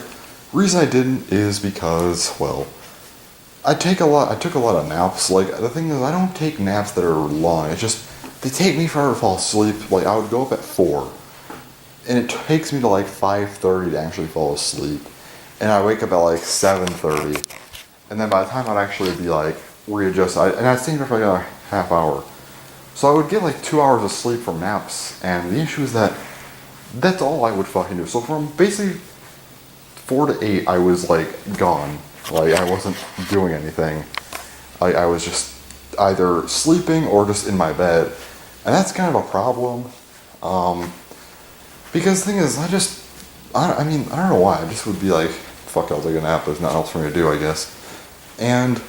Reason I didn't is because, well, I took a lot of naps. Like, the thing is, I don't take naps that are long. It's just, they take me forever to fall asleep. Like, I would go up at 4, and it takes me to like 5:30 to actually fall asleep. And I wake up at like 7:30, and then by the time I'd actually be like, readjust, and I'd stay there for like a half hour. So I would get like 2 hours of sleep from naps, and the issue is that that's all I would fucking do. So from basically 4 to 8, I was like gone. Like, I wasn't doing anything. I was just either sleeping or just in my bed. And that's kind of a problem. Because the thing is, I don't know why. I just would be like, fuck, I'll take a nap. There's nothing else for me to do, I guess. And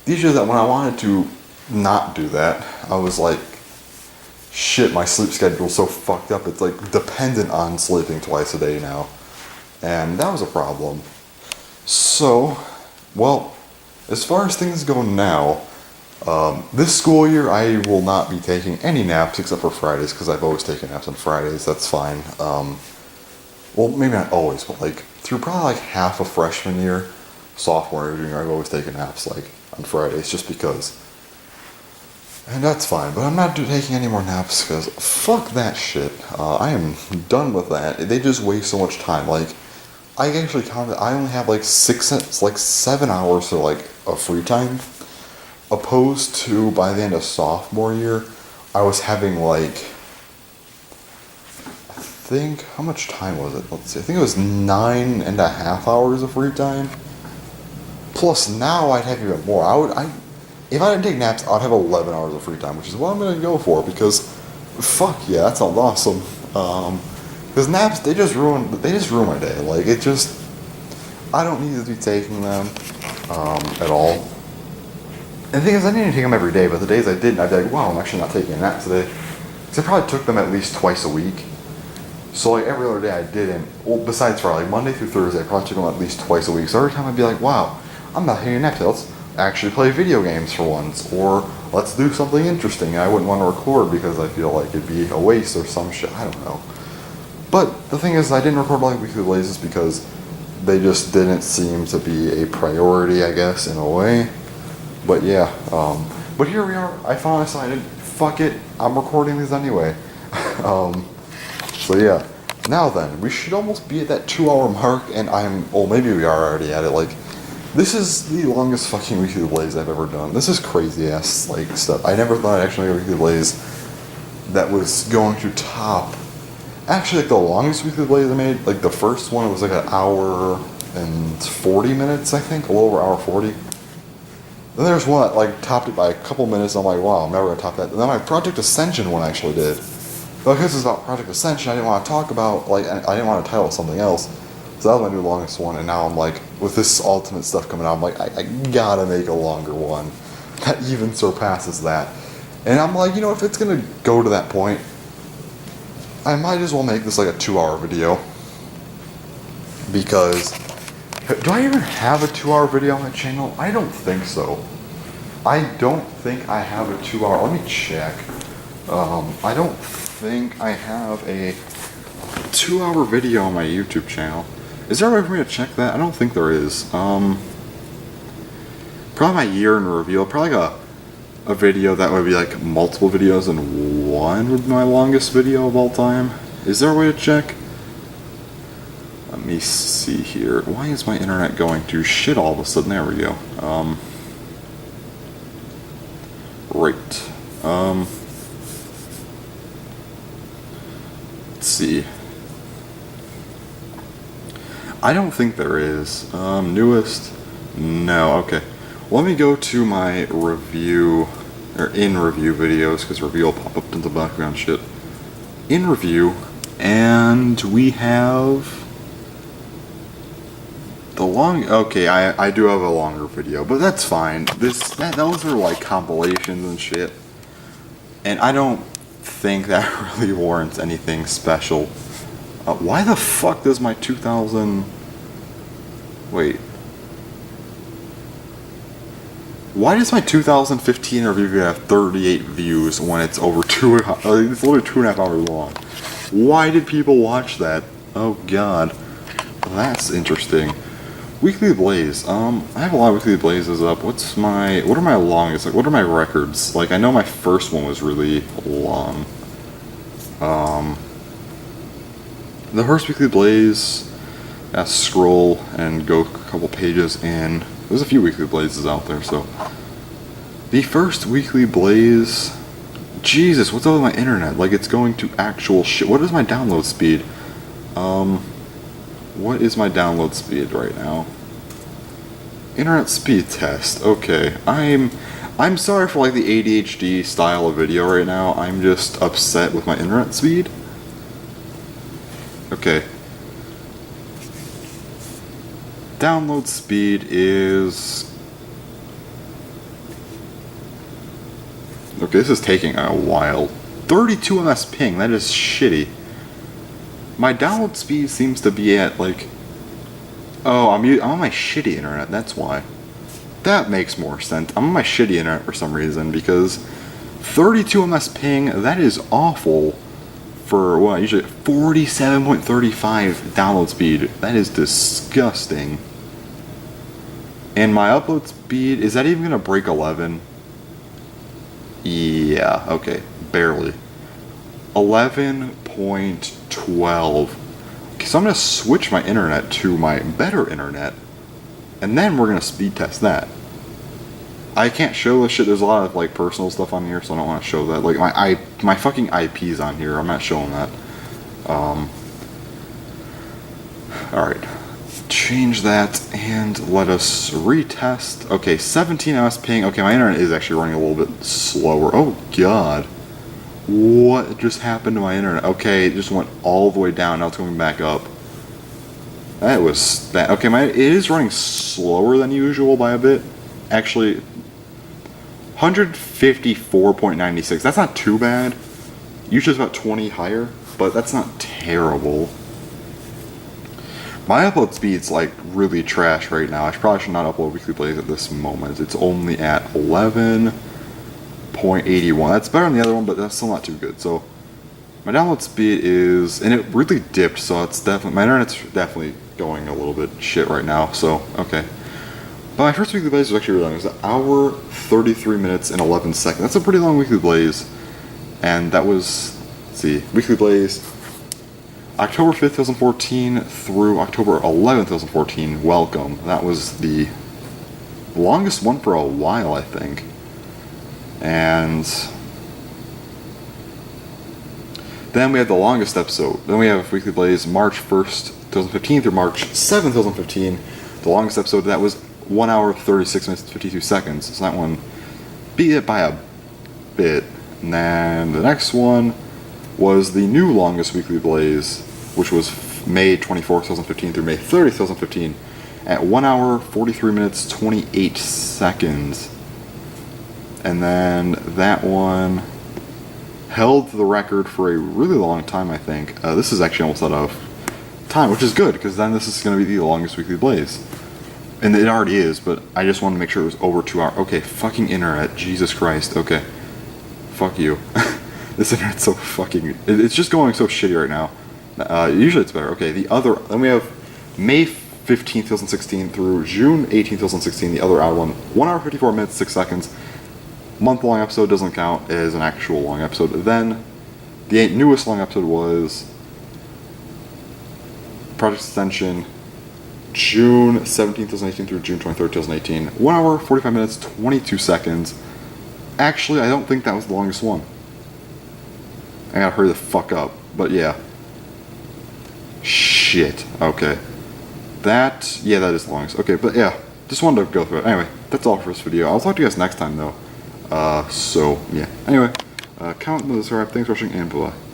the issue is that when I wanted to not do that, I was like, shit, my sleep schedule's so fucked up. It's like dependent on sleeping twice a day now. And that was a problem. So, well, as far as things go now, this school year I will not be taking any naps except for Fridays, because I've always taken naps on Fridays. That's fine. Well, maybe not always, but like through probably like half of freshman year, sophomore year, I've always taken naps like on Fridays just because. And that's fine, but I'm not taking any more naps because fuck that shit. I am done with that. They just waste so much time. Like, I actually counted, I only have like 7 hours of like of free time, opposed to by the end of sophomore year, I was having like, I think, how much time was it? Let's see, I think it was 9.5 hours of free time. Plus now I'd have even more. If I didn't take naps, I'd have 11 hours of free time, which is what I'm gonna go for, because fuck yeah, that sounds awesome. Because naps, they just ruin my day. Like, I don't need to be taking them at all. And the thing is, I didn't take them every day, but the days I didn't, I'd be like, wow, I'm actually not taking a nap today. Because I probably took them at least twice a week. So like every other day I didn't. Well, besides Friday, like Monday through Thursday, I probably took them at least twice a week. So every time I'd be like, wow, I'm not hitting Netflix. Let's actually play video games for once, or let's do something interesting. And I wouldn't want to record because I feel like it'd be a waste or some shit. I don't know. But the thing is, I didn't record like Weekly Blazes because they just didn't seem to be a priority, I guess, in a way. But yeah, but here we are. I finally decided, fuck it, I'm recording these anyway. So yeah, now then, we should almost be at that 2-hour mark, and maybe we are already at it. Like, this is the longest fucking Weekly Blaze I've ever done. This is crazy ass, like, stuff. I never thought I'd actually make a Weekly Blaze that was going to top. Actually, like, the longest Weekly Blaze I made, like, the first one was like an hour and 40 minutes, I think, a little over hour 40. Then there's one that, like, topped it by a couple minutes, and I'm like, wow, I'm never gonna top that. And then my Project Ascension one actually did. But because it's about Project Ascension, I didn't want to talk about, like, I didn't want to title something else. So that was my new longest one, and now I'm like, with this Ultimate stuff coming out, I'm like, I gotta make a longer one that even surpasses that. And I'm like, you know, if it's gonna go to that point, I might as well make this like a 2-hour video. Because, do I even have a 2-hour video on my channel? I don't think so. I don't think I have a 2-hour, let me check. I don't think I have a 2-hour video on my YouTube channel. Is there a way for me to check that? I don't think there is. Probably my year in review. Probably like a video that would be like multiple videos and one would be my longest video of all time. Is there a way to check? Let me see here. Why is my internet going to shit all of a sudden? There we go. Right. Let's see. I don't think there is. Newest? No, okay. Let me go to my review, or in review videos, because review will pop up in the background shit. In review, and we have the okay, I do have a longer video, but that's fine. Those are like compilations and shit. And I don't think that really warrants anything special. Why the fuck does my 2000... Wait. Why does my 2015 review video have 38 views when it's over it's literally 2.5 hours long? Why did people watch that? Oh god. That's interesting. Weekly Blaze. I have a lot of Weekly Blazes up. What are my longest? Like, what are my records? Like, I know my first one was really long. The first Weekly Blaze, scroll and go a couple pages in. There's a few Weekly Blazes out there, so. The first Weekly Blaze, Jesus, what's up with my internet? Like, it's going to actual shit. What is my download speed? What is my download speed right now? Internet speed test, okay. I'm sorry for like the ADHD style of video right now. I'm just upset with my internet speed. Okay. Download speed is... Okay, this is taking a while. 32 ms ping, that is shitty. My download speed seems to be at like... Oh, I'm on my shitty internet, that's why. That makes more sense. I'm on my shitty internet for some reason, because 32 ms ping, that is awful for what, usually 47.35 download speed. That is disgusting. And my upload speed, is that even gonna break 11? Yeah, okay, barely. 11.12. Okay, so I'm gonna switch my internet to my better internet, and then we're gonna speed test that. I can't show this shit. There's a lot of like personal stuff on here, so I don't want to show that. Like my fucking IP's on here. I'm not showing that. All right, change that and let us retest. Okay, 17 ms ping. Okay, my internet is actually running a little bit slower. Oh god, what just happened to my internet? Okay, it just went all the way down. Now it's going back up. That was that. Okay, it is running slower than usual by a bit. Actually, 154.96. That's not too bad. Usually it's about 20 higher. but that's not terrible. My upload speed's like really trash right now. I probably should not upload Weekly Blaze at this moment. It's only at 11.81. That's better than the other one, but that's still not too good. So my download speed is, and it really dipped, so it's definitely, my internet's definitely going a little bit shit right now, so okay. But my first Weekly Blaze was actually really long. It was an hour, 33 minutes, and 11 seconds. That's a pretty long Weekly Blaze. And that was, let's see, Weekly Blaze, October 5th, 2014 through October 11th, 2014. Welcome. That was the longest one for a while, I think. And then we have the longest episode. Then we have Weekly Blaze March 1st, 2015 through March 7th, 2015. The longest episode, that was 1 hour, 36 minutes, 52 seconds. So that one beat it by a bit. And then the next one was the new longest Weekly Blaze, which was May 24th, 2015 through May 30th, 2015, at 1 hour, 43 minutes, 28 seconds. And then that one held the record for a really long time, I think. This is actually almost out of time, which is good, because then this is going to be the longest Weekly Blaze. And it already is, but I just wanted to make sure it was over 2 hours. Okay, fucking internet, Jesus Christ, okay. Fuck you. This internet's so fucking, it's just going so shitty right now. Usually it's better. Okay, then we have May 15th, 2016 through June 18th, 2016, the other hour one. 1 hour, 54 minutes, 6 seconds. Month-long episode doesn't count as an actual long episode. Then, the newest long episode was Project Extension, June 17th, 2018 through June 23rd, 2018. 1 hour, 45 minutes, 22 seconds. Actually, I don't think that was the longest one. I gotta hurry the fuck up, but yeah. Shit, okay. That is the longest. Okay, but yeah, just wanted to go through it. Anyway, that's all for this video. I'll talk to you guys next time, though. So, yeah. Anyway, comment, subscribe, thanks for watching, and bye-bye.